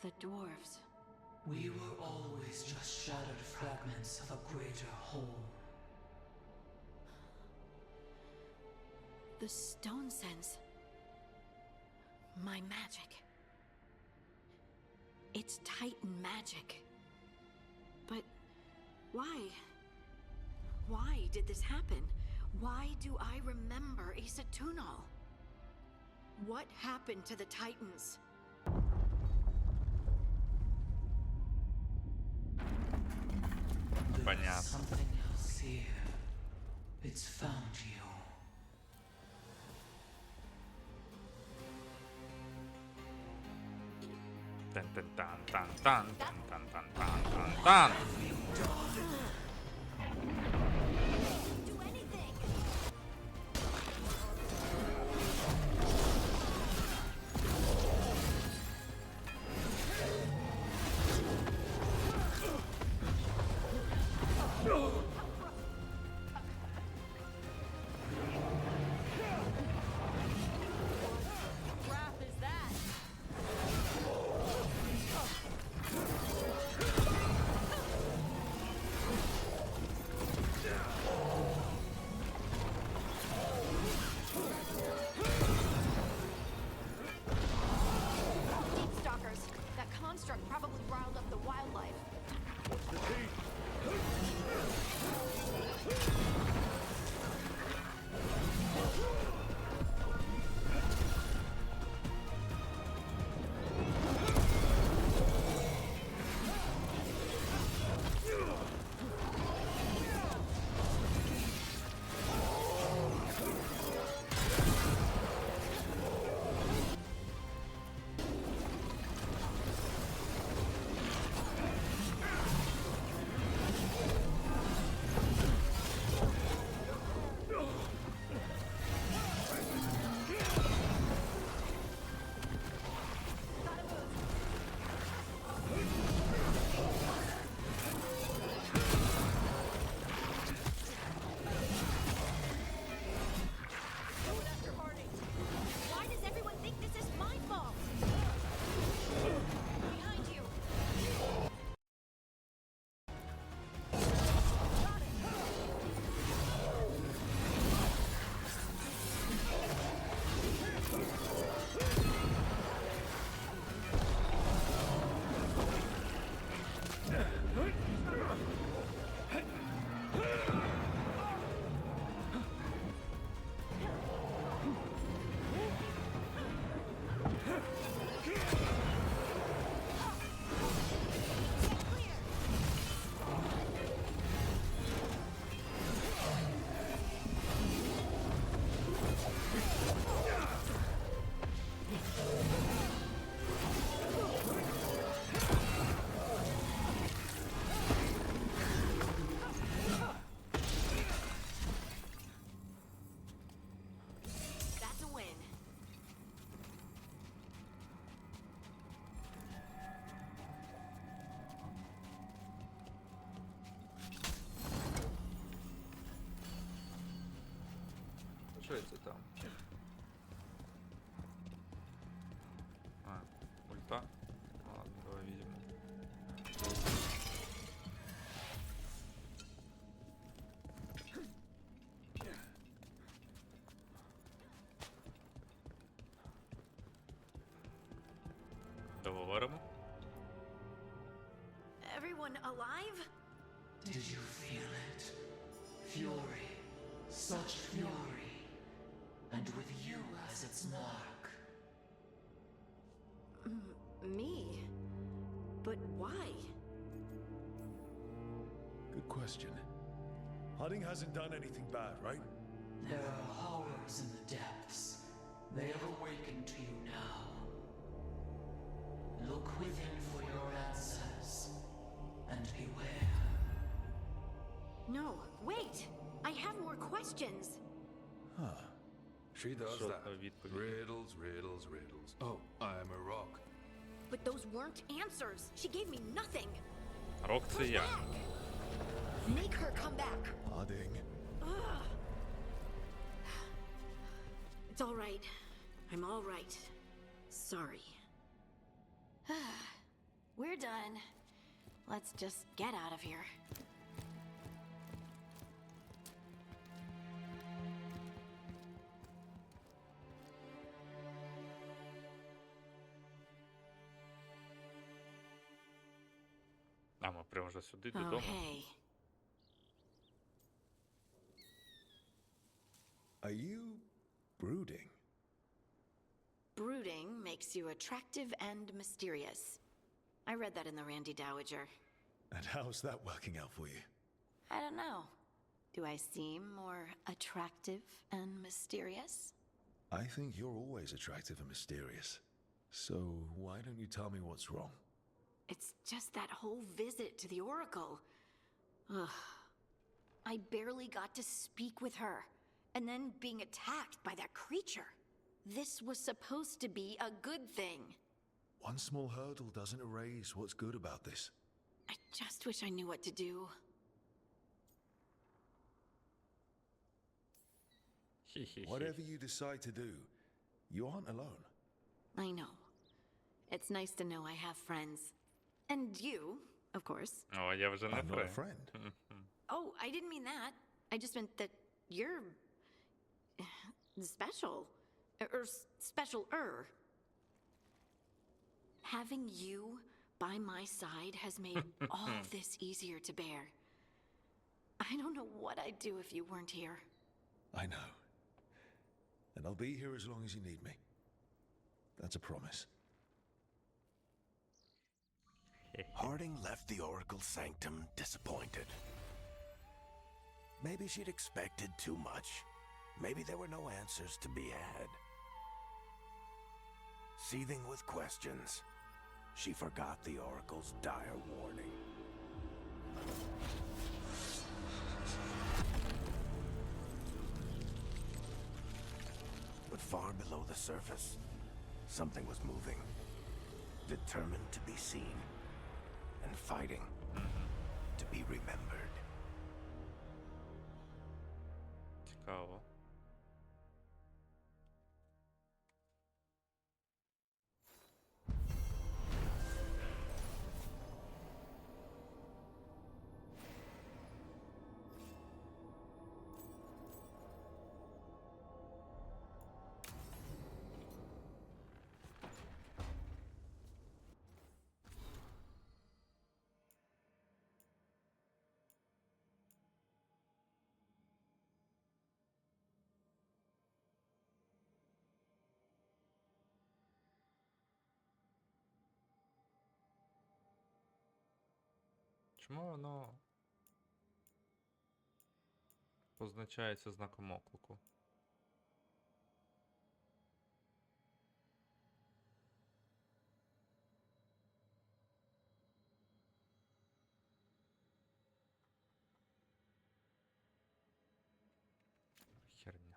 [SPEAKER 19] The dwarves.
[SPEAKER 20] We were always just shattered fragments of a greater whole.
[SPEAKER 19] The stone sense. My magic. It's Titan magic. But why? Why did this happen? Why do I remember Isatunal? What happened to the Titans?
[SPEAKER 20] There's something else here. It's found you.
[SPEAKER 1] Тан тан тан тан тан тан тан тан тан тан. Договоримо.
[SPEAKER 19] Everyone alive?
[SPEAKER 20] Did you feel it? Fury. Such fury. And with you as its mark.
[SPEAKER 19] Me? But why?
[SPEAKER 3] Good question. Harding hasn't done anything bad, right?
[SPEAKER 20] There are horrors in the depths. They have awakened to you now. Look within for your answers. And beware.
[SPEAKER 19] No, wait! I have more questions.
[SPEAKER 3] Huh.
[SPEAKER 9] She does
[SPEAKER 1] Що
[SPEAKER 9] that.
[SPEAKER 1] за відповідь?
[SPEAKER 9] Riddles, riddles, riddles. Oh, I am a rock.
[SPEAKER 19] But those weren't answers. She gave me nothing.
[SPEAKER 1] Рок це я.
[SPEAKER 19] Make her come back.
[SPEAKER 3] Harding.
[SPEAKER 19] Ugh. It's all right. I'm all right. Sorry. We're done. Let's just get out of here.
[SPEAKER 1] А ми прямо вже сюди,
[SPEAKER 19] Oh,
[SPEAKER 1] додому.
[SPEAKER 19] hey.
[SPEAKER 3] Are you brooding?
[SPEAKER 19] Brooding makes you attractive and mysterious. I read that in the Randy Dowager.
[SPEAKER 3] And how's that working out for you?
[SPEAKER 19] I don't know. Do I seem more attractive and mysterious?
[SPEAKER 3] I think you're always attractive and mysterious. So why don't you tell me what's wrong?
[SPEAKER 19] It's just that whole visit to the Oracle. Ugh. I barely got to speak with her. And then being attacked by that creature. This was supposed to be a good thing.
[SPEAKER 3] One small hurdle doesn't erase what's good about this.
[SPEAKER 19] I just wish I knew what to do.
[SPEAKER 3] Whatever you decide to do, you aren't alone.
[SPEAKER 19] I know. It's nice to know I have friends. And you, of course.
[SPEAKER 1] О, я вже не
[SPEAKER 3] I'm not a
[SPEAKER 1] френд.
[SPEAKER 3] friend.
[SPEAKER 19] Oh, I didn't mean that. I just meant that you're special. Or special-er. Having you by my side has made all of this easier to bear. I don't know what I'd do if you weren't here.
[SPEAKER 3] I know. And I'll be here as long as you need me. That's a promise.
[SPEAKER 4] Harding left the Oracle Sanctum disappointed. Maybe she'd expected too much. Maybe there were no answers to be had. Seething with questions, she forgot the Oracle's dire warning. But far below the surface, something was moving. Determined to be seen. And fighting to be remembered.
[SPEAKER 1] Цікаво. Чому воно позначається знаком оклику? Херня.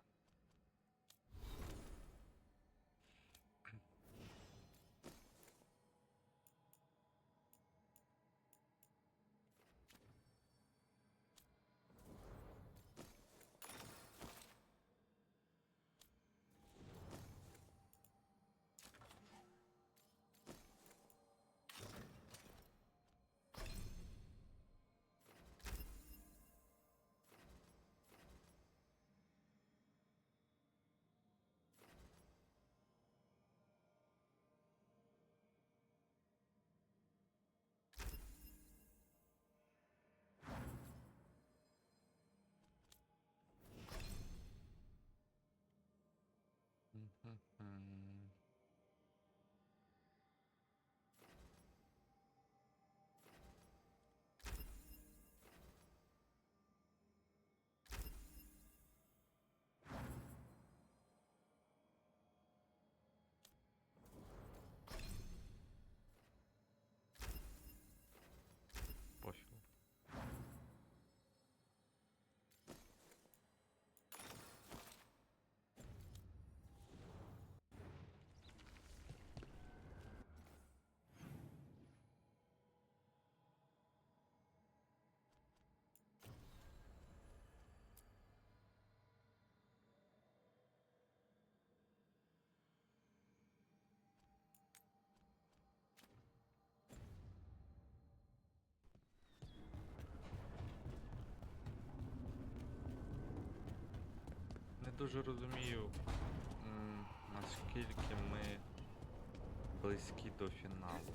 [SPEAKER 1] дуже розумію, наскільки ми близькі до фіналу.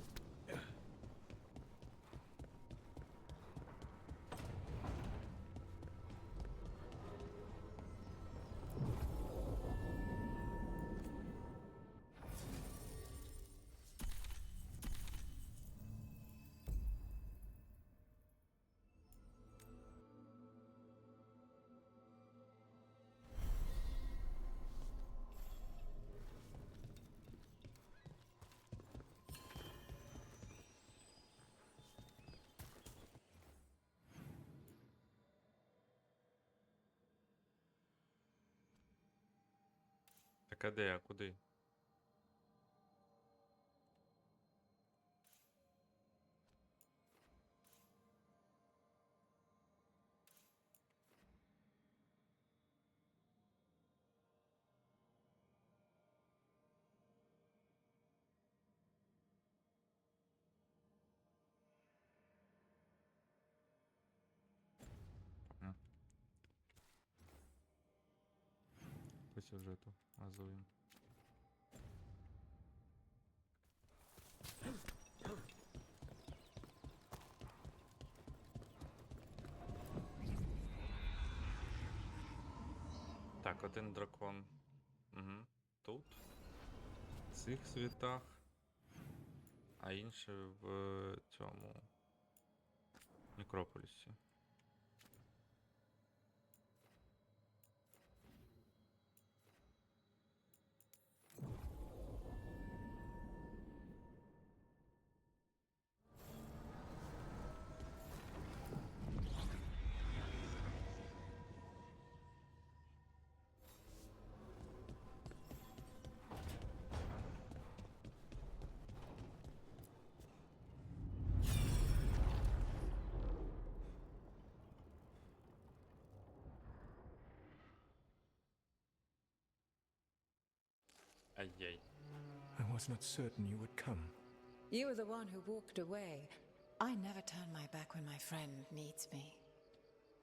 [SPEAKER 1] Так а де, а куди? По сюжету газуємо. Так, один дракон. Угу. Тут. В цих світах. А інший в цьому Некрополісі. Ай-яй.
[SPEAKER 21] I was not certain you would come.
[SPEAKER 11] You were the one who walked away. I never turn my back when my friend needs me.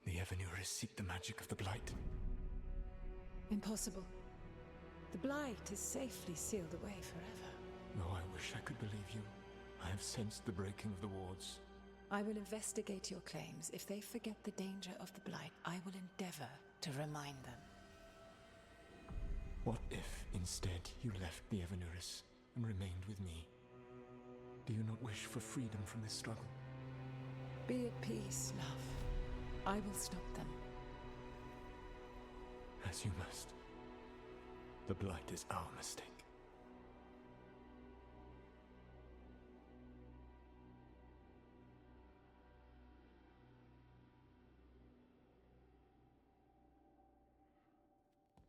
[SPEAKER 21] The Evanurus seek the magic of the Blight.
[SPEAKER 11] Impossible. The Blight is safely sealed away forever.
[SPEAKER 21] Though I wish I could believe you, I have sensed the breaking of the wards.
[SPEAKER 11] I will investigate your claims. If they forget the danger of the Blight, I will endeavor to remind them.
[SPEAKER 21] What if, instead, you left the Evanurus and remained with me? Do you not wish for freedom from this struggle?
[SPEAKER 11] Be at peace, love. I will stop them.
[SPEAKER 21] As you must. The Blight is our mistake.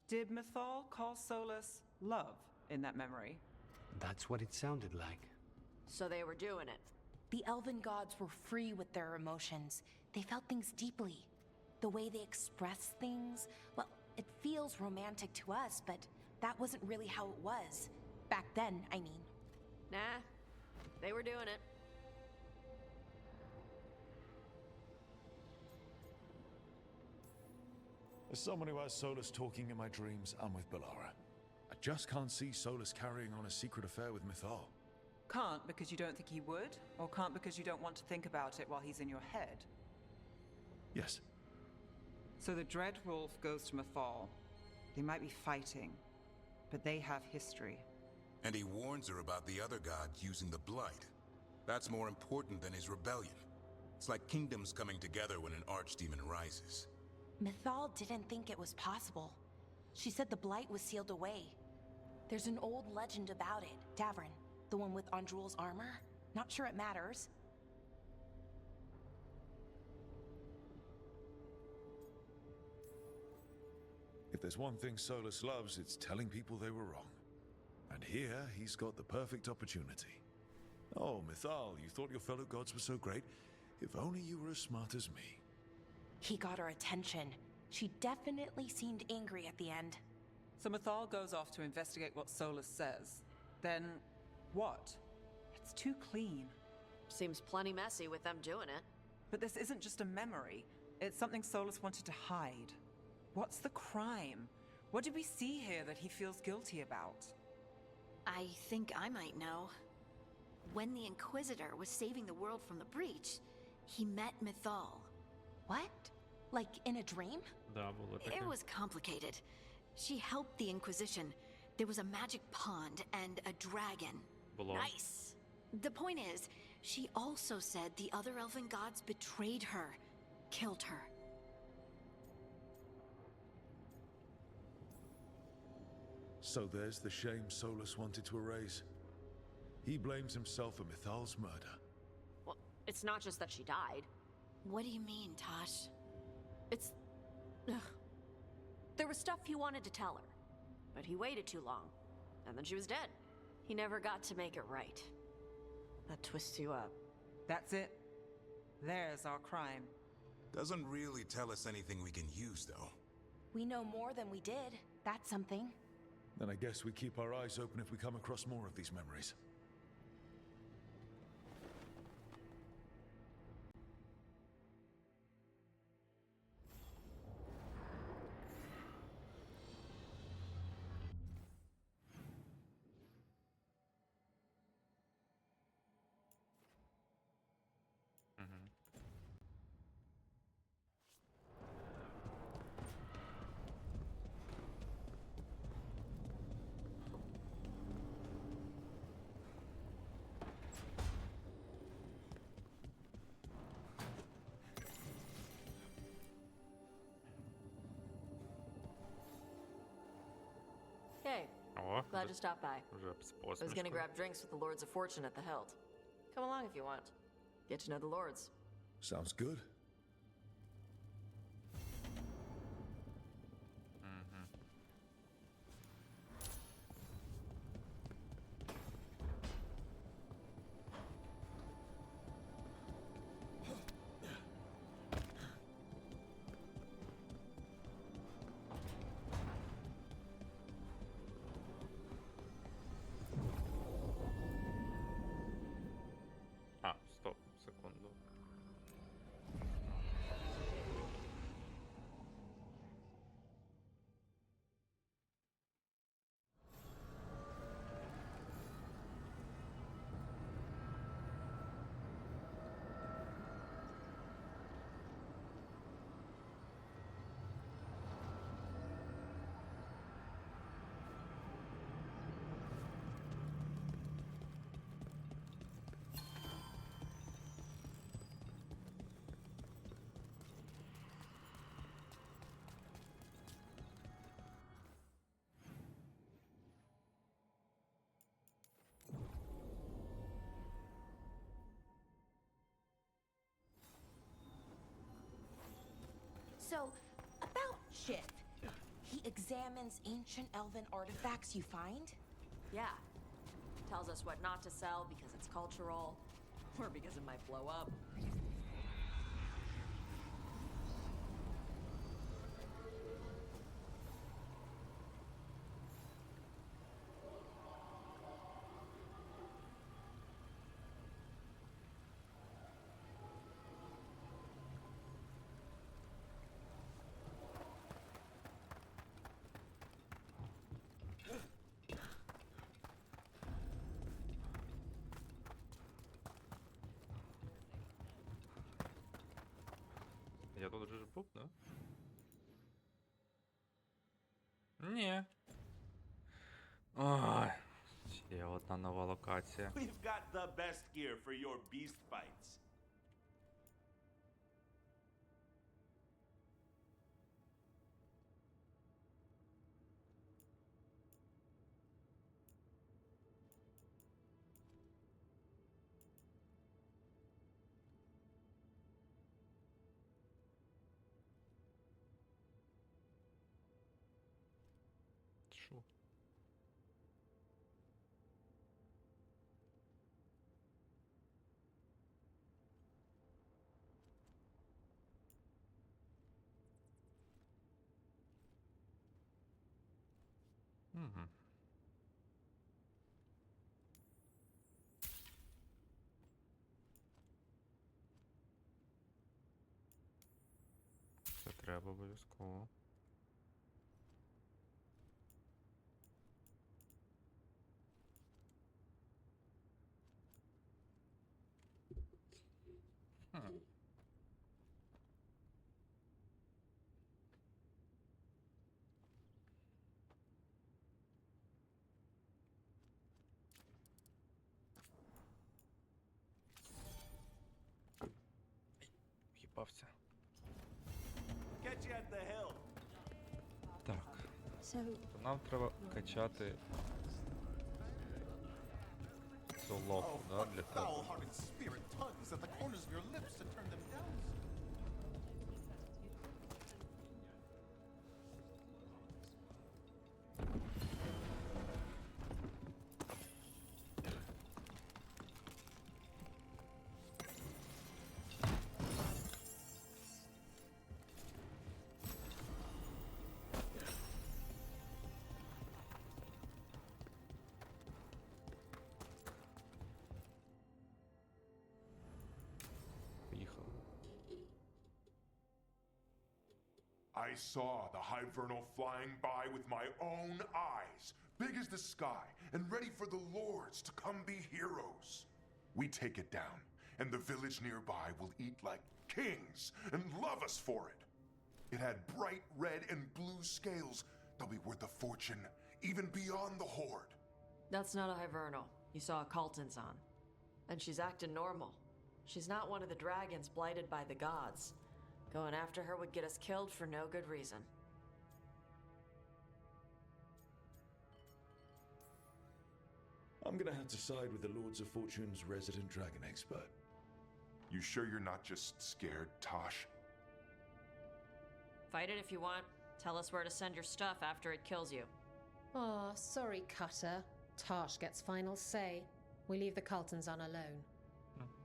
[SPEAKER 2] Did Mythal call Solus love in that memory?
[SPEAKER 15] That's what it sounded like.
[SPEAKER 6] So they were doing it. The elven gods were free with their emotions. They felt things deeply. The way they expressed things, well, it feels romantic to us, but that wasn't really how it was. Back then, I mean.
[SPEAKER 8] Nah, they were doing it.
[SPEAKER 3] As someone who has Solus talking in my dreams, I'm with Bellara. I just can't see Solus carrying on a secret affair with Mythal.
[SPEAKER 2] Can't because you don't think he would? Or can't because you don't want to think about it while he's in your head?
[SPEAKER 3] Yes.
[SPEAKER 2] So the Dread Wolf goes to Mythal. They might be fighting, but they have history.
[SPEAKER 5] And he warns her about the other gods using the Blight. That's more important than his rebellion. It's like kingdoms coming together when an archdemon rises.
[SPEAKER 6] Mythal didn't think it was possible. She said the Blight was sealed away. There's an old legend about it. Davrin, the one with Andrul's armor. Not sure it matters.
[SPEAKER 3] If there's one thing Solus loves, it's telling people they were wrong. And here, he's got the perfect opportunity. Oh, Mythal, you thought your fellow gods were so great? If only you were as smart as me.
[SPEAKER 6] He got her attention. She definitely seemed angry at the end.
[SPEAKER 2] So Mythal goes off to investigate what Solus says. Then, what? It's too clean.
[SPEAKER 8] Seems plenty messy with them doing it.
[SPEAKER 2] But this isn't just a memory. It's something Solus wanted to hide. What's the crime? What did we see here that he feels guilty about?
[SPEAKER 19] I think I might know. When the Inquisitor was saving the world from the breach, he met Mythal.
[SPEAKER 6] What? Like in a dream?
[SPEAKER 1] Да, було таке.
[SPEAKER 19] It was complicated. She helped the Inquisition. There was a magic pond and a dragon.
[SPEAKER 1] Було.
[SPEAKER 19] Nice. The point is, she also said the other elven gods betrayed her, killed her.
[SPEAKER 3] So there's the shame Solus wanted to erase. He blames himself for Mythal's murder.
[SPEAKER 14] Well, it's not just that she died.
[SPEAKER 19] What do you mean, Tosh?
[SPEAKER 14] It's... Ugh. There was stuff he wanted to tell her, but he waited too long, and then she was dead. He never got to make it right. That twists you up.
[SPEAKER 2] That's it. There's our crime.
[SPEAKER 5] Doesn't really tell us anything we can use, though.
[SPEAKER 6] We know more than we did. That's something.
[SPEAKER 3] Then I guess we keep our eyes open if we come across more of these memories.
[SPEAKER 8] Hey,
[SPEAKER 1] О,
[SPEAKER 8] glad you stopped by.
[SPEAKER 1] вже з
[SPEAKER 8] I was gonna
[SPEAKER 1] посмішкою.
[SPEAKER 8] grab drinks with the Lords of Fortune at the Hilt. Come along if you want. Get to know the Lords.
[SPEAKER 3] Sounds good.
[SPEAKER 1] А, стоп, секунду.
[SPEAKER 6] So, about Chif. He examines ancient elven artifacts you find?
[SPEAKER 8] Yeah. Tells us what not to sell because it's cultural, or because it might blow up.
[SPEAKER 1] Я тут же ж був, да? Ні. Ой, ще одна нова локація.
[SPEAKER 16] We've got the best gear for your beast fights.
[SPEAKER 1] Що? Угу. Це треба обов'язково. попався.
[SPEAKER 16] Catch you at the hill.
[SPEAKER 1] Так. Нам треба качати цю лоху, да, для того.
[SPEAKER 13] Foul-hearted spirit tugs at the corners of your lips to turn them down.
[SPEAKER 1] Поїхали.
[SPEAKER 17] I saw the Hivernal flying by with my own eyes, big as the sky, and ready for the lords to come be heroes. We take it down, and the village nearby will eat like kings and love us for it. It had bright red and blue scales. They'll be worth a fortune, even beyond the Horde.
[SPEAKER 14] That's not a Hivernal. You saw a Kaltanzan. And she's acting normal. She's not one of the dragons blighted by the gods. Going after her would get us killed for no good reason.
[SPEAKER 3] I'm gonna have to side with the Lords of Fortune's resident dragon expert.
[SPEAKER 17] You sure you're not just scared, Tosh?
[SPEAKER 14] Fight it if you want. Tell us where to send your stuff after it kills you.
[SPEAKER 23] Aw, sorry, Cutter. Tarsh gets final say. We leave the Kaltanzan alone.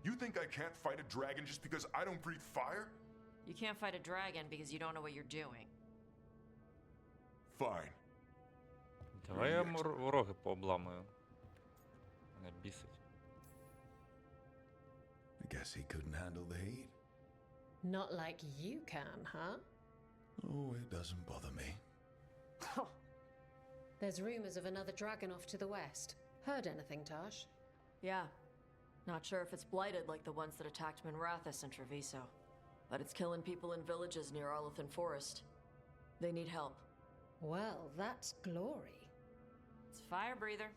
[SPEAKER 17] You think I can't fight a dragon just because I don't breathe fire?
[SPEAKER 14] You can't fight a dragon because you don't know what you're doing.
[SPEAKER 17] Fine.
[SPEAKER 1] Давай я вороги пообламую. Мене бісить.
[SPEAKER 3] I guess he couldn't handle the heat.
[SPEAKER 23] Not like you can, huh?
[SPEAKER 3] Oh, it doesn't bother me.
[SPEAKER 23] There's rumors of another dragon off to the west. Heard anything, Tarsh?
[SPEAKER 14] Yeah. Not sure if it's blighted like the ones that attacked Minrathous and Treviso. But it's killing people in villages near Arlothan Forest. They need help.
[SPEAKER 23] Well, that's glory.
[SPEAKER 14] It's Fire Breather.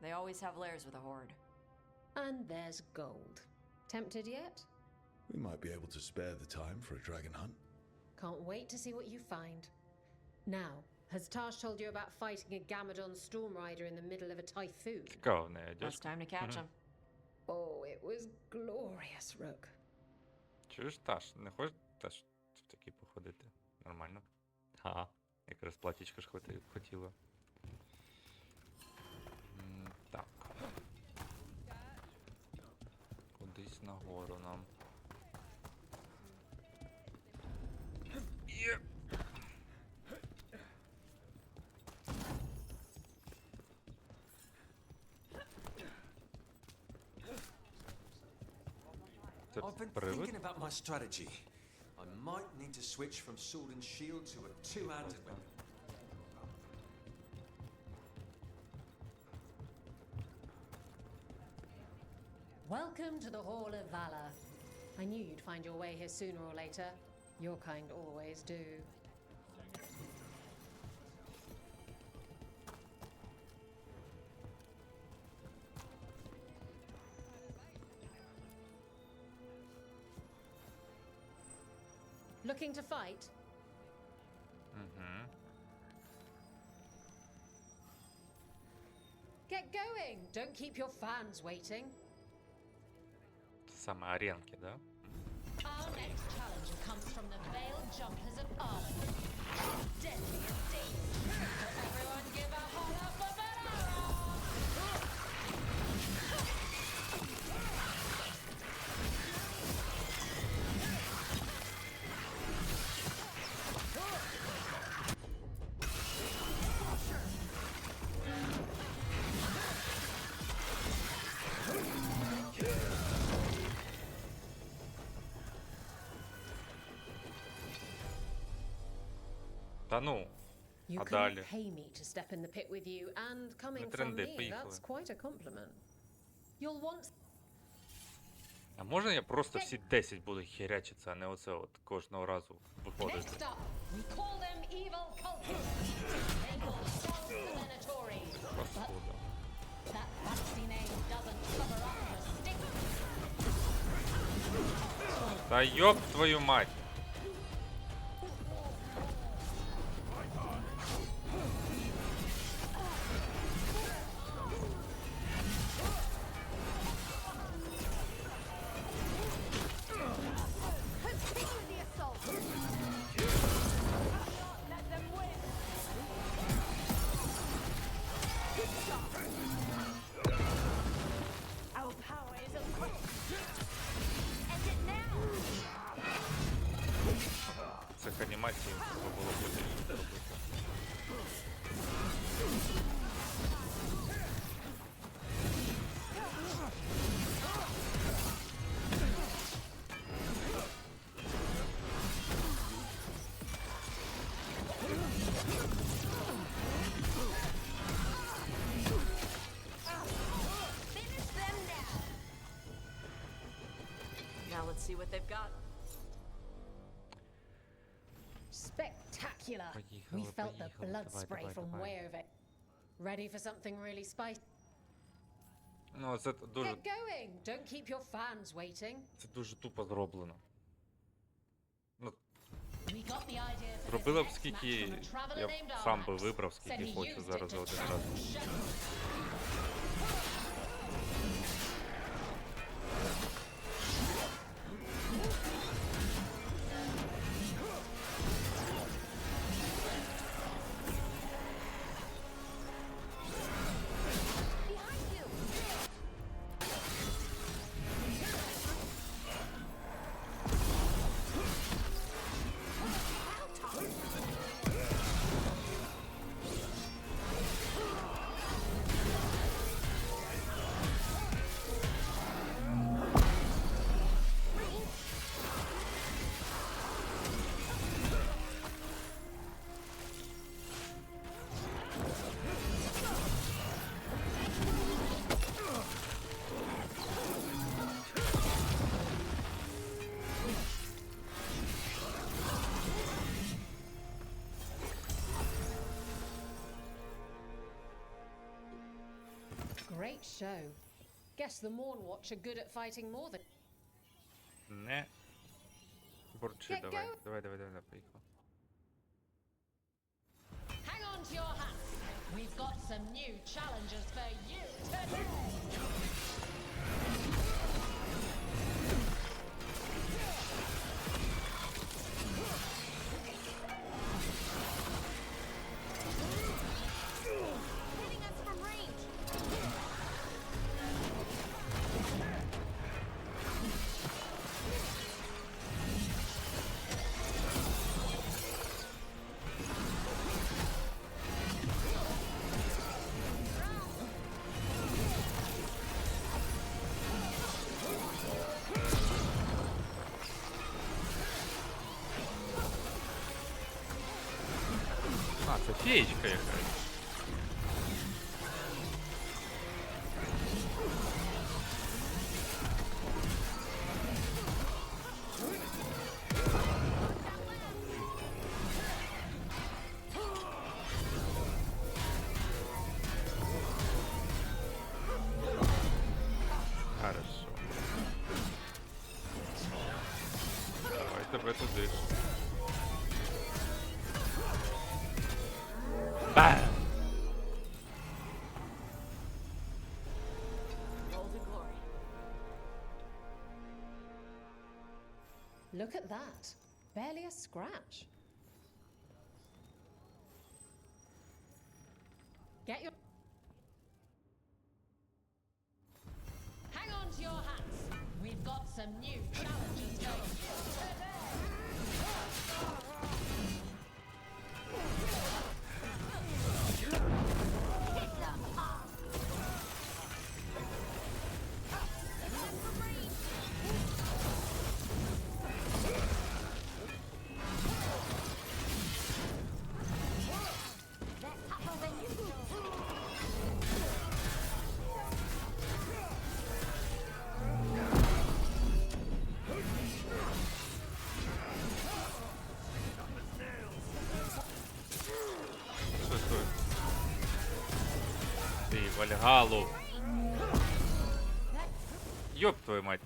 [SPEAKER 14] They always have lairs with a horde.
[SPEAKER 23] And there's gold. Tempted yet?
[SPEAKER 3] We might be able to spare the time for a dragon hunt.
[SPEAKER 23] Can't wait to see what you find. Now, has Tarsh told you about fighting a Gamadon storm rider in the middle of a typhoon?
[SPEAKER 1] Цікаво, не йдеш?
[SPEAKER 14] Best time to catch him.
[SPEAKER 23] Oh, it was glorious, Rook.
[SPEAKER 1] Чуєш, Таш, не хочеш теж в такі походити? Нормально. Ха, якраз платічка ж хотіла. Так. Кудись нагору нам. Є!
[SPEAKER 24] I've been thinking about my strategy. I might need to switch from sword and shield to a two-handed weapon.
[SPEAKER 23] Welcome to the Hall of Valor. I knew you'd find your way here sooner or later. Your kind always do. Looking to fight?
[SPEAKER 1] Mm-hmm.
[SPEAKER 23] Get going! Don't keep your fans waiting.
[SPEAKER 1] Саме аренки, да?
[SPEAKER 10] Our next challenger comes from the Veiled Jumpers of Arlen. Deadly as dangerous. Everyone give a holler for
[SPEAKER 1] Та ну,
[SPEAKER 23] You
[SPEAKER 1] а
[SPEAKER 23] couldn't
[SPEAKER 1] далі?
[SPEAKER 23] pay me to step in the pit with you, and coming
[SPEAKER 1] Ми
[SPEAKER 23] from
[SPEAKER 1] тренди,
[SPEAKER 23] me,
[SPEAKER 1] поїхали.
[SPEAKER 23] that's quite a compliment. You'll want
[SPEAKER 1] А можна я просто всі 10 буду херячитися, а не оце от кожного разу виходити?
[SPEAKER 10] Next up, we call them evil cultists. They call themselves the Venatori.
[SPEAKER 1] Паскуда.
[SPEAKER 10] That fancy name doesn't cover up the stink.
[SPEAKER 1] Та ёб твою мать.
[SPEAKER 10] Our power is unquestioned. End it now.
[SPEAKER 1] Цих анімацій треба було побільше зробити.
[SPEAKER 10] Finish them now.
[SPEAKER 14] Now let's see what they've got.
[SPEAKER 23] Spectacular. We felt the blood spray from way over. Ready for something really spicy?
[SPEAKER 1] Ну, це дуже,
[SPEAKER 23] Get going. Don't keep your fans waiting.
[SPEAKER 1] це дуже тупо зроблено. Ну,
[SPEAKER 23] We got the idea for
[SPEAKER 1] зробила
[SPEAKER 23] this
[SPEAKER 1] б
[SPEAKER 23] next
[SPEAKER 1] скільки,
[SPEAKER 23] match from a traveler
[SPEAKER 1] я б
[SPEAKER 23] named
[SPEAKER 1] сам би
[SPEAKER 23] Armax.
[SPEAKER 1] вибрав,
[SPEAKER 23] Said
[SPEAKER 1] скільки
[SPEAKER 23] he
[SPEAKER 1] хочу
[SPEAKER 23] used it
[SPEAKER 1] зараз
[SPEAKER 23] to
[SPEAKER 1] за один
[SPEAKER 23] track
[SPEAKER 1] раз.
[SPEAKER 23] shadows.
[SPEAKER 10] Behind you.
[SPEAKER 23] Great show. Guess the Mornwatch are good at fighting more than.
[SPEAKER 1] Не бурчи,
[SPEAKER 23] Get
[SPEAKER 1] давай.
[SPEAKER 23] going.
[SPEAKER 1] Давай, поїхав.
[SPEAKER 23] Hang on to your hats. We've got some new challenges for you today.
[SPEAKER 10] Hitting us from range.
[SPEAKER 1] А, це феєчка якась. Хорошо. Давай тебе туди ж. Бам!
[SPEAKER 14] Golden glory.
[SPEAKER 23] Look at that. Barely a scratch. Get your. Hang on to your hats. We've got some new challenges for you today.
[SPEAKER 10] Pick them off. They're tougher than you.
[SPEAKER 1] Стой, стой. Ти Вальгалу. Ёб твою мать.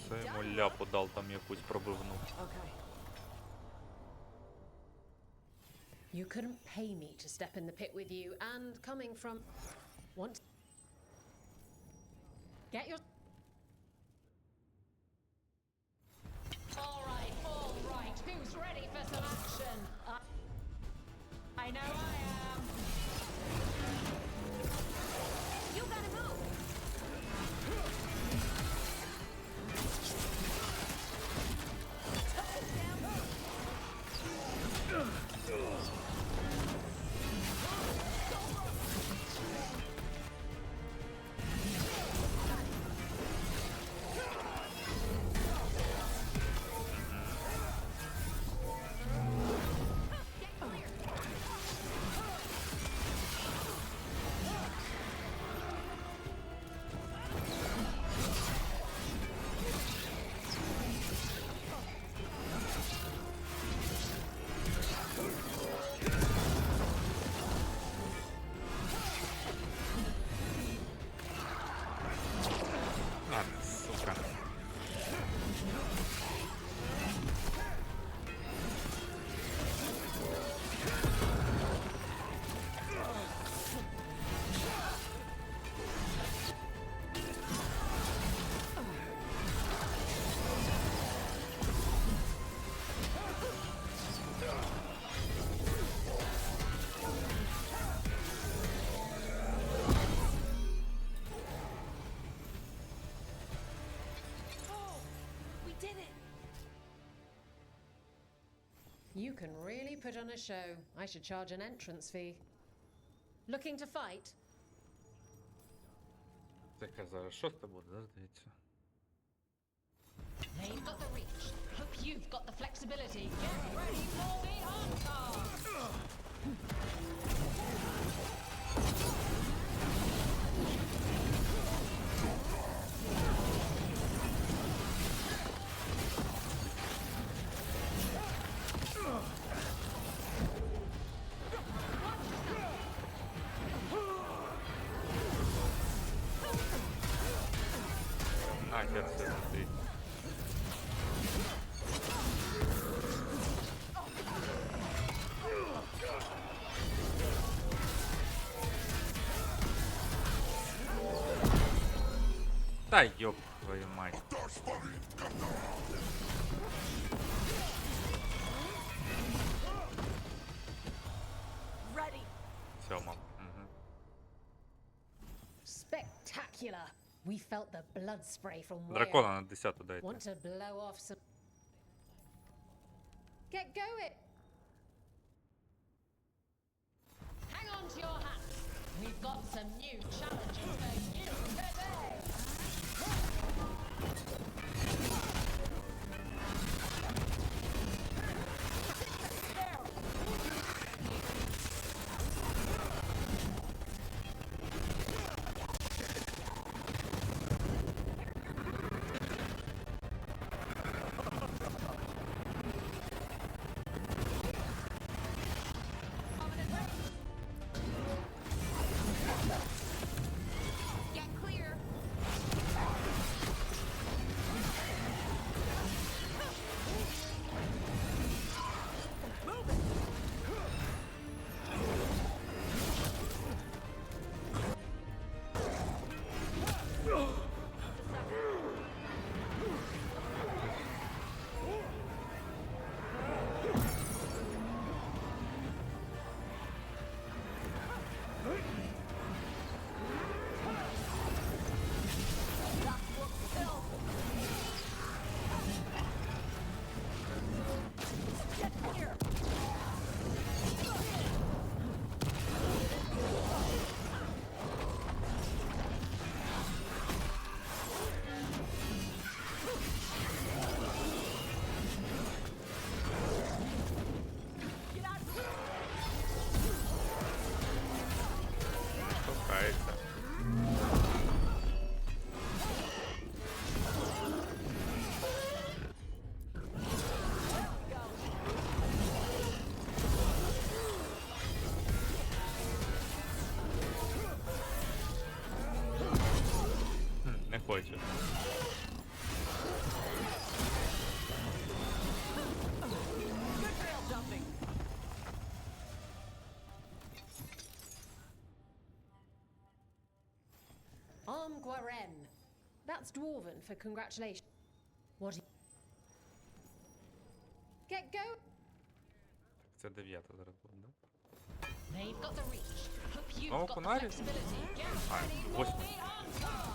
[SPEAKER 1] Це йому ляпу дав там якусь пробивну.
[SPEAKER 23] You couldn't pay me to step in the pit with you, and coming from... Want... Get your... All right, who's ready for some action? I know I am.
[SPEAKER 6] You gotta move!
[SPEAKER 1] Сука.
[SPEAKER 23] You can really put on a show. I should charge an entrance fee. Looking to fight?
[SPEAKER 1] Це зараз шосте буде, да, здається.
[SPEAKER 23] They've got the reach. Hope you've got the flexibility. Get ready for the encore!
[SPEAKER 1] Нахер це стоїть. Та ёб твою мать. Сьома. Угу.
[SPEAKER 23] Spectacular! We felt the blood spray from way
[SPEAKER 1] Дракона
[SPEAKER 23] up.
[SPEAKER 1] на 10-ту дайте.
[SPEAKER 23] Want to blow off some... Get going! Hang on to your hats. We've got some new challenges for you today.
[SPEAKER 6] Get
[SPEAKER 10] Good trail jumping.
[SPEAKER 23] Guaren. That's Dwarven for congratulations. What? Get go.
[SPEAKER 1] Це 9 зараз буде, да?
[SPEAKER 10] They've got the reach. Hope you've
[SPEAKER 1] Oh,
[SPEAKER 10] got the
[SPEAKER 1] Kunari?
[SPEAKER 10] flexibility. Get
[SPEAKER 1] А,
[SPEAKER 10] ready for
[SPEAKER 1] 8.
[SPEAKER 10] the encore.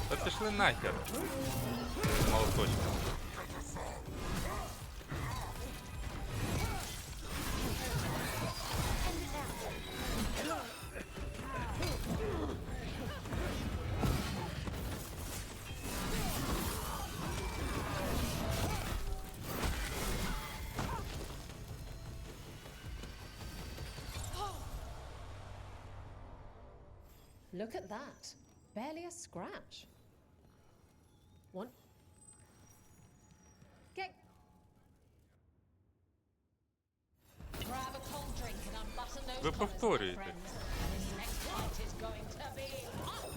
[SPEAKER 1] Та пішли нахер. Молоточки.
[SPEAKER 23] Look at that. Barely a scratch. One. Get.
[SPEAKER 10] Grab a cold drink and unbutton those
[SPEAKER 1] Ви
[SPEAKER 10] collars, my
[SPEAKER 1] повторюєте.
[SPEAKER 10] friends. This next fight is going to be hot.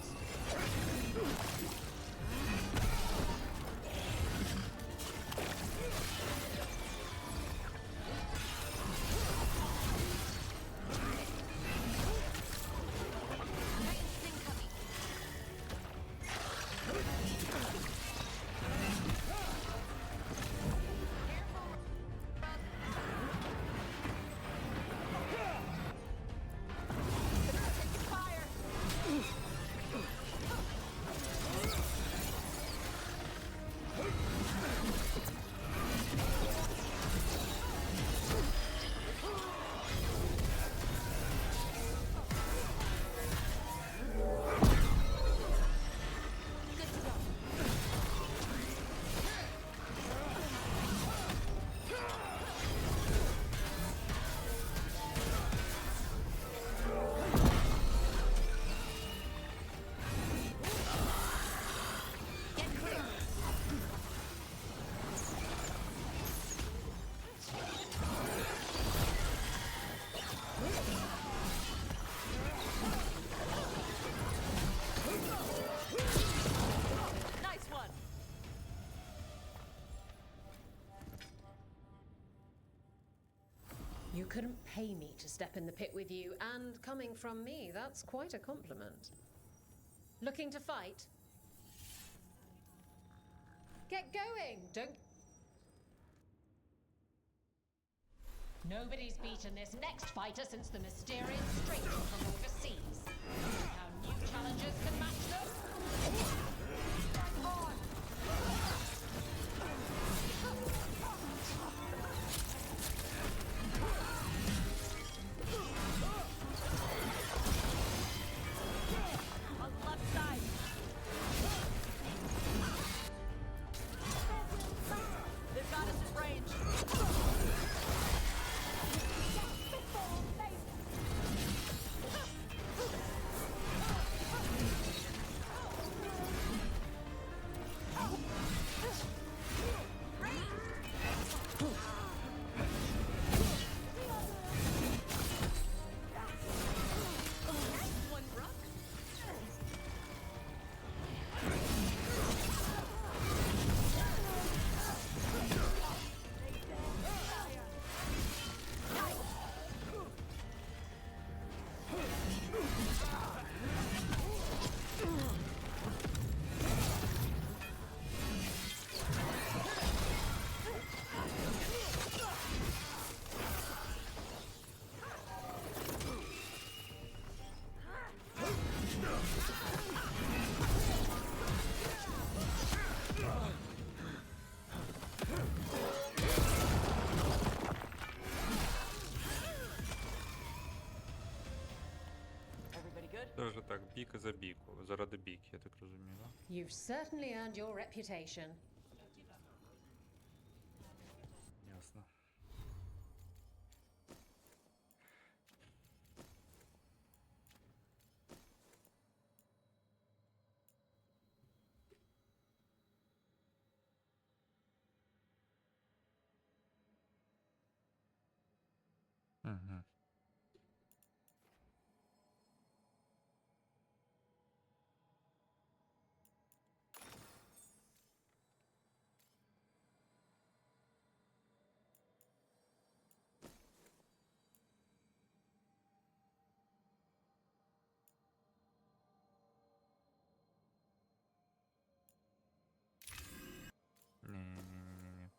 [SPEAKER 10] Nice one.
[SPEAKER 23] You couldn't pay me to step in the pit with you, and coming from me, that's quite a compliment. Looking to fight? Get going! Don't.
[SPEAKER 10] Nobody's beaten this next fighter since the Mysterian Stranger from overseas. How new challengers can match them? On the left side. They've got us in range.
[SPEAKER 1] каже так, бійка за бійку, заради бійки, я так розумію, да?
[SPEAKER 23] You've certainly earned your reputation.
[SPEAKER 1] Ясно. Угу. Ні-ні-ні-ні.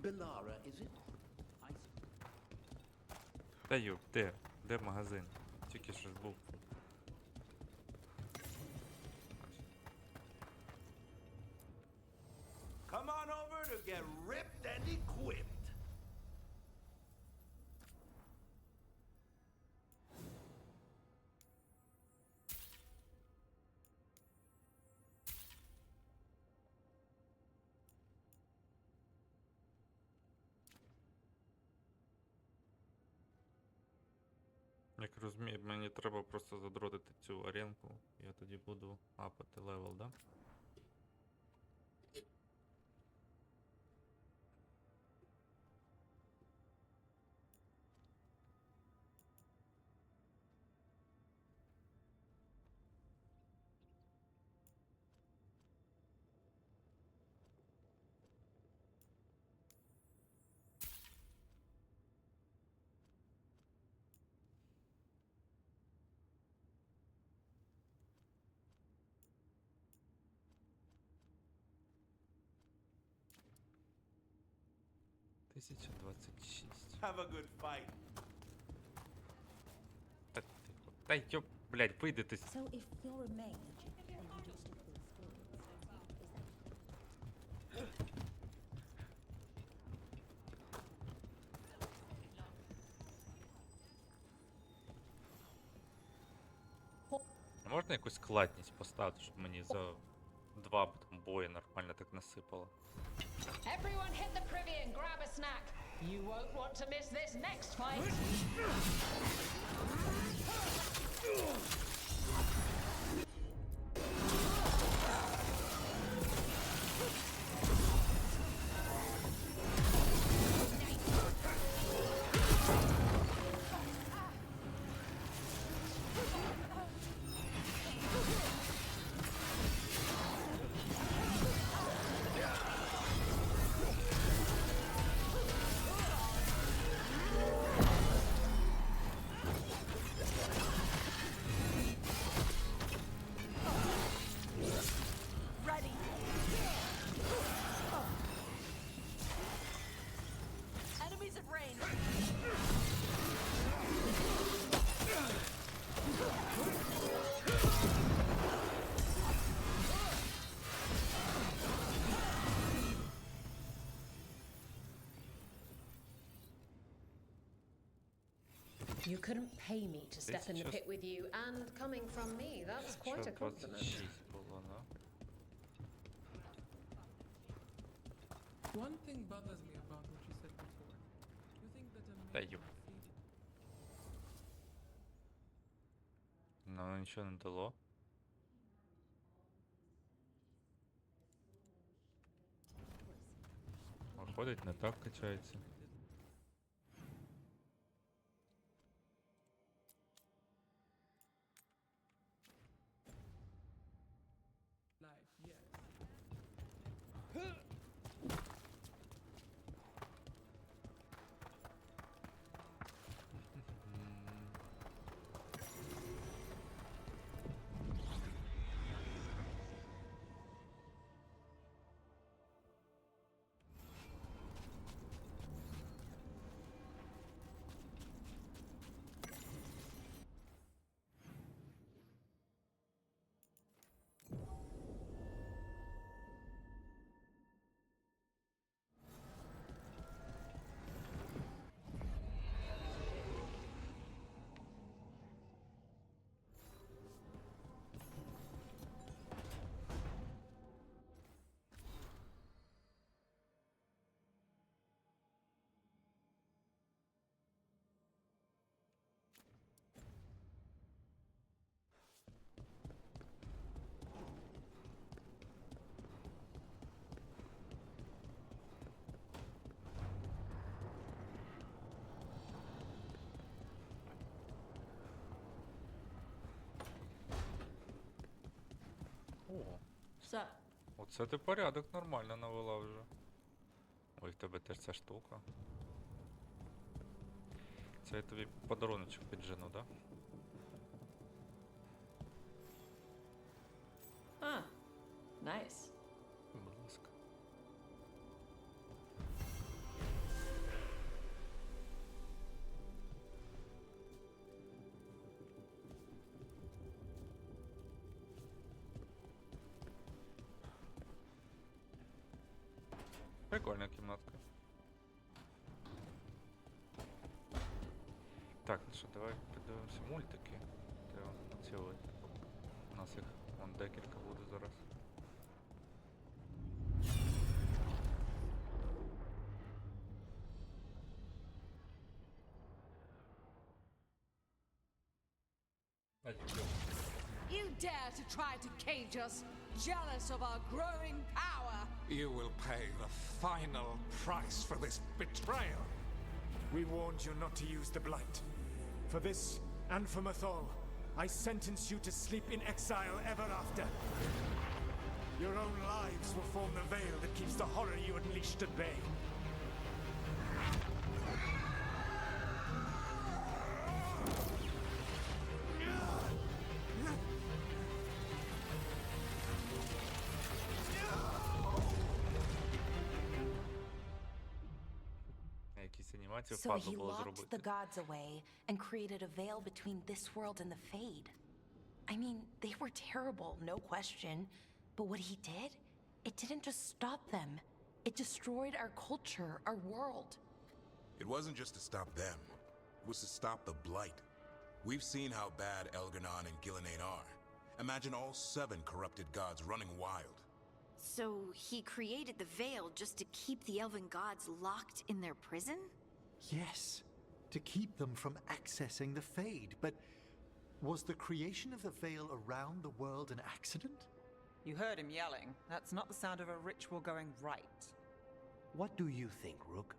[SPEAKER 15] Bellara, is it?
[SPEAKER 1] Та юб, де? Де магазин? Тільки що ж був.
[SPEAKER 16] Come on over to get ripped and equipped.
[SPEAKER 1] Як розумію, мені треба просто задротити цю аренку, я тоді буду апати левел, да? «1026».
[SPEAKER 16] Have a good fight.
[SPEAKER 1] Так, тихо. Та йоп, блядь, вийди ти.
[SPEAKER 7] So if you're a mage and you do still feel skills, is that...
[SPEAKER 1] А можна якусь складність поставити, щоб мені за 2 там бої нормально так насипало?
[SPEAKER 23] Everyone hit the privy and grab a snack. You won't want to miss this next fight. You couldn't pay me to step in the pit with you, and coming from me, that's quite a compliment.
[SPEAKER 1] 26 було, да?
[SPEAKER 12] One thing bothers me about what you said before. You think that a
[SPEAKER 1] Та
[SPEAKER 12] man
[SPEAKER 1] ёп. Ну, нічого не дало. Виходить, не так качається.
[SPEAKER 12] life, yes.
[SPEAKER 1] О,
[SPEAKER 10] Все.
[SPEAKER 1] оце ти порядок нормально навела вже. Ой, в тебе теж ця штука. Це я тобі подаруночок піджену, да?
[SPEAKER 10] А, найс.
[SPEAKER 1] Будь ласка. Прикольна кімнатка. Так, ну що, давай подивимося мультики. Треба націлити. У нас їх вон декілька буде зараз.
[SPEAKER 10] You dare to try to cage us, jealous of our growing power.
[SPEAKER 18] You will pay the final price for this betrayal.
[SPEAKER 21] We warned you not to use the Blight. For this, and for Mathol, I sentence you to sleep in exile ever after. Your own lives will form the veil that keeps the horror you unleashed at bay.
[SPEAKER 1] Якісь анімації
[SPEAKER 6] So
[SPEAKER 1] впадло
[SPEAKER 6] he
[SPEAKER 1] було
[SPEAKER 6] locked
[SPEAKER 1] зробити.
[SPEAKER 6] the gods away and created a veil between this world and the Fade. I mean, they were terrible, no question. But what he did, it didn't just stop them. It destroyed our culture, our world.
[SPEAKER 5] It wasn't just to stop them. It was to stop the Blight. We've seen how bad Elgar'nan and Gillenane are. Imagine all 7 corrupted gods running wild.
[SPEAKER 19] So he created the veil just to keep the elven gods locked in their prison?
[SPEAKER 13] Yes, to keep them from accessing the Fade. But was the creation of the veil around the world an accident?
[SPEAKER 2] You heard him yelling. That's not the sound of a ritual going right.
[SPEAKER 15] What do you think, Rook?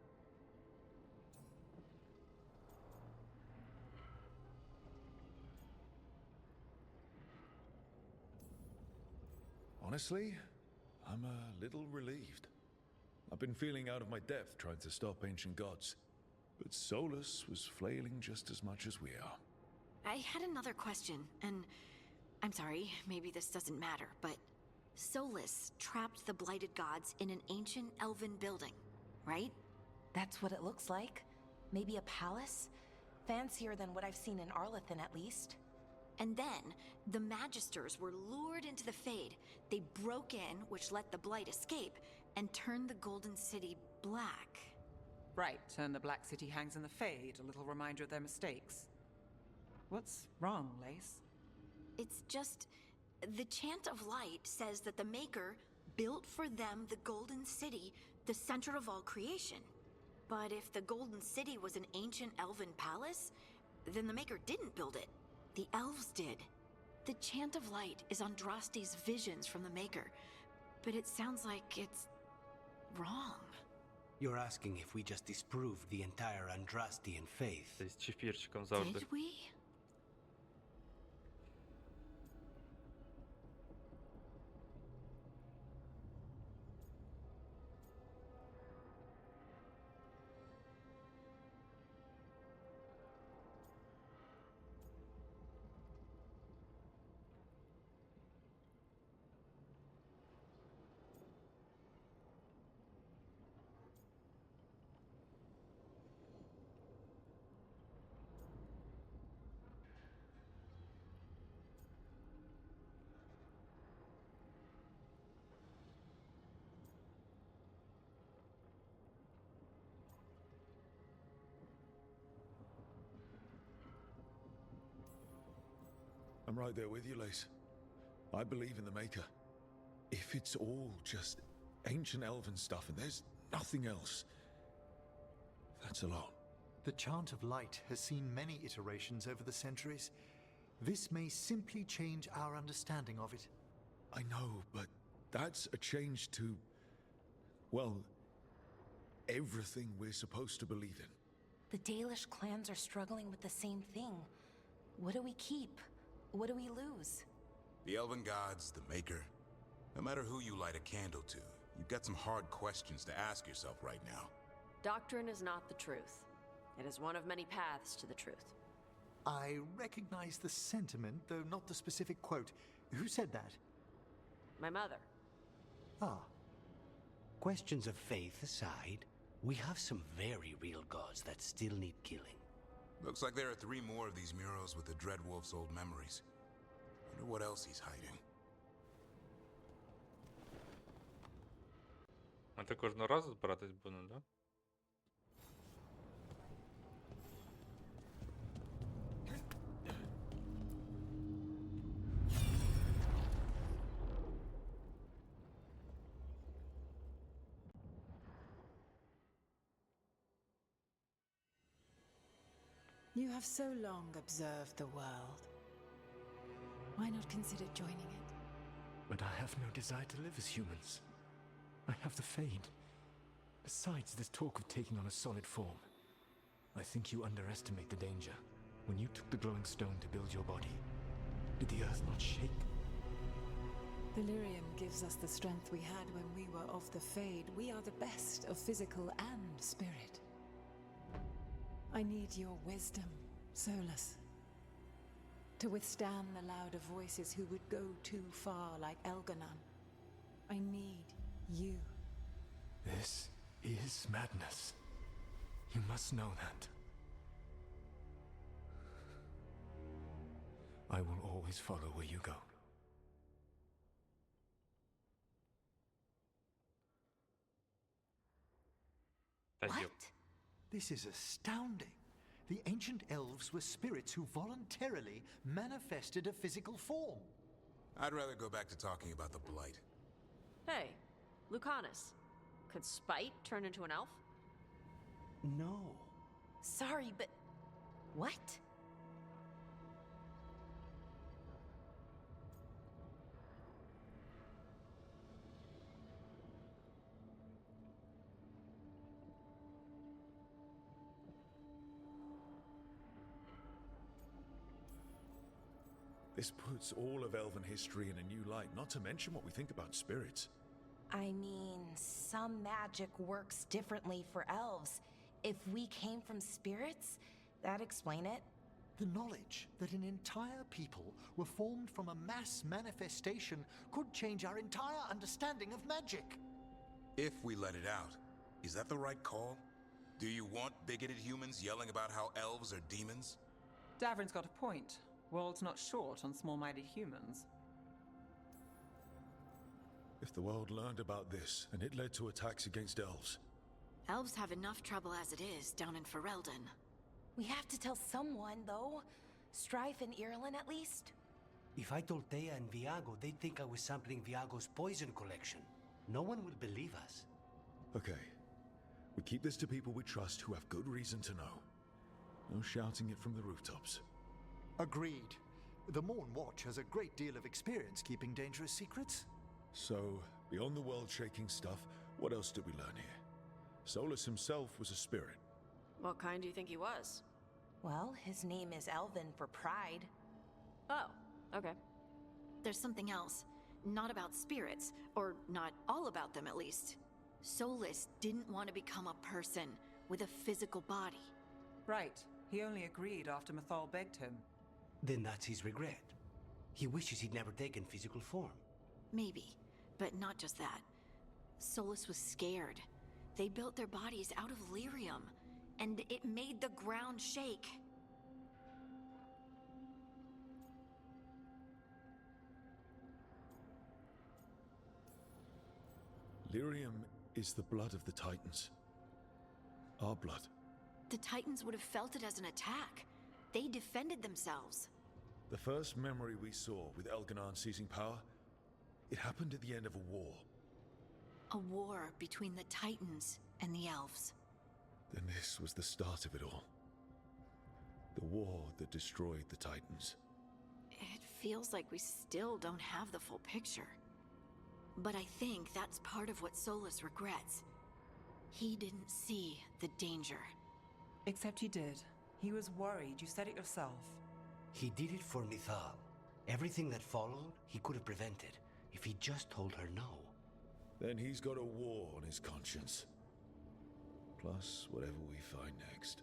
[SPEAKER 3] Honestly, I'm a little relieved. I've been feeling out of my depth trying to stop ancient gods. But Solus was flailing just as much as we are.
[SPEAKER 19] I had another question, and I'm sorry, maybe this doesn't matter, but Solus trapped the blighted gods in an ancient elven building, right?
[SPEAKER 6] That's what it looks like. Maybe a palace? Fancier than what I've seen in Arlathan, at least.
[SPEAKER 19] And then, the Magisters were lured into the Fade. They broke in, which let the Blight escape, and turned the Golden City black.
[SPEAKER 2] Right, and the Black City hangs in the Fade, a little reminder of their mistakes. What's wrong, Lace?
[SPEAKER 19] It's just... the Chant of Light says that the Maker built for them the Golden City the center of all creation. But if the Golden City was an ancient elven palace, then the Maker didn't build it. The elves did. The Chant of Light is Andraste's visions from the Maker, but it sounds like it's wrong.
[SPEAKER 15] You're asking if we just disproved the entire Andrastian faith.
[SPEAKER 1] З чефірчиком завжди.
[SPEAKER 19] Did we?
[SPEAKER 3] I'm right there with you, Lace. I believe in the Maker. If it's all just ancient elven stuff and there's nothing else, that's a lot.
[SPEAKER 13] The Chant of Light has seen many iterations over the centuries. This may simply change our understanding of it.
[SPEAKER 3] I know, but that's a change to, well, everything we're supposed to believe in.
[SPEAKER 6] The Dalish clans are struggling with the same thing. What do we keep? What do we lose?
[SPEAKER 5] The Elven Gods, the Maker. No matter who you light a candle to, you've got some hard questions to ask yourself right now.
[SPEAKER 14] Doctrine is not the truth. It is one of many paths to the truth.
[SPEAKER 13] I recognize the sentiment, though not the specific quote. Who said that?
[SPEAKER 14] My mother.
[SPEAKER 15] Ah. Questions of faith aside, we have some very real gods that still need killing.
[SPEAKER 5] Looks like there are 3 more of these murals with the Dreadwolf's old memories. Wonder what else he's hiding.
[SPEAKER 1] Ми так кожного разу збиратись будемо, да?
[SPEAKER 11] You have so long observed the world. Why not consider joining it?
[SPEAKER 21] But I have no desire to live as humans. I have the Fade. Besides, this talk of taking on a solid form. I think you underestimate the danger. When you took the glowing stone to build your body, did the earth not shake?
[SPEAKER 11] Valyrium gives us the strength we had when we were of the Fade. We are the best of physical and spirit. I need your wisdom, Solus. To withstand the louder voices who would go too far like Elganon. I need you.
[SPEAKER 21] This is madness. You must know that. I will always follow where you go.
[SPEAKER 1] What?
[SPEAKER 13] This is astounding. The ancient elves were spirits who voluntarily manifested a physical form.
[SPEAKER 5] I'd rather go back to talking about the Blight.
[SPEAKER 14] Hey, Lucanus. Could Spite turn into an elf?
[SPEAKER 15] No.
[SPEAKER 6] Sorry, but... what?
[SPEAKER 3] This puts all of elven history in a new light, not to mention what we think about spirits.
[SPEAKER 6] I mean, some magic works differently for elves. If we came from spirits, that'd explain it.
[SPEAKER 13] The knowledge that an entire people were formed from a mass manifestation could change our entire understanding of magic.
[SPEAKER 5] If we let it out, is that the right call? Do you want bigoted humans yelling about how elves are demons?
[SPEAKER 2] Davrin's got a point. World's not short on small-minded humans.
[SPEAKER 3] If the world learned about this, and it led to attacks against elves.
[SPEAKER 19] Elves have enough trouble as it is down in Ferelden.
[SPEAKER 6] We have to tell someone, though. Strife and Irulan, at least.
[SPEAKER 15] If I told Thea and Viago, they'd think I was sampling Viago's poison collection. No one will believe us.
[SPEAKER 3] Okay. We keep this to people we trust who have good reason to know. No shouting it from the rooftops.
[SPEAKER 13] Agreed. The Morn Watch has a great deal of experience keeping dangerous secrets.
[SPEAKER 3] So, beyond the world-shaking stuff, what else did we learn here? Solus himself was a spirit.
[SPEAKER 14] What kind do you think he was?
[SPEAKER 6] Well, his name is Elvin for pride.
[SPEAKER 14] Oh, okay.
[SPEAKER 19] There's something else. Not about spirits, or not all about them at least. Solus didn't want to become a person with a physical body.
[SPEAKER 2] Right. He only agreed after Mathal begged him.
[SPEAKER 15] Then that's his regret. He wishes he'd never taken physical form.
[SPEAKER 19] Maybe, but not just that. Solus was scared. They built their bodies out of lyrium, and it made the ground shake.
[SPEAKER 3] Lyrium is the blood of the Titans. Our blood.
[SPEAKER 19] The Titans would have felt it as an attack. They defended themselves.
[SPEAKER 3] The first memory we saw with Elganon seizing power, it happened at the end of a war.
[SPEAKER 19] A war between the Titans and the Elves.
[SPEAKER 3] Then this was the start of it all. The war that destroyed the Titans.
[SPEAKER 19] It feels like we still don't have the full picture. But I think that's part of what Solus regrets. He didn't see the danger.
[SPEAKER 2] Except he did. He was worried. You said it yourself.
[SPEAKER 15] He did it for Mithal. Everything that followed, he could have prevented if he just told her no.
[SPEAKER 3] Then he's got a war on his conscience. Plus, whatever we find next.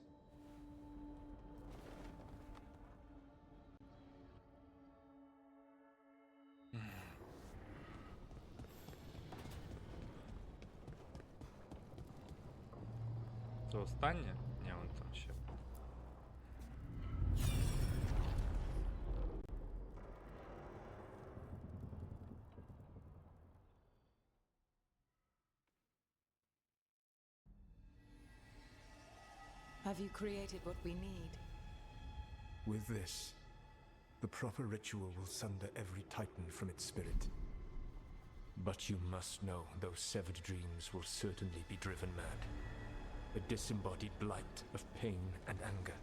[SPEAKER 1] Це останнє? Ні, вон там ще.
[SPEAKER 11] Have you created what we need?
[SPEAKER 21] With this, the proper ritual will sunder every Titan from its spirit. But you must know those severed dreams will certainly be driven mad. A disembodied blight of pain and anger.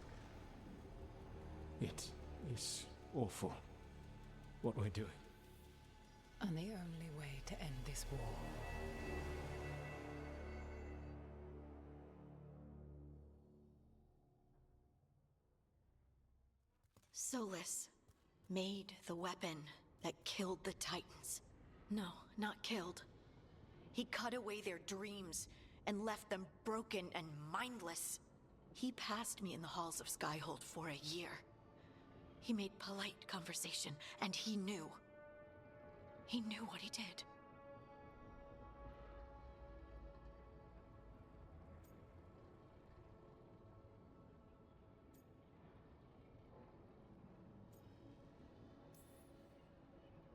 [SPEAKER 21] It is awful what we're doing.
[SPEAKER 11] And the only way to end this war.
[SPEAKER 19] Solus made the weapon that killed the Titans. No, not killed. He cut away their dreams and left them broken and mindless. He passed me in the halls of Skyhold for a year. He made polite conversation, and he knew. He knew what he did.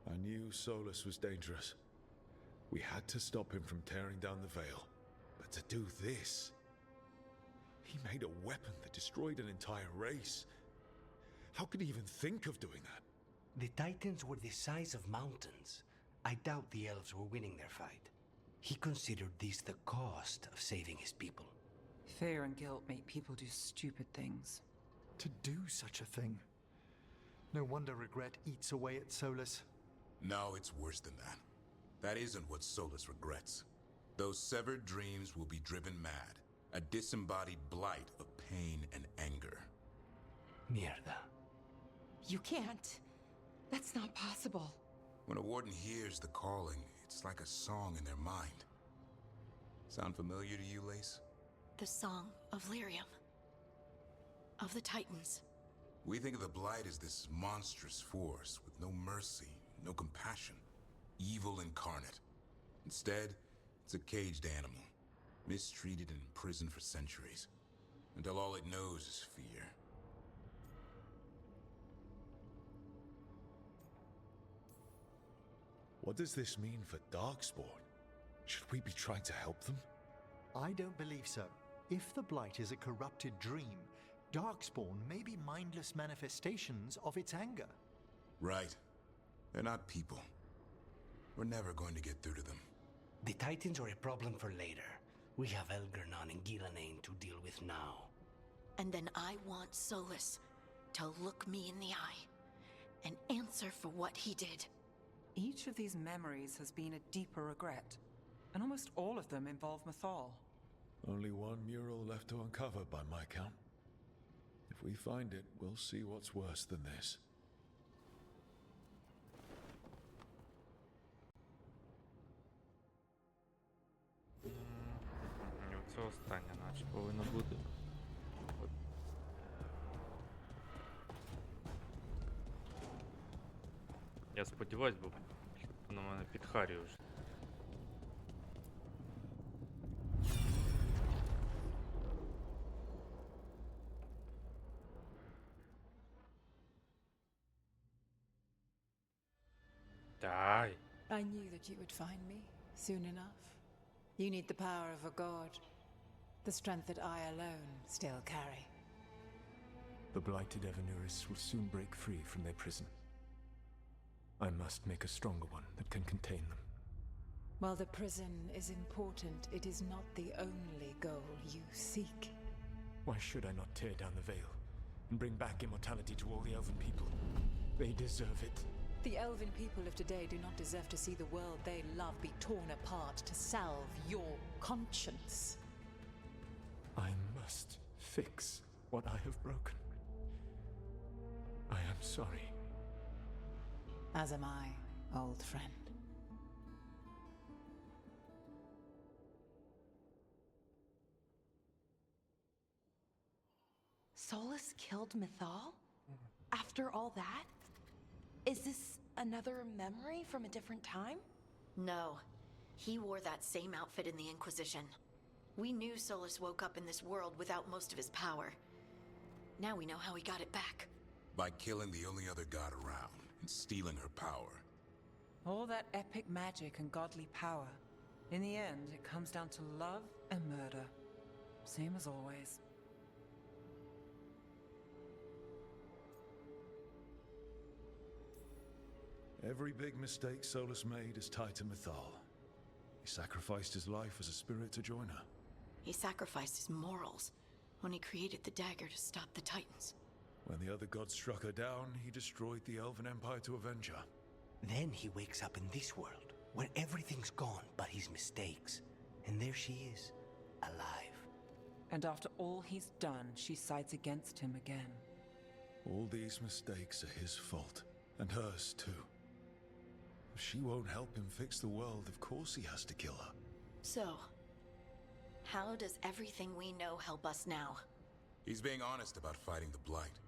[SPEAKER 3] I knew Solus was dangerous. We had to stop him from tearing down the veil. But to do this... He made a weapon that destroyed an entire race. How could he even think of doing that?
[SPEAKER 15] The Titans were the size of mountains. I doubt the elves were winning their fight. He considered this the cost of saving his people.
[SPEAKER 2] Fear and guilt make people do stupid things.
[SPEAKER 13] To do such a thing. No wonder regret eats away at Solus.
[SPEAKER 5] No, it's worse than that. That isn't what Solus regrets. Those severed dreams will be driven mad. A disembodied blight of pain and anger.
[SPEAKER 15] Mierda.
[SPEAKER 6] You can't. That's not possible.
[SPEAKER 5] When a warden hears the calling, it's like a song in their mind. Sound familiar to you, Lace?
[SPEAKER 19] The song of Lyrium. Of the Titans.
[SPEAKER 5] We think of the Blight as this monstrous force with no mercy, no compassion. Evil incarnate. Instead, it's a caged animal. Mistreated and imprisoned for centuries. Until all it knows is fear.
[SPEAKER 3] What does this mean for Darkspawn? Should we be trying to help them?
[SPEAKER 13] I don't believe so. If the Blight is a corrupted dream, Darkspawn may be mindless manifestations of its anger.
[SPEAKER 5] Right. They're not people. We're never going to get through to them.
[SPEAKER 15] The Titans are a problem for later. We have Elgernon and Gillanane to deal with now.
[SPEAKER 19] And then I want Solus to look me in the eye and answer for what he did.
[SPEAKER 2] Each of these memories has been a deeper regret, and almost all of them involve Mythal.
[SPEAKER 3] Only one mural left to uncover by my count. If we find it, we'll see what's worse than this.
[SPEAKER 1] Це останнє, наче повинно бути. От. Я сподіваюсь, бо на мене підхарює вже. Дай.
[SPEAKER 11] I knew that you would find me soon enough. You need the power of a god, the strength that I alone still carry.
[SPEAKER 21] The blighted Evanuris will soon break free from their prison. I must make a stronger one that can contain them.
[SPEAKER 11] While the prison is important, it is not the only goal you seek.
[SPEAKER 21] Why should I not tear down the veil and bring back immortality to all the Elven people? They deserve it.
[SPEAKER 11] The Elven people of today do not deserve to see the world they love be torn apart to salve your conscience.
[SPEAKER 21] I must fix what I have broken. I am sorry.
[SPEAKER 11] As am I, old friend.
[SPEAKER 6] Solus killed Mythal? After all that? Is this another memory from a different time?
[SPEAKER 19] No. He wore that same outfit in the Inquisition. We knew Solus woke up in this world without most of his power. Now we know how he got it back.
[SPEAKER 5] By killing the only other god around and stealing her power.
[SPEAKER 2] All that epic magic and godly power. In the end, it comes down to love and murder. Same as always.
[SPEAKER 3] Every big mistake Solus made is tied to Mythal. He sacrificed his life as a spirit to join her.
[SPEAKER 19] He sacrificed his morals when he created the dagger to stop the Titans.
[SPEAKER 3] When the other gods struck her down, he destroyed the Elven Empire to avenge her.
[SPEAKER 15] Then he wakes up in this world, where everything's gone but his mistakes. And there she is, alive.
[SPEAKER 2] And after all he's done, she sides against him again.
[SPEAKER 3] All these mistakes are his fault, and hers too. If she won't help him fix the world, of course he has to kill her.
[SPEAKER 19] So, how does everything we know help us now?
[SPEAKER 5] He's being honest about fighting the Blight.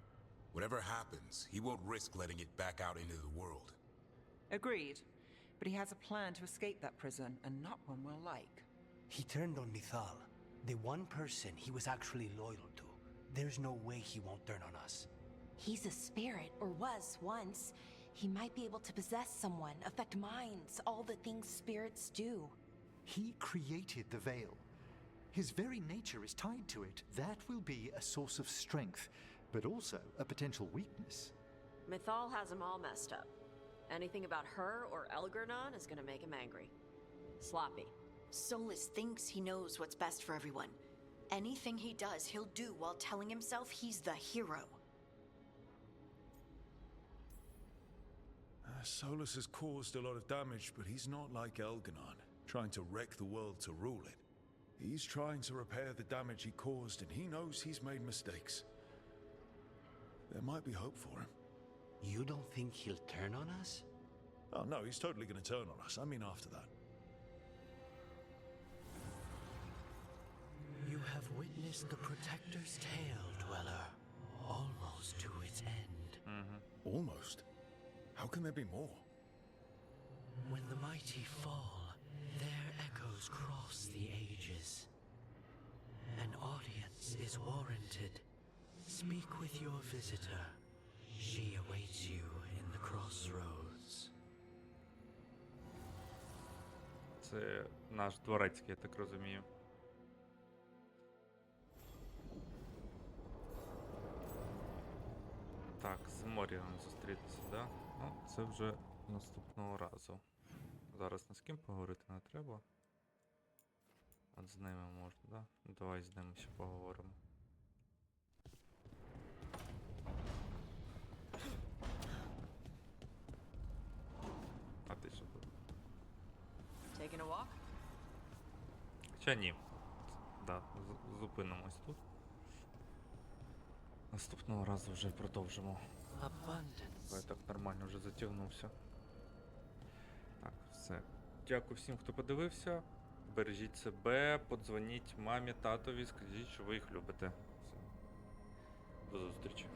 [SPEAKER 5] Whatever happens, he won't risk letting it back out into the world.
[SPEAKER 2] Agreed. But he has a plan to escape that prison, and not one we'll like.
[SPEAKER 15] He turned on Mythal, the one person he was actually loyal to. There's no way he won't turn on us.
[SPEAKER 6] He's a spirit, or was once. He might be able to possess someone, affect minds, all the things spirits do.
[SPEAKER 13] He created the veil. His very nature is tied to it. That will be a source of strength, but also a potential weakness.
[SPEAKER 14] Mythal has him all messed up. Anything about her or Elgernon is gonna make him angry. Sloppy.
[SPEAKER 19] Solus thinks he knows what's best for everyone. Anything he does, he'll do while telling himself he's the hero.
[SPEAKER 3] Solus has caused a lot of damage, but he's not like Elgernon, trying to wreck the world to rule it. He's trying to repair the damage he caused, and he knows he's made mistakes. There might be hope for him.
[SPEAKER 15] You don't think he'll turn on us?
[SPEAKER 3] Oh no, he's totally gonna turn on us. I mean after that.
[SPEAKER 15] You have witnessed the Protector's tale, Dweller. Almost to its end.
[SPEAKER 3] Almost? How can there be more?
[SPEAKER 15] When the mighty fall, their echoes cross the ages. An audience is warranted. Speak with your visitor. She awaits you in the crossroads.
[SPEAKER 1] Це наш дворецький, я так розумію. Так, з Моріганом зустрітися, да? Ну, це вже наступного разу. Зараз ні з ким поговорити не треба. От з ними можна, да? Ну, давай з ними ще поговоримо. А ти що тут?
[SPEAKER 8] Taking a walk?
[SPEAKER 1] Хоча ні. Да, зупинимось тут. Наступного разу вже продовжимо. Я так нормально вже затягнувся. Так, все. Дякую всім, хто подивився. Бережіть себе, подзвоніть мамі, татові, скажіть, що ви їх любите. Все. До зустрічі.